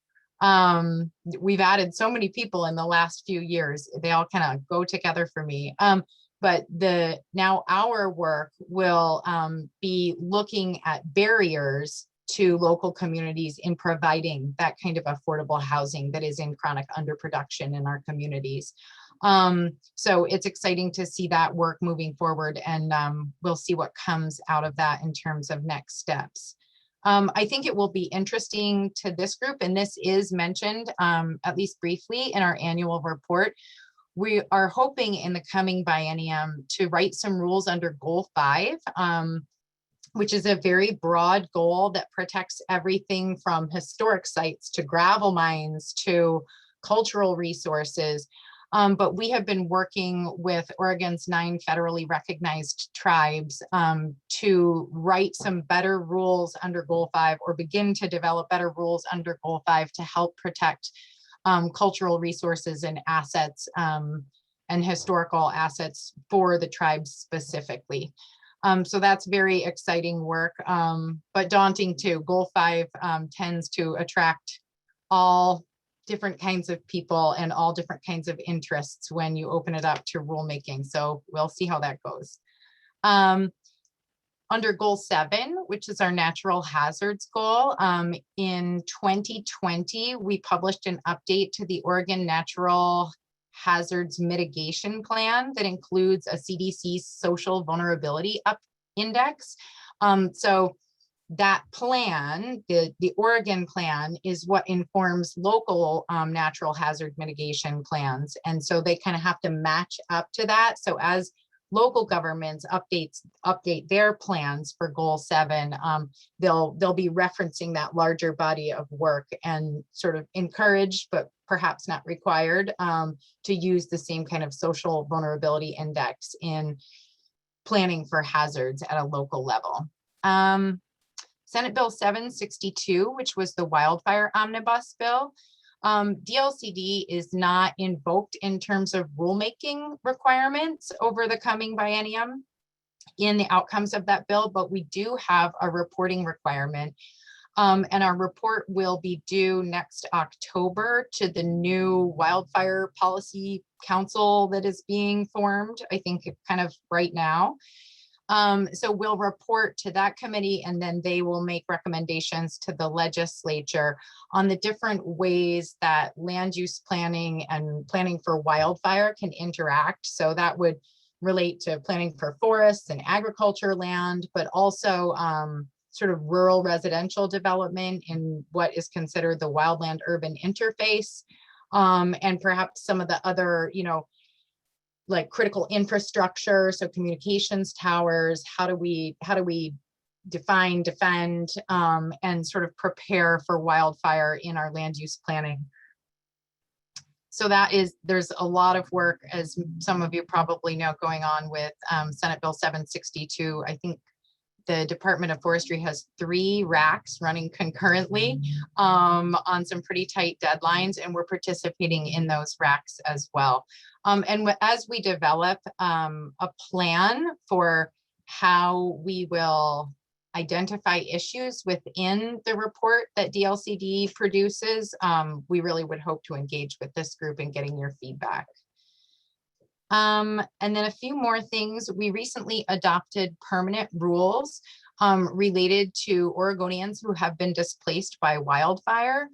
we've added so many people in the last few years. They all kind of go together for me. But now our work will be looking at barriers to local communities in providing that kind of affordable housing that is in chronic underproduction in our communities. So it's exciting to see that work moving forward, and we'll see what comes out of that in terms of next steps. I think it will be interesting to this group, and this is mentioned at least briefly in our annual report. We are hoping in the coming biennium to write some rules under Goal 5, which is a very broad goal that protects everything from historic sites to gravel mines to cultural resources. But we have been working with Oregon's 9 federally recognized tribes to write some better rules under Goal 5, or begin to develop better rules under Goal 5 to help protect cultural resources and assets and historical assets for the tribes specifically. So that's very exciting work, but daunting too. Goal 5 tends to attract all different kinds of people and all different kinds of interests when you open it up to rulemaking. So we'll see how that goes. Under Goal 7, which is our natural hazards goal, in 2020, we published an update to the Oregon Natural Hazards Mitigation Plan that includes a CDC Social Vulnerability Index. So that plan, the Oregon plan, is what informs local natural hazard mitigation plans. And so they kind of have to match up to that. So as local governments update their plans for Goal 7, they'll be referencing that larger body of work and sort of encouraged, but perhaps not required, to use the same kind of social vulnerability index in planning for hazards at a local level. Senate Bill 762, which was the wildfire omnibus bill. DLCD is not invoked in terms of rulemaking requirements over the coming biennium. in the outcomes of that bill, but we do have a reporting requirement. And our report will be due next October to the new Wildfire Policy Council that is being formed, I think kind of right now. So we'll report to that committee, and then they will make recommendations to the legislature on the different ways that land use planning and planning for wildfire can interact. So that would relate to planning for forests and agriculture land, but also sort of rural residential development in what is considered the wildland urban interface, and perhaps some of the other, like critical infrastructure, so communications towers. How do we define, defend, and sort of prepare for wildfire in our land use planning? So there's a lot of work, as some of you probably know, going on with Senate Bill 762. I think the Department of Forestry has 3 racks running concurrently on some pretty tight deadlines, and we're participating in those racks as well. And as we develop a plan for how we will identify issues within the report that DLCD produces, we really would hope to engage with this group in getting your feedback. And then a few more things. We recently adopted permanent rules related to Oregonians who have been displaced by wildfire.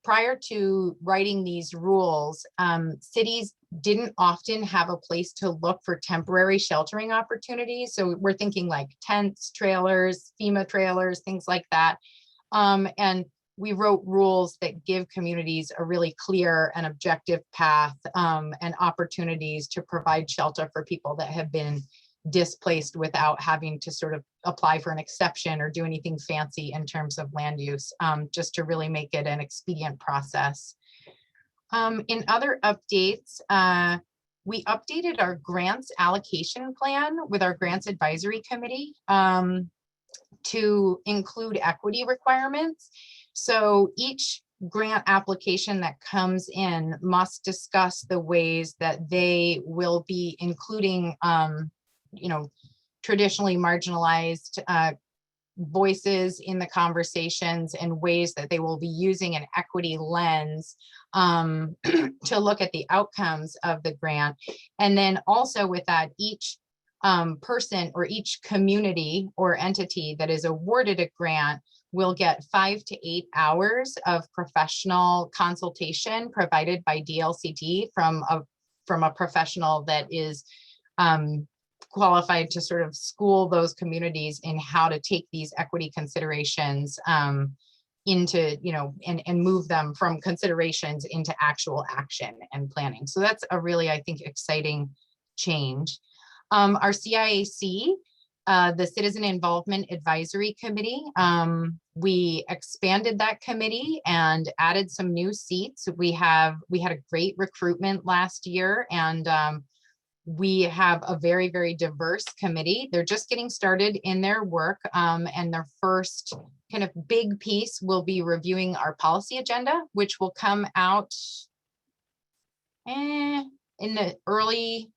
Prior to writing these rules, cities didn't often have a place to look for temporary sheltering opportunities. So we're thinking like tents, trailers, FEMA trailers, things like that. And we wrote rules that give communities a really clear and objective path and opportunities to provide shelter for people that have been displaced without having to sort of apply for an exception or do anything fancy in terms of land use, just to really make it an expedient process. In other updates, we updated our grants allocation plan with our grants advisory committee to include equity requirements. So each grant application that comes in must discuss the ways that they will be including, traditionally marginalized voices in the conversations, and ways that they will be using an equity lens to look at the outcomes of the grant. And then also with that, each person or each community or entity that is awarded a grant will get 5 to 8 hours of professional consultation provided by DLCD from a professional that is qualified to sort of school those communities in how to take these equity considerations into, and move them from considerations into actual action and planning. So that's a really, I think, exciting change. Our CIAC, the Citizen Involvement Advisory Committee, we expanded that committee and added some new seats. We had a great recruitment last year, and we have a very, very diverse committee. They're just getting started in their work, and their first kind of big piece will be reviewing our policy agenda, which will come out in the early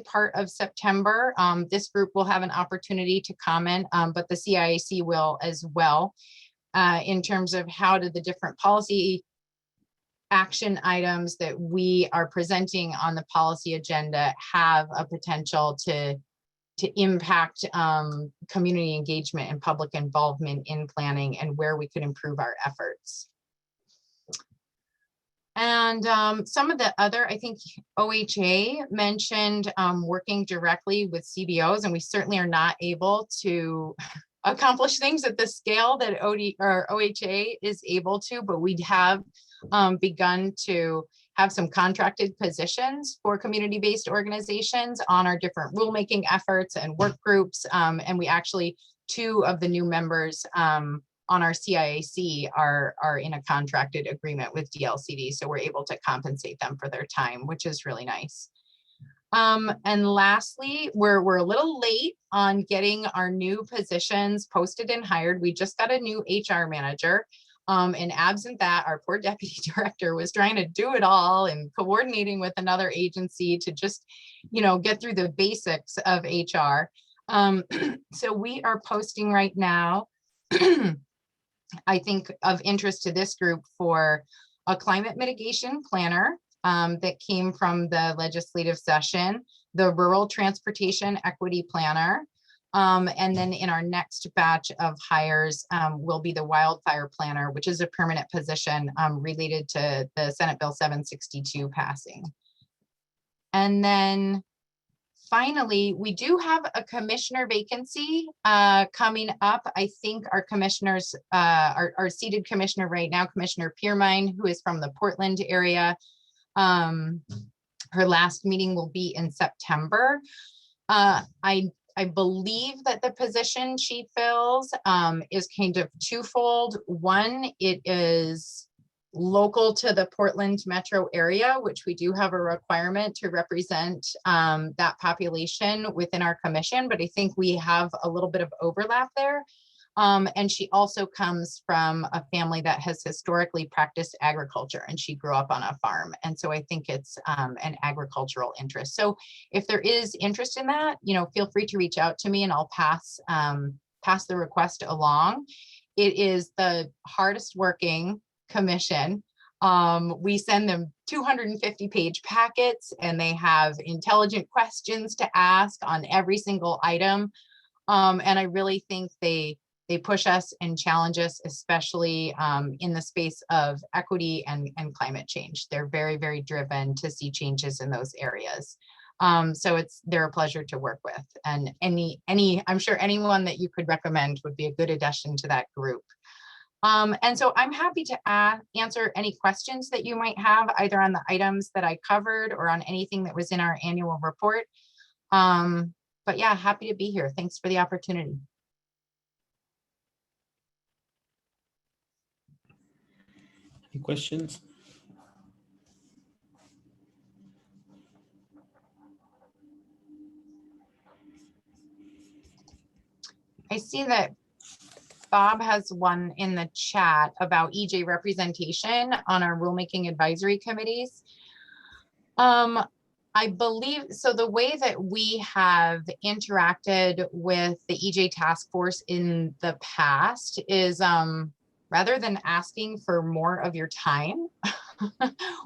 part of September. This group will have an opportunity to comment, but the CIAC will as well, in terms of how do the different policy action items that we are presenting on the policy agenda have a potential to impact community engagement and public involvement in planning, and where we could improve our efforts. And some of the other, I think OHA mentioned working directly with CBOs, and we certainly are not able to accomplish things at the scale that OHA is able to, but we have begun to have some contracted positions for community-based organizations on our different rulemaking efforts and work groups. And we actually, 2 of the new members on our CIAC are in a contracted agreement with DLCD. So we're able to compensate them for their time, which is really nice. And lastly, we're a little late on getting our new positions posted and hired. We just got a new HR manager. And absent that, our poor deputy director was trying to do it all and coordinating with another agency to just, get through the basics of HR. So we are posting right now, I think of interest to this group, for a climate mitigation planner that came from the legislative session, the rural transportation equity planner, and then in our next batch of hires will be the wildfire planner, which is a permanent position related to the Senate Bill 762 passing. And then finally, we do have a commissioner vacancy coming up. I think our commissioners, our seated commissioner right now, Commissioner Piermine, who is from the Portland area, her last meeting will be in September. I believe that the position she fills is kind of twofold. One, it is local to the Portland metro area, which we do have a requirement to represent that population within our commission, but I think we have a little bit of overlap there. And she also comes from a family that has historically practiced agriculture, and she grew up on a farm. And so I think it's an agricultural interest. So if there is interest in that, feel free to reach out to me and I'll pass the request along. It is the hardest working commission. We send them 250-page packets, and they have intelligent questions to ask on every single item. And I really think they push us and challenge us, especially in the space of equity and climate change. They're very, very driven to see changes in those areas. So they're a pleasure to work with. And I'm sure anyone that you could recommend would be a good addition to that group. And so I'm happy to answer any questions that you might have, either on the items that I covered or on anything that was in our annual report. But yeah, happy to be here. Thanks for the opportunity.
Any questions?
I see that Bob has one in the chat about EJ representation on our rulemaking advisory committees. I believe, so the way that we have interacted with the EJ task force in the past is rather than asking for more of your time,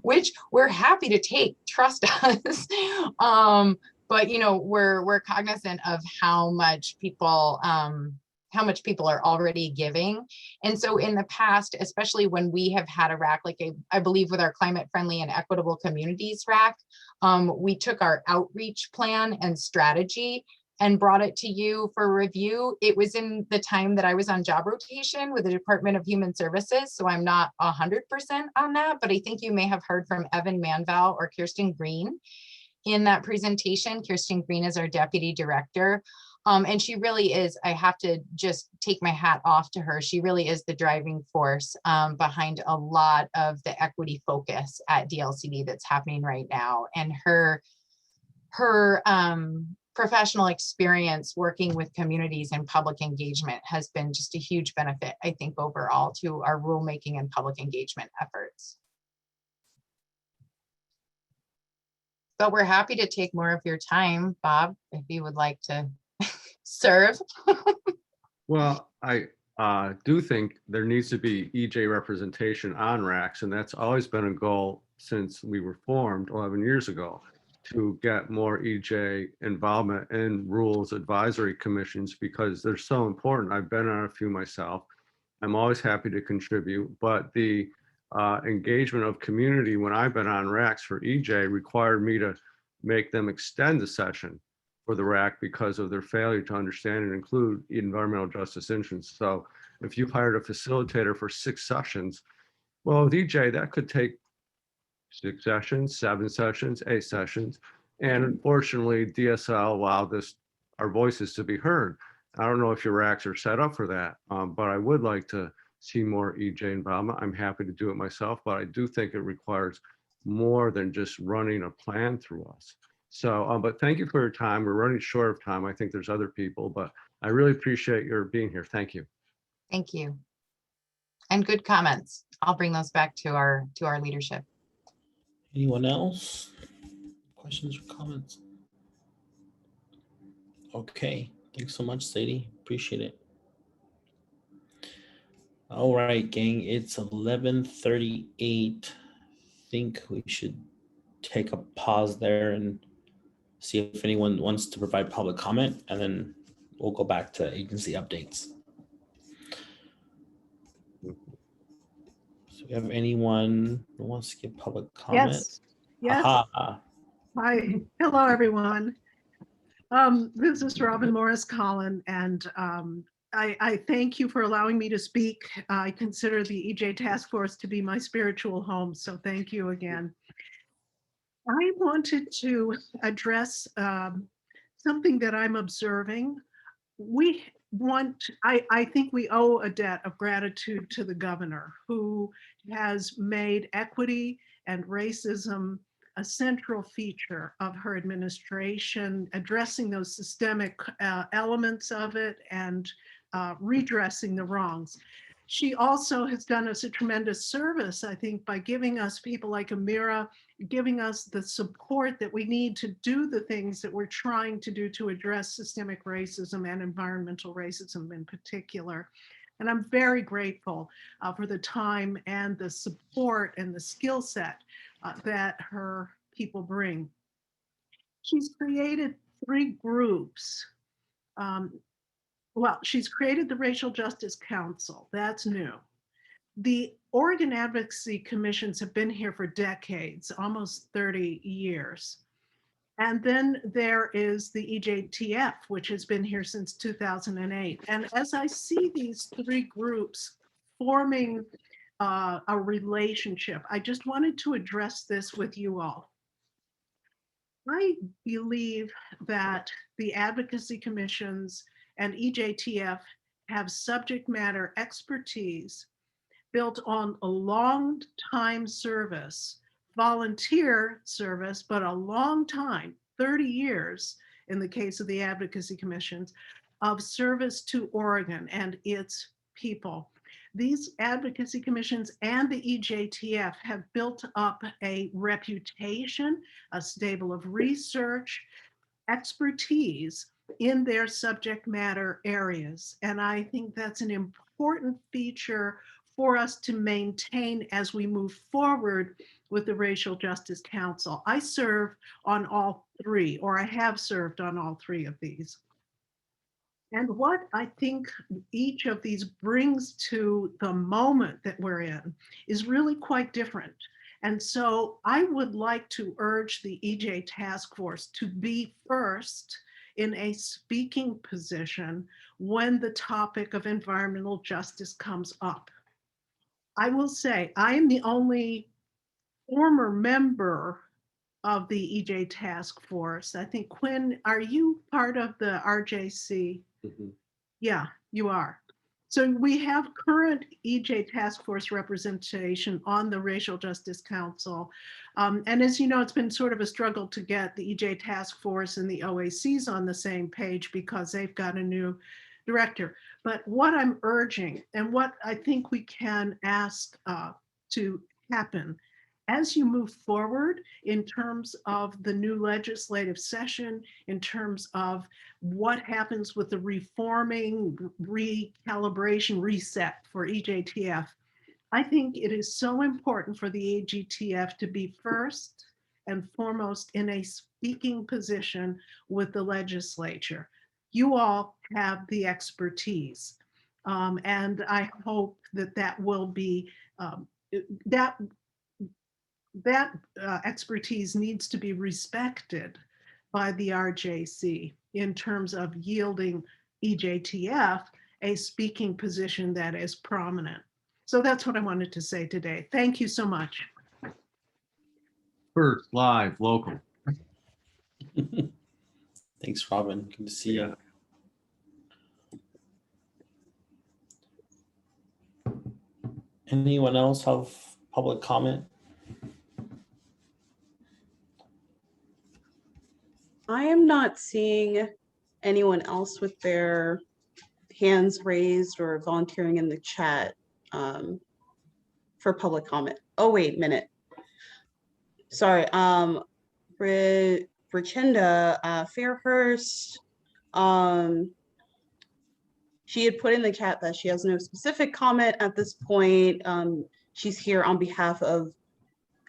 which we're happy to take, trust us. But we're cognizant of how much people are already giving. And so in the past, especially when we have had a RAC, like I believe with our climate friendly and equitable communities RAC, we took our outreach plan and strategy and brought it to you for review. It was in the time that I was on job rotation with the Department of Human Services, so I'm not 100% on that, but I think you may have heard from Evan Manval or Kirsten Greene in that presentation. Kirsten Greene is our deputy director. And she really is, I have to just take my hat off to her. She really is the driving force behind a lot of the equity focus at DLCD that's happening right now. And her professional experience working with communities and public engagement has been just a huge benefit, I think, overall to our rulemaking and public engagement efforts. But we're happy to take more of your time, Bob, if you would like to serve.
Well, I do think there needs to be EJ representation on RACs, and that's always been a goal since we were formed 11 years ago, to get more EJ involvement in rules advisory commissions, because they're so important. I've been on a few myself. I'm always happy to contribute, but the engagement of community when I've been on RACs for EJ required me to make them extend the session for the RAC because of their failure to understand and include environmental justice issues. So if you hired a facilitator for 6 sessions, well, with EJ, that could take 6 sessions, 7 sessions, 8 sessions. And unfortunately, DSL allowed our voices to be heard. I don't know if your RACs are set up for that, but I would like to see more EJ involvement. I'm happy to do it myself, but I do think it requires more than just running a plan through us. So, but thank you for your time. We're running short of time. I think there's other people, but I really appreciate your being here. Thank you.
Thank you. And good comments. I'll bring those back to our leadership.
Anyone else? Questions or comments? Okay, Thanks so much, Sadie. Appreciate it. All right, gang, it's 11:38. I think we should take a pause there and see if anyone wants to provide public comment, and then we'll go back to agency updates. So we have anyone who wants to give public comment?
Yes. Yes.
Aha.
Hi. Hello, everyone. This is Robin Morris Collin, and I thank you for allowing me to speak. I consider the EJ Task Force to be my spiritual home, so thank you again. I wanted to address something that I'm observing. I think we owe a debt of gratitude to the governor, who has made equity and racism a central feature of her administration, addressing those systemic elements of it and redressing the wrongs. She also has done us a tremendous service, I think, by giving us people like Amira, giving us the support that we need to do the things that we're trying to do to address systemic racism and environmental racism in particular. And I'm very grateful for the time and the support and the skill set that her people bring. She's created 3 groups. Well, she's created the Racial Justice Council. That's new. The Oregon Advocacy Commissions have been here for decades, almost 30 years. And then there is the EJTF, which has been here since 2008. And as I see these 3 groups forming a relationship, I just wanted to address this with you all. I believe that the advocacy commissions and EJTF have subject matter expertise built on a long time service, volunteer service, but a long time, 30 years in the case of the advocacy commissions, of service to Oregon and its people. These advocacy commissions and the EJTF have built up a reputation, a stable of research, expertise in their subject matter areas. And I think that's an important feature for us to maintain as we move forward with the Racial Justice Council. I serve on all 3, or I have served on all 3 of these. And what I think each of these brings to the moment that we're in is really quite different. And so I would like to urge the EJ Task Force to be first in a speaking position when the topic of environmental justice comes up. I will say I am the only former member of the EJ Task Force. I think, Quinn, are you part of the RJC?
Mm-hmm.
Yeah, you are. So we have current EJ Task Force representation on the Racial Justice Council. And as you know, it's been sort of a struggle to get the EJ Task Force and the OACs on the same page because they've got a new director. But what I'm urging and what I think we can ask to happen as you move forward in terms of the new legislative session, in terms of what happens with the reforming, recalibration, reset for EJTF, I think it is so important for the AGTF to be first and foremost in a speaking position with the legislature. You all have the expertise, and I hope that that will be, that expertise needs to be respected by the RJC in terms of yielding EJTF a speaking position that is prominent. So that's what I wanted to say today. Thank you so much.
First, live, local.
Thanks, Robin. Good to see you. Anyone else have public comment?
I am not seeing anyone else with their hands raised or volunteering in the chat for public comment. Oh, wait a minute. Sorry, Bricinda Fairhurst, She had put in the chat that she has no specific comment at this point. She's here on behalf of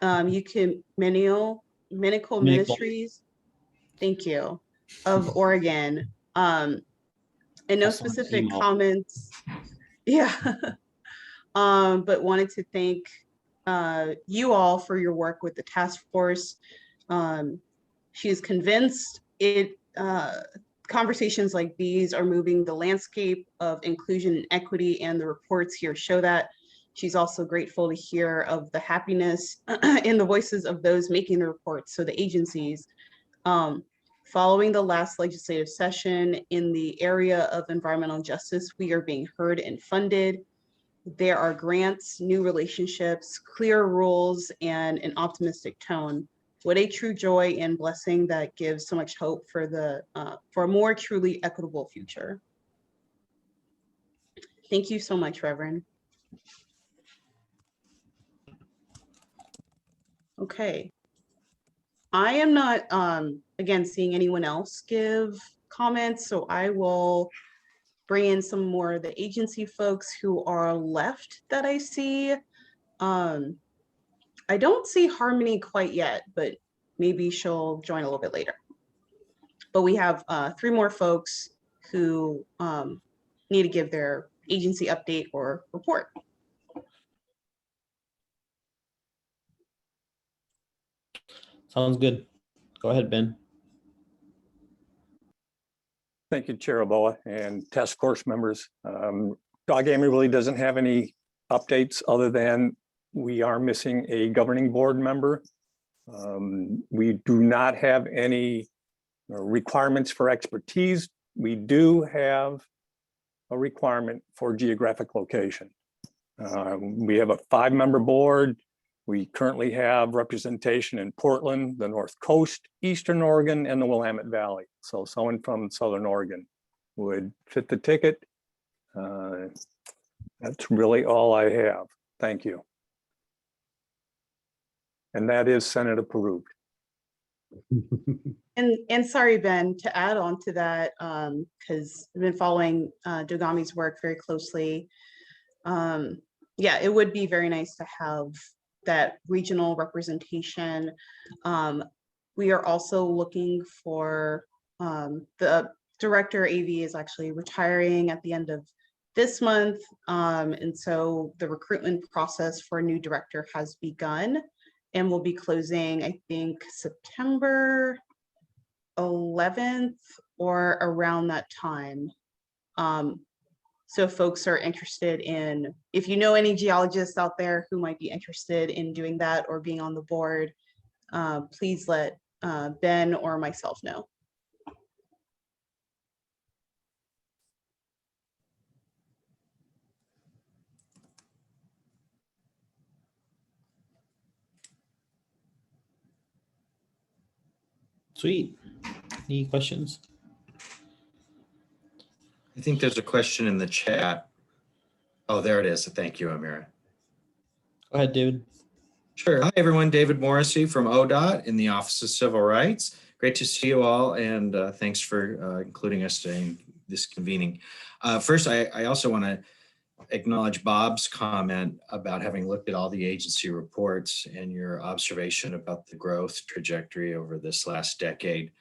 Ecumenical Ministries, thank you, of Oregon. And no specific comments. Yeah. But wanted to thank you all for your work with the task force. She is convinced conversations like these are moving the landscape of inclusion and equity, and the reports here show that. She's also grateful to hear of the happiness in the voices of those making the reports, so the agencies. Following the last legislative session in the area of environmental justice, we are being heard and funded. There are grants, new relationships, clear rules, and an optimistic tone. What a true joy and blessing that gives so much hope for a more truly equitable future. Thank you so much, Reverend. Okay. I am not, again, seeing anyone else give comments, so I will bring in some more of the agency folks who are left that I see. I don't see Harmony quite yet, but maybe she'll join a little bit later. But we have 3 more folks who need to give their agency update or report.
Sounds good. Go ahead, Ben.
Thank you, Chair Oboa and task force members. Dog Amy really doesn't have any updates other than we are missing a governing board member. We do not have any requirements for expertise. We do have a requirement for geographic location. We have a 5-member board. We currently have representation in Portland, the North Coast, Eastern Oregon, and the Willamette Valley. So someone from Southern Oregon would fit the ticket. That's really all I have. Thank you. And that is Senate approved.
And sorry, Ben, to add on to that, because I've been following Dogami's work very closely. Yeah, it would be very nice to have that regional representation. We are also looking for, the director AV is actually retiring at the end of this month. And so the recruitment process for a new director has begun and will be closing, I think, September 11th or around that time. So if folks are interested in, if you know any geologists out there who might be interested in doing that or being on the board, please let Ben or myself know.
Sweet. Any questions?
I think there's a question in the chat. Oh, there it is. Thank you, Amira.
Go ahead, David.
Sure. Hi, everyone. David Morrissey from ODOT in the Office of Civil Rights. Great to see you all, and thanks for including us in this convening. First, I also want to acknowledge Bob's comment about having looked at all the agency reports and your observation about the growth trajectory over this last decade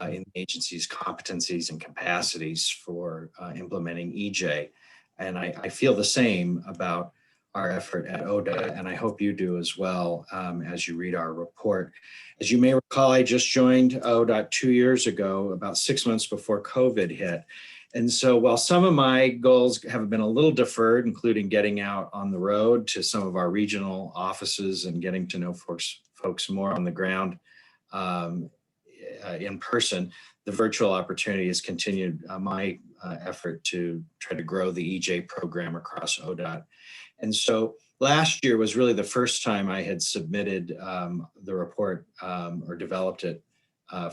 in the agency's competencies and capacities for implementing EJ. And I feel the same about our effort at ODOT, and I hope you do as well as you read our report. As you may recall, I just joined ODOT 2 years ago, about 6 months before COVID hit. And so while some of my goals have been a little deferred, including getting out on the road to some of our regional offices and getting to know folks more on the ground in person, the virtual opportunity has continued my effort to try to grow the EJ program across ODOT. And so last year was really the first time I had submitted the report or developed it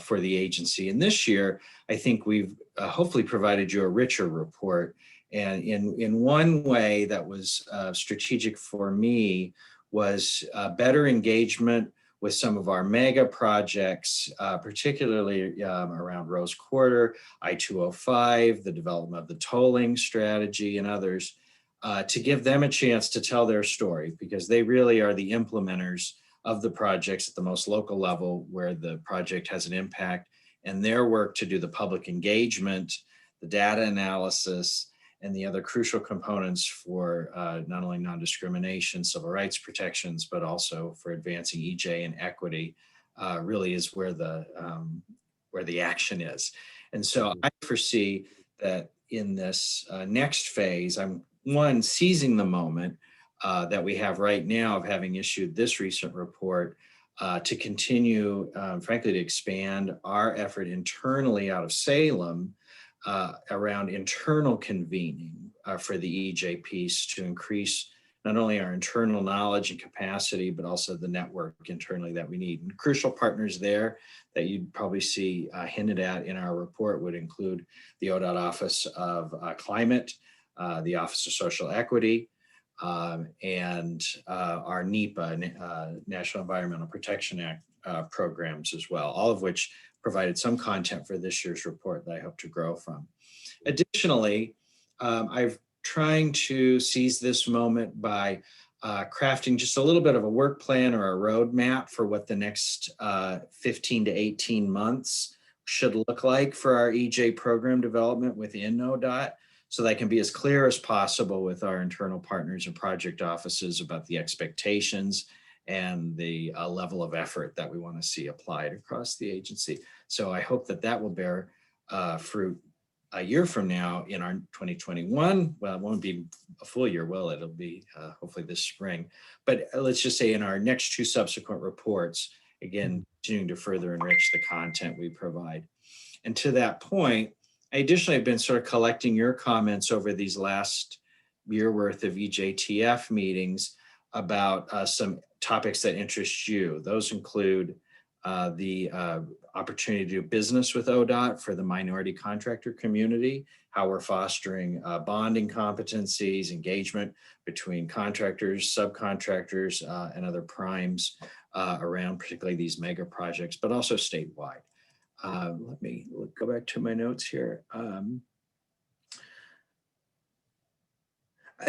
for the agency. And this year, I think we've hopefully provided you a richer report. And in one way that was strategic for me was better engagement with some of our mega projects, particularly around Rose Quarter, I-205, the development of the tolling strategy and others, to give them a chance to tell their story, because they really are the implementers of the projects at the most local level where the project has an impact, and their work to do the public engagement, the data analysis, and the other crucial components for not only non-discrimination, civil rights protections, but also for advancing EJ and equity, really is where the action is. And so I foresee that in this next phase, I'm seizing the moment that we have right now of having issued this recent report to continue, frankly, to expand our effort internally out of Salem around internal convening for the EJ piece, to increase not only our internal knowledge and capacity, but also the network internally that we need. And crucial partners there that you'd probably see hinted at in our report would include the ODOT Office of Climate, the Office of Social Equity, and our NEPA, National Environmental Protection Act programs as well, all of which provided some content for this year's report that I hope to grow from. Additionally, I've trying to seize this moment by crafting just a little bit of a work plan or a roadmap for what the next 15 to 18 months should look like for our EJ program development within ODOT, so that I can be as clear as possible with our internal partners and project offices about the expectations and the level of effort that we want to see applied across the agency. So I hope that that will bear fruit a year from now in our 2021. Well, it won't be a full year, will it? It'll be hopefully this spring. But let's just say in our next two subsequent reports, again, continuing to further enrich the content we provide. And to that point, I additionally have been sort of collecting your comments over these last year worth of EJTF meetings about some topics that interest you. Those include the opportunity to do business with ODOT for the minority contractor community, how we're fostering bonding competencies, engagement between contractors, subcontractors, and other primes around particularly these mega projects, but also statewide. Let me go back to my notes here.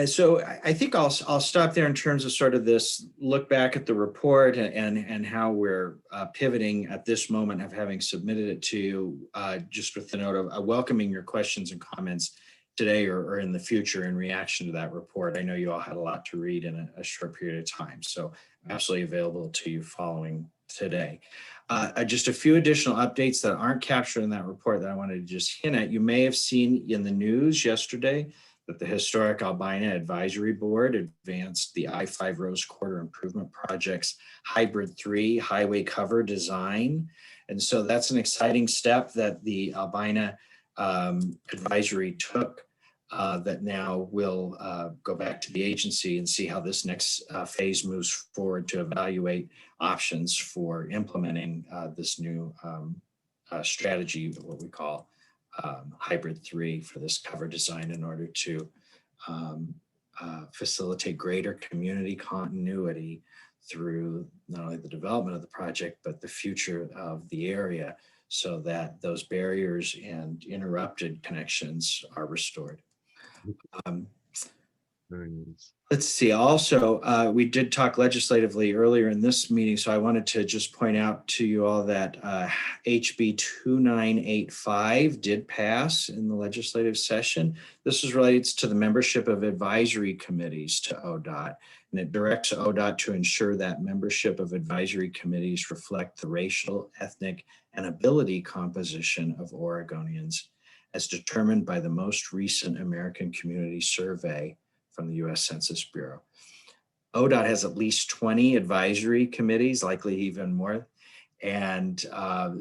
So I think I'll stop there in terms of sort of this look back at the report and how we're pivoting at this moment of having submitted it to you, just with the note of welcoming your questions and comments today or in the future in reaction to that report. I know you all had a lot to read in a short period of time, so I'm absolutely available to you following today. Just a few additional updates that aren't captured in that report that I wanted to just hint at. You may have seen in the news yesterday that the Historic Albina Advisory Board advanced the I-5 Rose Quarter Improvement Project's Hybrid 3 highway cover design. And so that's an exciting step that the Albina Advisory took that now will go back to the agency and see how this next phase moves forward to evaluate options for implementing this new strategy, what we call Hybrid 3 for this cover design, in order to facilitate greater community continuity through not only the development of the project, but the future of the area, so that those barriers and interrupted connections are restored. Let's see, also, we did talk legislatively earlier in this meeting, so I wanted to just point out to you all that HB 2985 did pass in the legislative session. This relates to the membership of advisory committees to ODOT, and it directs ODOT to ensure that membership of advisory committees reflect the racial, ethnic, and ability composition of Oregonians as determined by the most recent American Community Survey from the US Census Bureau. ODOT has at least 20 advisory committees, likely even more. And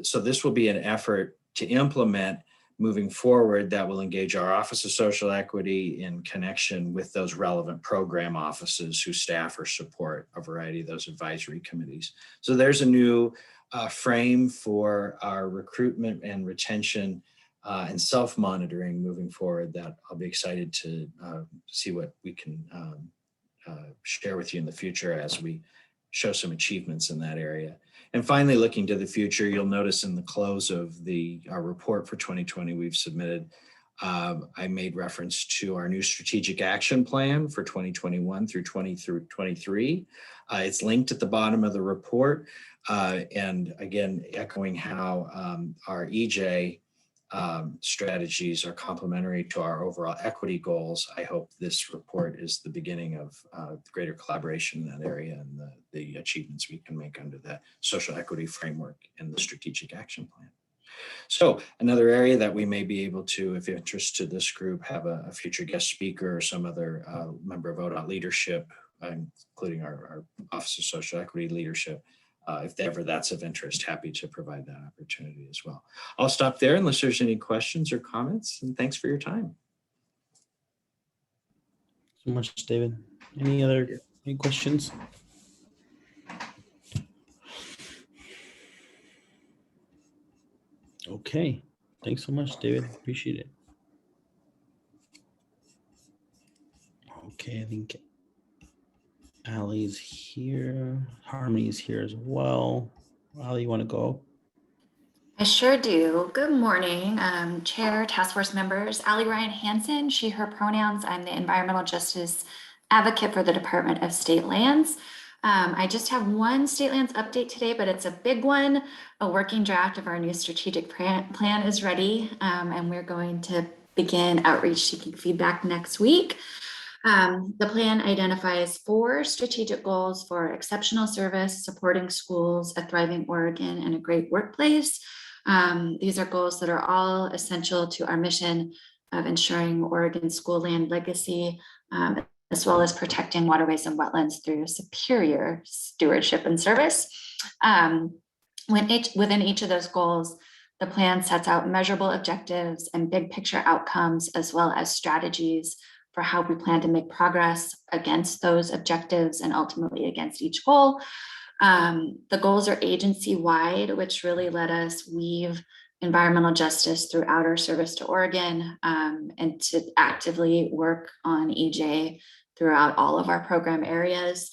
so this will be an effort to implement moving forward that will engage our Office of Social Equity in connection with those relevant program offices who staff or support a variety of those advisory committees. So there's a new frame for our recruitment and retention and self-monitoring moving forward that I'll be excited to see what we can share with you in the future as we show some achievements in that area. And finally, looking to the future, you'll notice in the close of our report for 2020 we've submitted, I made reference to our new strategic action plan for 2021 through 2023. It's linked at the bottom of the report. And again, echoing how our EJ strategies are complementary to our overall equity goals. I hope this report is the beginning of greater collaboration in that area and the achievements we can make under that social equity framework and the strategic action plan. So another area that we may be able to, if interest to this group, have a future guest speaker or some other member of ODOT leadership, including our Office of Social Equity leadership. If ever that's of interest, happy to provide that opportunity as well. I'll stop there unless there's any questions or comments, and thanks for your time.
So much, David. Any questions? Okay, thanks so much, David. Appreciate it. Okay, I think Allie's here. Harmony's here as well. Allie, you want to go?
I sure do. Good morning, Chair, Task Force members. Allie Ryan Hansen, she, her pronouns. I'm the Environmental Justice Advocate for the Department of State Lands. I just have one state lands update today, but it's a big one. A working draft of our new strategic plan is ready, and we're going to begin outreach seeking feedback next week. The plan identifies 4 strategic goals for exceptional service, supporting schools, a thriving Oregon, and a great workplace. These are goals that are all essential to our mission of ensuring Oregon school land legacy, as well as protecting waterways and wetlands through superior stewardship and service. Within each of those goals, the plan sets out measurable objectives and big picture outcomes, as well as strategies for how we plan to make progress against those objectives and ultimately against each goal. The goals are agency-wide, which really let us weave environmental justice throughout our service to Oregon, and to actively work on EJ throughout all of our program areas.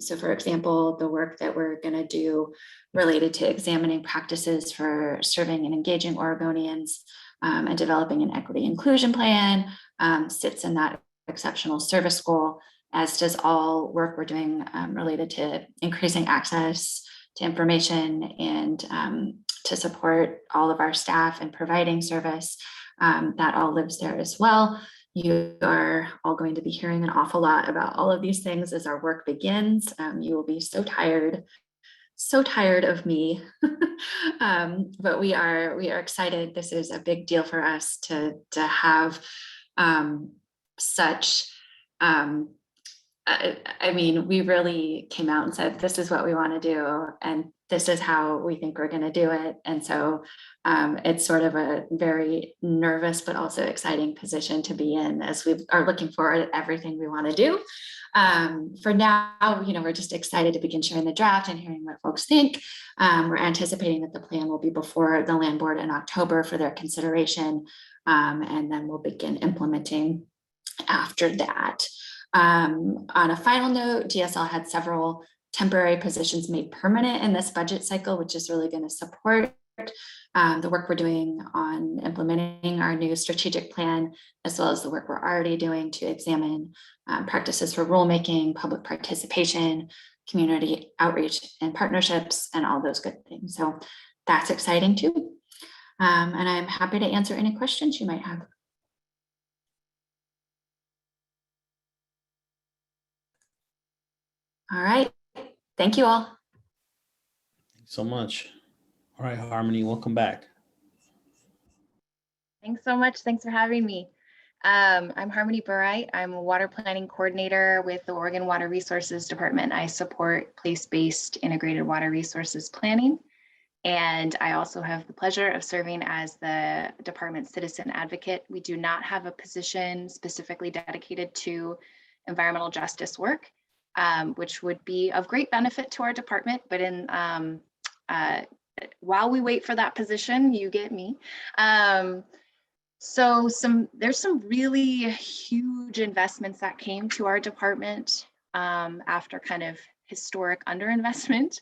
So for example, the work that we're going to do related to examining practices for serving and engaging Oregonians, and developing an equity inclusion plan, sits in that exceptional service goal, as does all work we're doing related to increasing access to information and to support all of our staff and providing service. That all lives there as well. You are all going to be hearing an awful lot about all of these things as our work begins. You will be so tired of me, but we are excited. This is a big deal for us to have such. I mean, we really came out and said, this is what we want to do, and this is how we think we're going to do it. And so it's sort of a very nervous but also exciting position to be in as we are looking forward at everything we want to do. For now, we're just excited to begin sharing the draft and hearing what folks think. We're anticipating that the plan will be before the Land Board in October for their consideration, and then we'll begin implementing after that. On a final note, DSL had several temporary positions made permanent in this budget cycle, which is really going to support the work we're doing on implementing our new strategic plan, as well as the work we're already doing to examine practices for rulemaking, public participation, community outreach and partnerships, and all those good things. So that's exciting too. And I'm happy to answer any questions you might have. All right. Thank you all.
Thanks so much. All right, Harmony, welcome back.
Thanks so much. Thanks for having me. I'm Harmony Burright. I'm a water planning coordinator with the Oregon Water Resources Department. I support place-based integrated water resources planning. And I also have the pleasure of serving as the department's citizen advocate. We do not have a position specifically dedicated to environmental justice work, which would be of great benefit to our department. But while we wait for that position, you get me. So there's some really huge investments that came to our department after kind of historic underinvestment.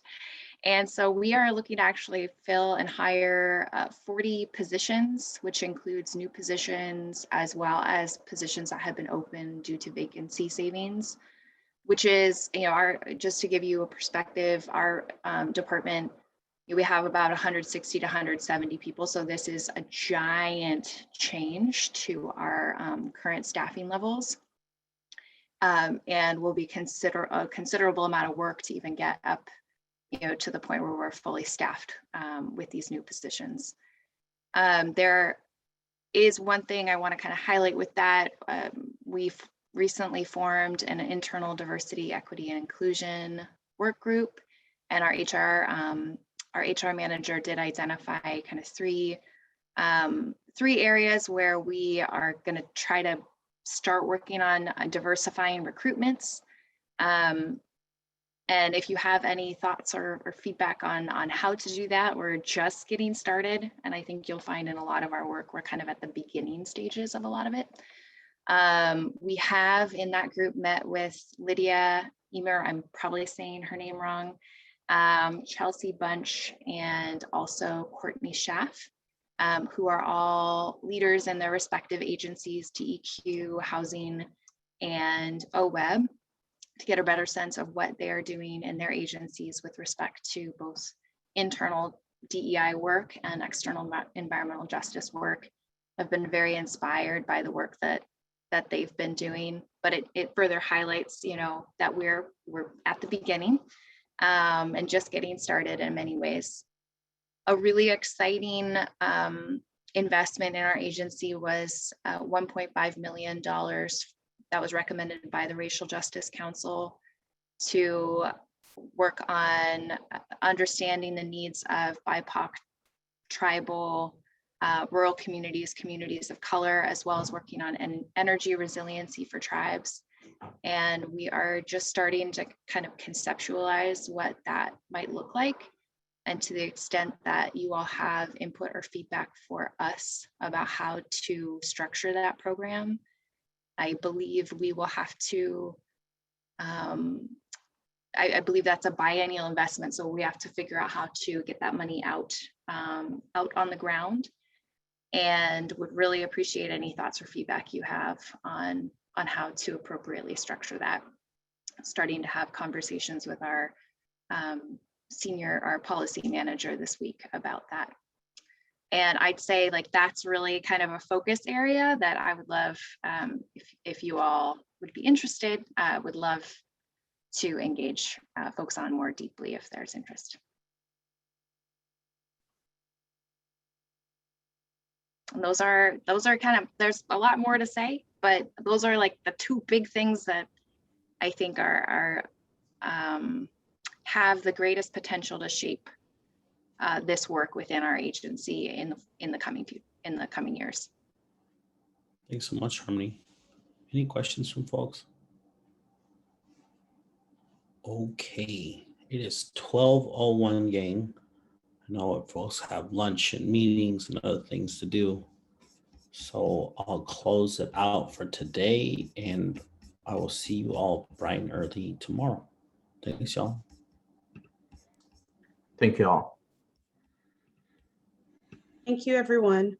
And so we are looking to actually fill and hire 40 positions, which includes new positions as well as positions that have been open due to vacancy savings, which is, just to give you a perspective, our department, we have about 160 to 170 people. So this is a giant change to our current staffing levels. And will be a considerable amount of work to even get up to the point where we're fully staffed with these new positions. There is one thing I want to kind of highlight with that. We've recently formed an internal diversity, equity, and inclusion work group, and our HR manager did identify kind of three areas where we are going to try to start working on diversifying recruitments. And if you have any thoughts or feedback on how to do that, we're just getting started. And I think you'll find in a lot of our work, we're kind of at the beginning stages of a lot of it. We have in that group met with Lydia Emer, I'm probably saying her name wrong, Chelsea Bunch, and also Courtney Schaff, who are all leaders in their respective agencies, DEQ, Housing, and OWEB, to get a better sense of what they are doing in their agencies with respect to both internal DEI work and external environmental justice work. I've been very inspired by the work that they've been doing, but it further highlights, that we're at the beginning and just getting started in many ways. A really exciting investment in our agency was $1.5 million that was recommended by the Racial Justice Council to work on understanding the needs of BIPOC, tribal, rural communities, communities of color, as well as working on energy resiliency for tribes. And we are just starting to kind of conceptualize what that might look like. And to the extent that you all have input or feedback for us about how to structure that program, I believe we will have to, I believe that's a biennial investment. So we have to figure out how to get that money out on the ground, and would really appreciate any thoughts or feedback you have on how to appropriately structure that. Starting to have conversations with our our policy manager this week about that. And I'd say that's really kind of a focus area that I would love, if you all would be interested, would love to engage folks on more deeply if there's interest. And those are kind of, there's a lot more to say, but those are the two big things that I think are have the greatest potential to shape this work within our agency in the coming years.
Thanks so much, Harmony. Any questions from folks? Okay, it is 12:01, gang. I know folks have lunch and meetings and other things to do. So I'll close it out for today, and I will see you all bright and early tomorrow. Thanks, y'all.
Thank you all.
Thank you, everyone.